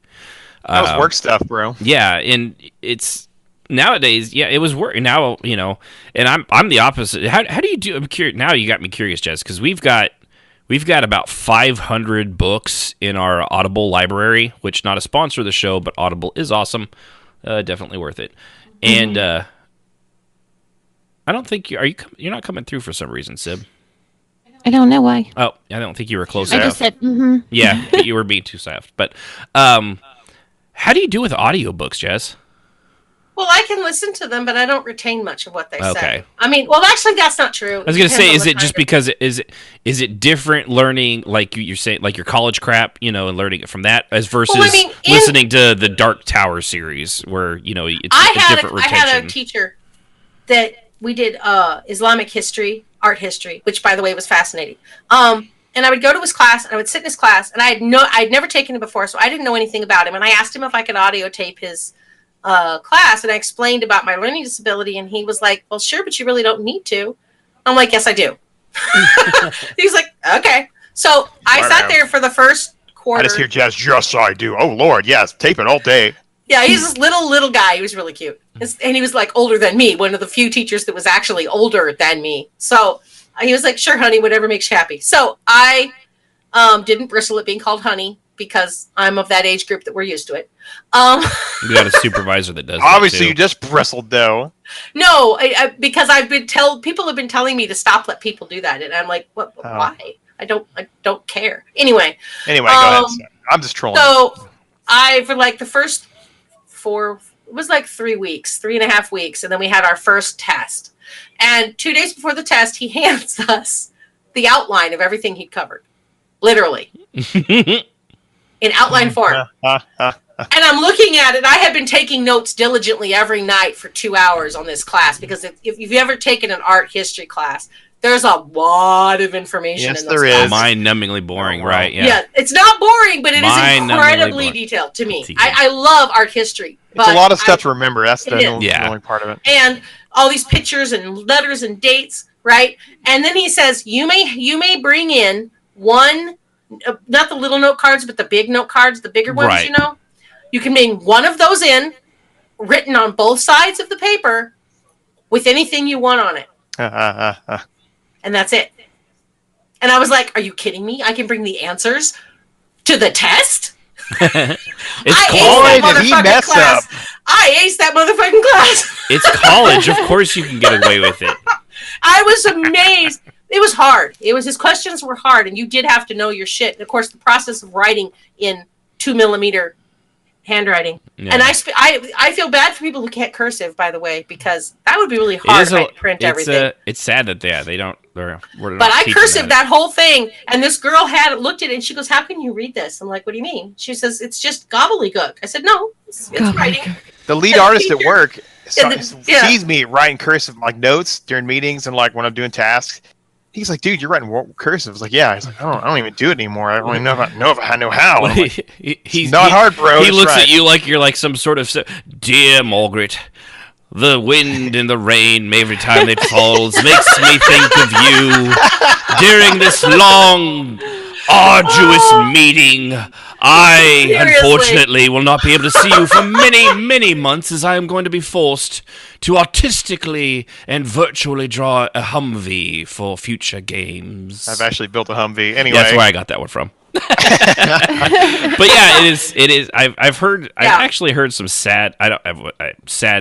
That was work stuff, bro. Yeah, and it's nowadays. Yeah, it was work. Now and I'm the opposite. How do you do? I'm curious. Now you got me curious, Jess, because we've got about 500 books in our Audible library, which not a sponsor of the show, but Audible is awesome. Definitely worth it. And I don't think you're not coming through for some reason, Sib. I don't know why. Oh, I don't think you were close I enough. just said, mm-hmm. Yeah, you were being too soft. But how do you do with audiobooks, Jess? Well, I can listen to them, but I don't retain much of what they Okay. say. I mean, well, actually, that's not true. I was going to say, is it just because is it different learning, like you're saying, like your college crap, and learning it from that, as versus listening to the Dark Tower series, where it's a different retention. I had a teacher that we did Islamic history, art history, which, by the way, was fascinating. And I would go to his class, and I would sit in his class, and I'd never taken it before, so I didn't know anything about him. And I asked him if I could audio tape his class, and I explained about my learning disability, and he was like, well, sure, but you really don't need to. I'm like, yes, I do. He's like, okay. So I sat there for the first quarter. I just hear Jazz, yes, I do. Oh, Lord, yes. Tape it all day. Yeah, he's this little guy. He was really cute. And he was like older than me, one of the few teachers that was actually older than me. So he was like, sure, honey, whatever makes you happy. So I didn't bristle at being called honey because I'm of that age group that we're used to it. You got a supervisor that does Obviously, that too. you just bristled, though. No, because people have been telling me to stop let people do that. And I'm like, what? Why? I don't care. Anyway, go ahead. Sorry. I'm just trolling. So for like the first it was like 3.5 weeks. And then we had our first test. And 2 days before the test, he hands us the outline of everything he'd covered. Literally. In outline form. And I'm looking at it. I have been taking notes diligently every night for 2 hours on this class because if you've ever taken an art history class, there's a lot of information in those there classes. is. Mind-numbingly boring, right? Yeah, it's not boring, but it is incredibly detailed to me. I love art history. It's a lot of stuff to remember. That's the only part of it. And all these pictures and letters and dates, right? And then he says, you may bring in one, not the little note cards, but the big note cards, the bigger ones, right. you know? You can bring one of those in, written on both sides of the paper, with anything you want on it. And that's it. And I was like, are you kidding me? I can bring the answers to the test? Did he mess up? I aced that motherfucking class. It's college. Of course you can get away with it. I was amazed. It was hard. His questions were hard, and you did have to know your shit. And of course, the process of writing in 2mm handwriting. Yeah. And I feel bad for people who can't cursive, by the way, because that would be really hard to print everything. It's sad that they don't. But I cursived that whole thing, and this girl looked at it, and she goes, "How can you read this?" I'm like, "What do you mean?" She says, "It's just gobbledygook." I said, "No, it's writing." The lead artist at work sees me writing cursive like notes during meetings and like when I'm doing tasks. He's like, dude, you're writing cursive. I was like, yeah. He's like, I don't even do it anymore. I don't even know if I know how. Like, he's not hard, bro. He looks at you like you're like some sort of, dear Margaret, the wind and the rain every time it falls makes me think of you during this long, arduous meeting. I, unfortunately, will not be able to see you for many, many months as I am going to be forced to artistically and virtually draw a Humvee for future games. I've actually built a Humvee. Anyway. That's where I got that one from. But yeah, it is. I've actually heard some sad,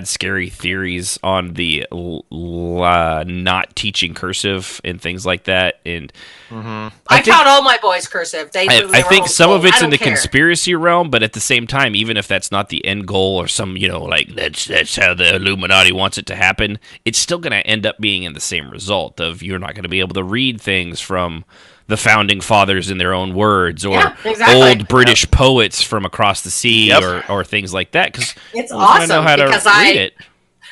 scary theories on the not teaching cursive and things like that. And I taught all my boys cursive. I think some of it's in the conspiracy realm, but at the same time, even if that's not the end goal or some, like that's how the Illuminati wants it to happen, it's still going to end up being in the same result of you're not going to be able to read things from the founding fathers in their own words, or old British poets from across the sea, or things like that. Because it's awesome know how to read it.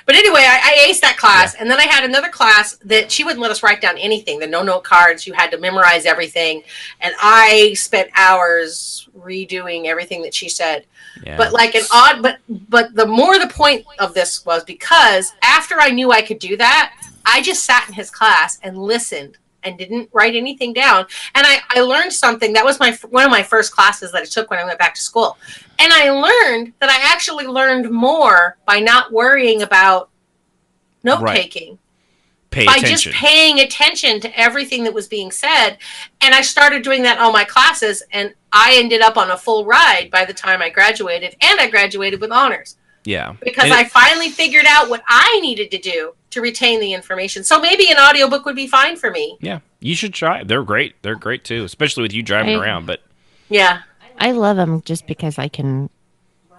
But anyway, I aced that class, and then I had another class that she wouldn't let us write down anything. The no-note cards, you had to memorize everything, and I spent hours redoing everything that she said. Yeah. But like but the more the point of this was because after I knew I could do that, I just sat in his class and listened and didn't write anything down. And I learned something. That was one of my first classes that I took when I went back to school. And I learned that I actually learned more by not worrying about note-taking. By just paying attention to everything that was being said. And I started doing that in all my classes, and I ended up on a full ride by the time I graduated, and I graduated with honors. Yeah. Because I finally figured out what I needed to do to retain the information. So maybe an audiobook would be fine for me. Yeah, you should try it. They're great. They're great too, especially with you driving around. But yeah, I love them just because I can,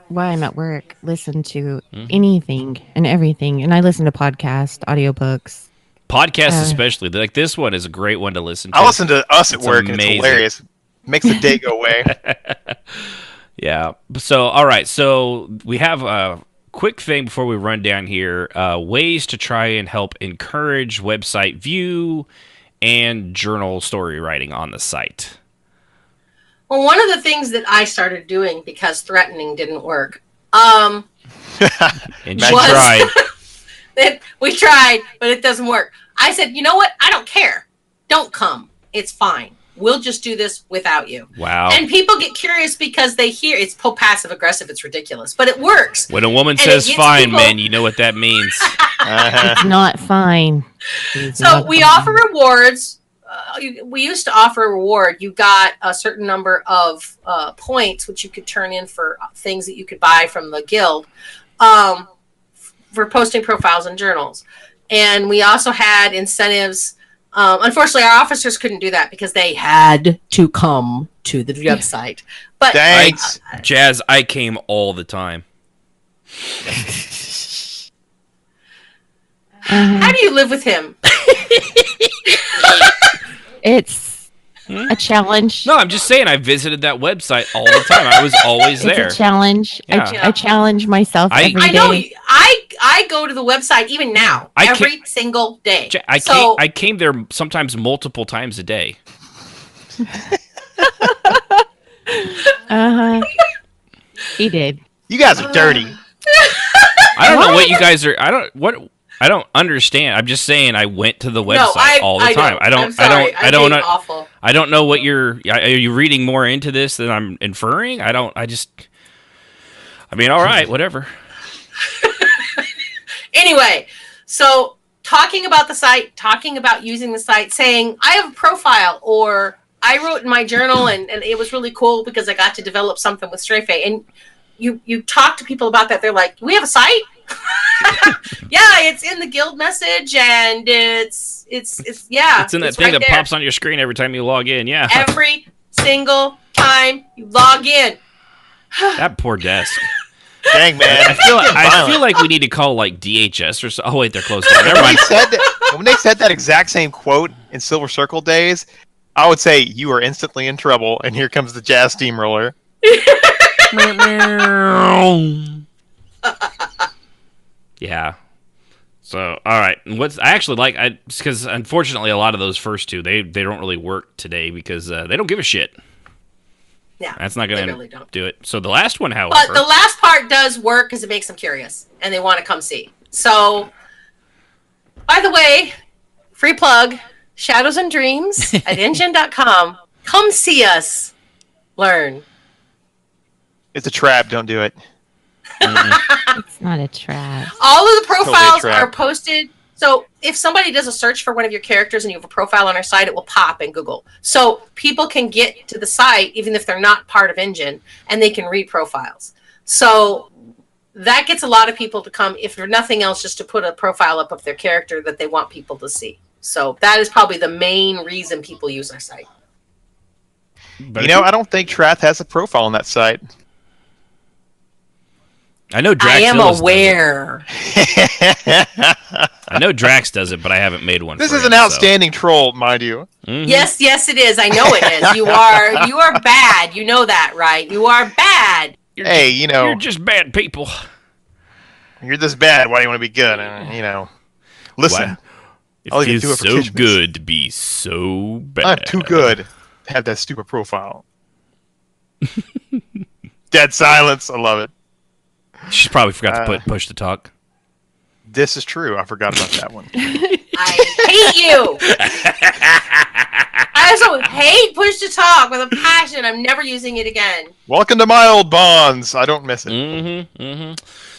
while I'm at work, listen to anything and everything. And I listen to podcasts, audiobooks. Podcasts especially. Like this one is a great one to listen to. I listen to us at work, and it's hilarious. Makes the day go away. Yeah. So, all right. So we have a quick thing before we run down here. Ways to try and help encourage website view and journal story writing on the site. Well, one of the things that I started doing because threatening didn't work. And she tried. We tried, but it doesn't work. I said, you know what? I don't care. Don't come. It's fine. We'll just do this without you. Wow. And people get curious because they hear it's passive aggressive. It's ridiculous, but it works. When a woman And says it gets fine, people- man, you know what that means. It's not fine. It's So not we fine. offer rewards. We used to offer a reward. You got a certain number of points, which you could turn in for things that you could buy from the guild for posting profiles and journals. And we also had incentives. Unfortunately, our officers couldn't do that because they had to come to the website. But Thanks. Jazz, I came all the time. how do you live with him? It's a challenge. No, I'm just saying I visited that website all the time. I was always there. It's a challenge. Yeah. I challenge myself every day. I know. I go to the website even now, every single day. I came there sometimes multiple times a day. He did. You guys are dirty. I don't know what you guys are. I don't understand. I'm just saying I went to the website all the time. I'm sorry. I'm being awful. I don't know what are you reading more into this than I'm inferring? I mean, all right, whatever. Anyway, so talking about the site, talking about using the site, saying I have a profile, or I wrote in my journal and it was really cool because I got to develop something with Strafe. And you talk to people about that, they're like, we have a site? Yeah, it's in the guild message, and it's in that thing right that there. pops on your screen every time you log in. Yeah, Every single time you log in. that poor desk. Dang, man. I feel like we need to call like DHS or so. Oh wait, they're closed down. Never mind. When they said that exact same quote in Silver Circle days, I would say you are instantly in trouble, and here comes the Jazz Steamroller. Yeah. So, all right. What's I actually like, because unfortunately, a lot of those first two they don't really work today because they don't give a shit. Yeah, that's not going to really don't do it. So the last one, however, but the last part does work because it makes them curious and they want to come see. So, by the way, free plug: Shadows and Dreams at engine.com. Come see us. Learn. It's a trap. Don't do it. It's not a trap. All of the profiles Totally a trap. are posted. So if somebody does a search for one of your characters and you have a profile on our site, it will pop in Google. So people can get to the site even if they're not part of Engine, and they can read profiles. So that gets a lot of people to come, if for nothing else, just to put a profile up of their character that they want people to see. So that is probably the main reason people use our site. You know, I don't think Trath has a profile on that site. I know Drax I am Illis aware. I know Drax does it, but I haven't made one. This for is him, an outstanding troll, mind you. Mm-hmm. Yes, it is. I know it is. You are bad. You know that, right? You are bad. Hey, You're just bad people. You're this bad. Why do you want to be good? Listen. Wow. It All you can feels do it for so Christmas. good to be so bad. I'm too good to have that stupid profile. Dead silence. I love it. She probably forgot to put push to talk. This is true. I forgot about that one. I hate you. I also hate push to talk with a passion. I'm never using it again. Welcome to my old bonds. I don't miss it. Mm-hmm. Mm-hmm.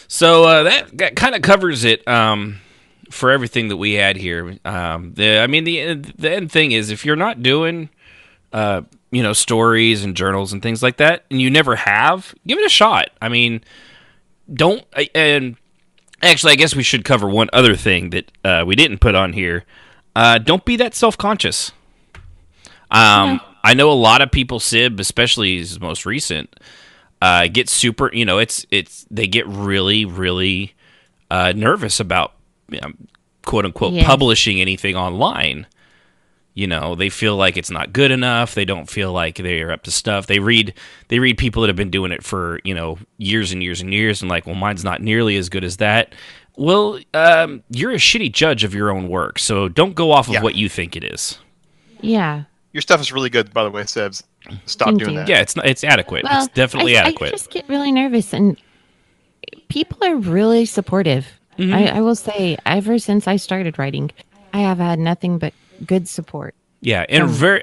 So that kind of covers it for everything that we had here. The end thing is, if you're not doing stories and journals and things like that, and you never have, give it a shot. I mean, and actually, I guess we should cover one other thing that we didn't put on here. Don't be that self-conscious. I know a lot of people, Sib, especially his most recent, get super. They get really, really nervous about quote unquote publishing anything online. They feel like it's not good enough. They don't feel like they're up to stuff. They read people that have been doing it for, years and years and years, and like, well, mine's not nearly as good as that. Well, you're a shitty judge of your own work, so don't go off of what you think it is. Yeah. Your stuff is really good, by the way, Sebs. Stop Thank doing you. that. Yeah, it's adequate. Well, it's definitely adequate. I just get really nervous, and people are really supportive. Mm-hmm. I will say, ever since I started writing, I have had nothing but good support. Yeah, and are there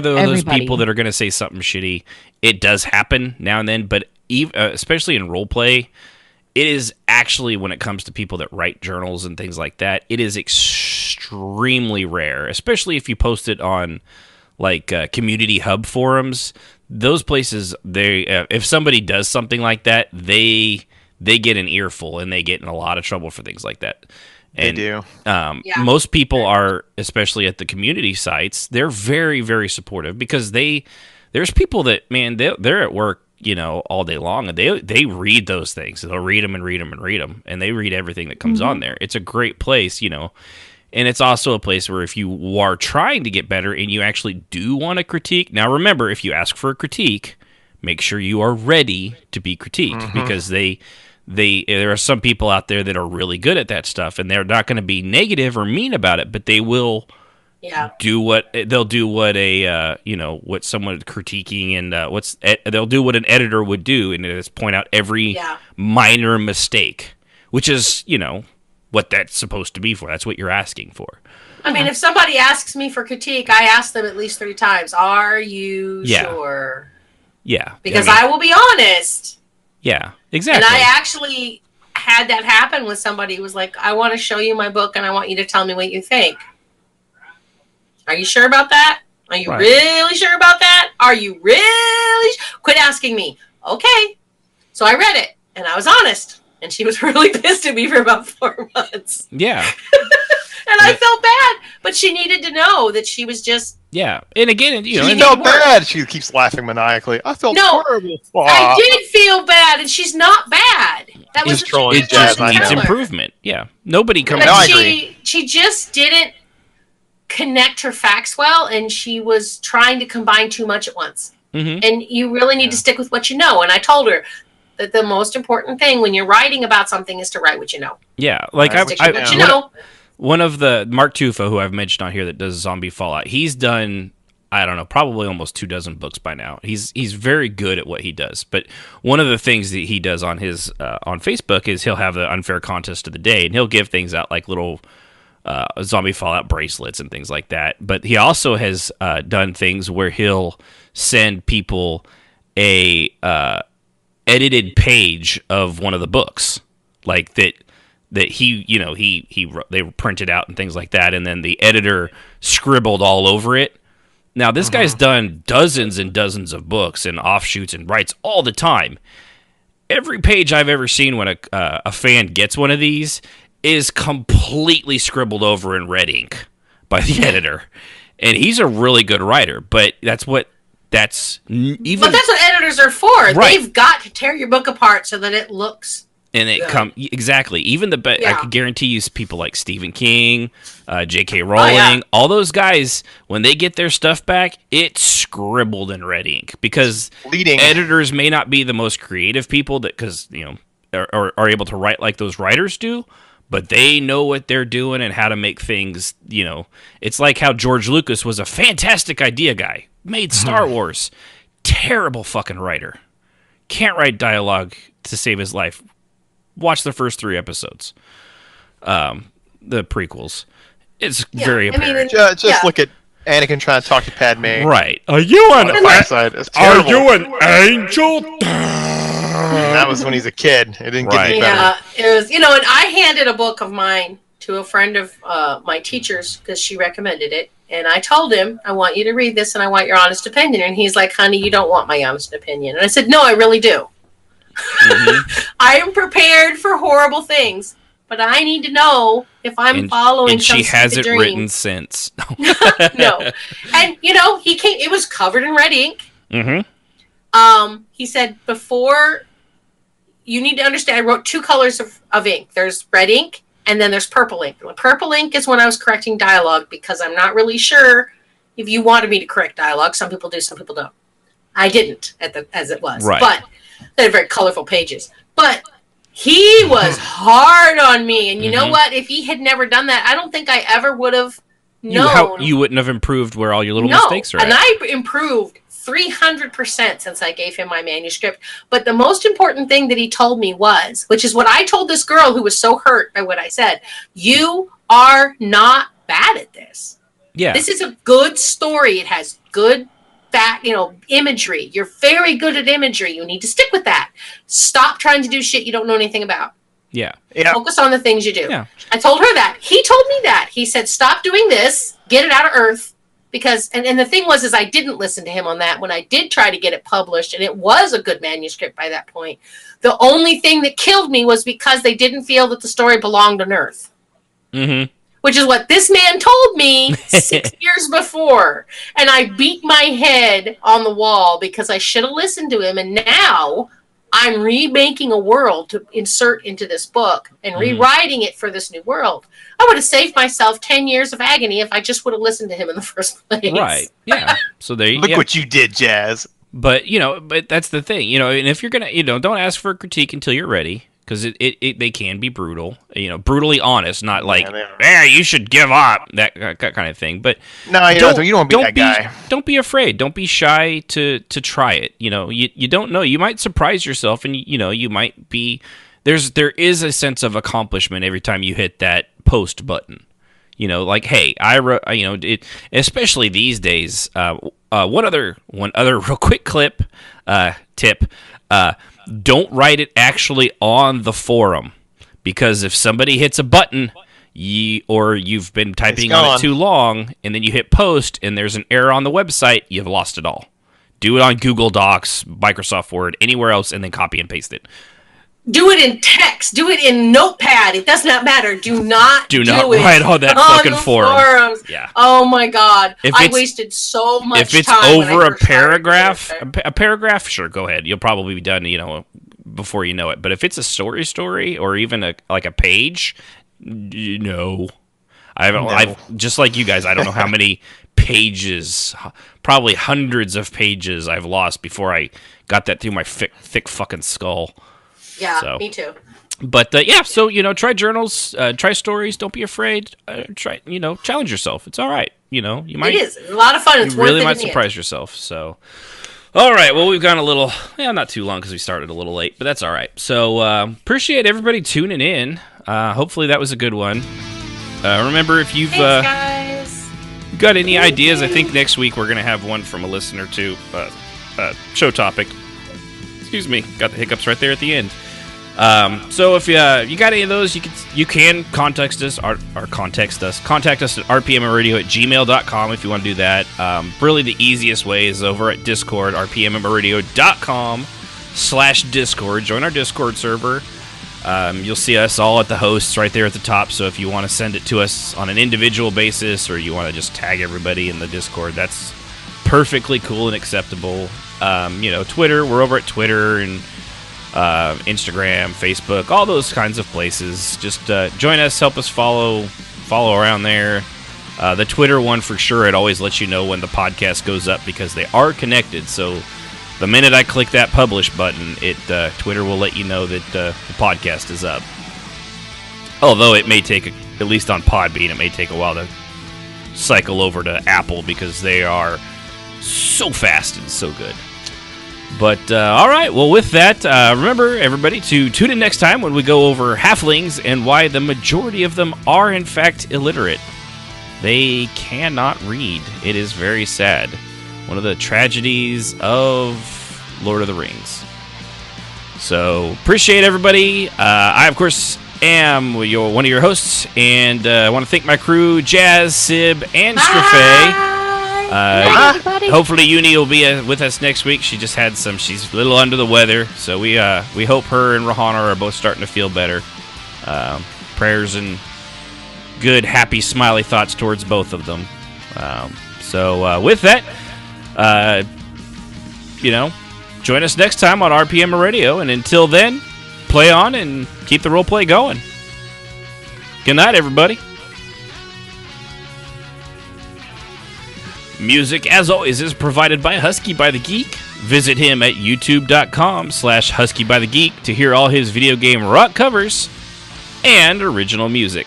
those everybody. people that are going to say something shitty? It does happen now and then, but especially in role play, it is actually, when it comes to people that write journals and things like that, it is extremely rare, especially if you post it on like community hub forums. Those places, if somebody does something like that, they get an earful and they get in a lot of trouble for things like that. And, they do. Most people are, especially at the community sites, they're very, very supportive because there's people that, man, they're at work, all day long, and they read those things. They'll read them and read them and read them, and they read everything that comes on there. It's a great place, and it's also a place where if you are trying to get better and you actually do want to critique, now remember, if you ask for a critique, make sure you are ready to be critiqued because there are some people out there that are really good at that stuff, and they're not going to be negative or mean about it, but they will do what someone critiquing and they'll do what an editor would do, and it is point out every minor mistake, which is what that's supposed to be for. That's what you're asking for. I mean, if somebody asks me for critique, I ask them at least 3 times. Are you sure? Yeah, because I will be honest. Yeah, exactly. And I actually had that happen with somebody who was like, I want to show you my book and I want you to tell me what you think. Are you sure about that? Are you really sure about that? Are you really? Quit asking me. Okay. So I read it and I was honest. And she was really pissed at me for about 4 months. Yeah. And I felt bad. But she needed to know that she was just... Yeah. And again, she felt bad. She keeps laughing maniacally. I felt horrible. I did feel bad, and she's not bad. That was trolling. It just needs improvement. Yeah. Nobody comes... But she just didn't connect her facts well, and she was trying to combine too much at once. Mm-hmm. And you really need to stick with what you know. And I told her that the most important thing when you're writing about something is to write what you know. Yeah. Like what you know. One of the Mark Tufo, who I've mentioned on here, that does Zombie Fallout, he's done, I don't know, probably almost 24 books by now. He's very good at what he does. But one of the things that he does on his on Facebook is he'll have the unfair contest of the day, and he'll give things out like little Zombie Fallout bracelets and things like that. But he also has done things where he'll send people a edited page of one of the books, like that they were printed out and things like that, and then the editor scribbled all over it. Now this guy's done dozens and dozens of books and offshoots and writes all the time. Every page I've ever seen when a fan gets one of these is completely scribbled over in red ink by the editor, and he's a really good writer. But that's what editors are for. Right. They've got to tear your book apart so that it looks. And it exactly. Even I could guarantee you, people like Stephen King, J.K. Rowling, all those guys, when they get their stuff back, it's scribbled in red ink because editors may not be the most creative people are able to write like those writers do, but they know what they're doing and how to make things. It's like how George Lucas was a fantastic idea guy, made Star Wars, terrible fucking writer, can't write dialogue to save his life. Watch the first 3 episodes, the prequels. It's very apparent. Just look at Anakin trying to talk to Padme. Right? Are you an angel? That was when he's a kid. It didn't get any better. Yeah, it was. And I handed a book of mine to a friend of my teacher's because she recommended it, and I told him, "I want you to read this, and I want your honest opinion." And he's like, "Honey, you don't want my honest opinion." And I said, "No, I really do." I am prepared for horrible things, but I need to know if I'm following. And she hasn't written since. No, and he came. It was covered in red ink. Mm-hmm. He said before. You need to understand. I wrote 2 colors of ink. There's red ink, and then there's purple ink. Purple ink is when I was correcting dialogue because I'm not really sure if you wanted me to correct dialogue. Some people do, some people don't. I didn't as it was, but. They're very colorful pages. But he was hard on me. And you know what? If he had never done that, I don't think I ever would have known. You wouldn't have improved where all your little mistakes are at. And I improved 300% since I gave him my manuscript. But the most important thing that he told me was, which is what I told this girl who was so hurt by what I said, you are not bad at this. Yeah. This is a good story. It has good imagery. You're very good at imagery. You need to stick with that. Stop trying to do shit you don't know anything about. Yeah. Focus on the things you do. Yeah. I told her that. He told me that. He said, stop doing this. Get it out of Earth. Because, and the thing was, is I didn't listen to him on that when I did try to get it published, and it was a good manuscript by that point. The only thing that killed me was because they didn't feel that the story belonged on Earth. Mm-hmm. Which is what this man told me 6 years before. And I beat my head on the wall because I should have listened to him. And now I'm remaking a world to insert into this book and rewriting it for this new world. I would have saved myself 10 years of agony if I just would have listened to him in the first place. Right. Yeah. So there you go. Look what you did, Jazz. But, but that's the thing, and if you're going to, don't ask for a critique until you're ready. Because they can be brutal, brutally honest, not like, you should give up, that kind of thing. But no, you don't want to be that guy. Don't be afraid. Don't be shy to try it. You don't know. You might surprise yourself, and you might be. There is a sense of accomplishment every time you hit that post button. Like, hey, I wrote. Especially these days. One other real quick tip. Don't write it actually on the forum, because if somebody hits a button, or you've been typing on it too long, and then you hit post, and there's an error on the website, you've lost it all. Do it on Google Docs, Microsoft Word, anywhere else, and then copy and paste it. Do it in text. Do it in Notepad. It does not matter. Do not write on that fucking forum. Forums. Yeah. Oh my God. I wasted so much time. If it's over a paragraph, sure, go ahead. You'll probably be done, before you know it. But if it's a story, or even a page, I've just like you guys. I don't know how many pages, probably hundreds of pages I've lost before I got that through my thick fucking skull. Yeah, me too. But so try journals, try stories. Don't be afraid. Try, challenge yourself. It's all right. You might. It is a lot of fun. It's you really might surprise yourself. So, all right. Well, we've gone a little, not too long because we started a little late, but that's all right. So, appreciate everybody tuning in. Hopefully, that was a good one. Remember, if you've got any ideas, I think next week we're gonna have one from a listener to show topic. Excuse me, got the hiccups right there at the end. So if you got any of those, you can contact us at rpmmoradio@gmail.com if you want to do that. Really the easiest way is over at Discord, rpmmoradio.com/Discord. Join our Discord server. You'll see us all at the hosts right there at the top, so if you want to send it to us on an individual basis, or you want to just tag everybody in the Discord, that's perfectly cool and acceptable. Twitter, we're over at Twitter, and Instagram, Facebook, all those kinds of places. Just join us, help us follow around there. The Twitter one, for sure, it always lets you know when the podcast goes up, because they are connected. So the minute I click that publish button, Twitter will let you know that the podcast is up. Although it may take, at least on Podbean, it may take a while to cycle over to Apple, because they are so fast and so good. But, all right, well, with that, remember, everybody, to tune in next time when we go over halflings and why the majority of them are, in fact, illiterate. They cannot read. It is very sad. One of the tragedies of Lord of the Rings. So, appreciate everybody. I, of course, am one of your hosts, and I want to thank my crew, Jazz, Sib, and Strafay. Hopefully Uni will be with us next week. She just had she's a little under the weather, so we hope her and Rahana are both starting to feel better. Prayers and good, happy, smiley thoughts towards both of them. So with that, join us next time on RPMMORadio, and until then, play on and keep the roleplay going. Good night, everybody. Music, as always, is provided by Husky by the Geek. Visit him at youtube.com/HuskyByTheGeek to hear all his video game rock covers and original music.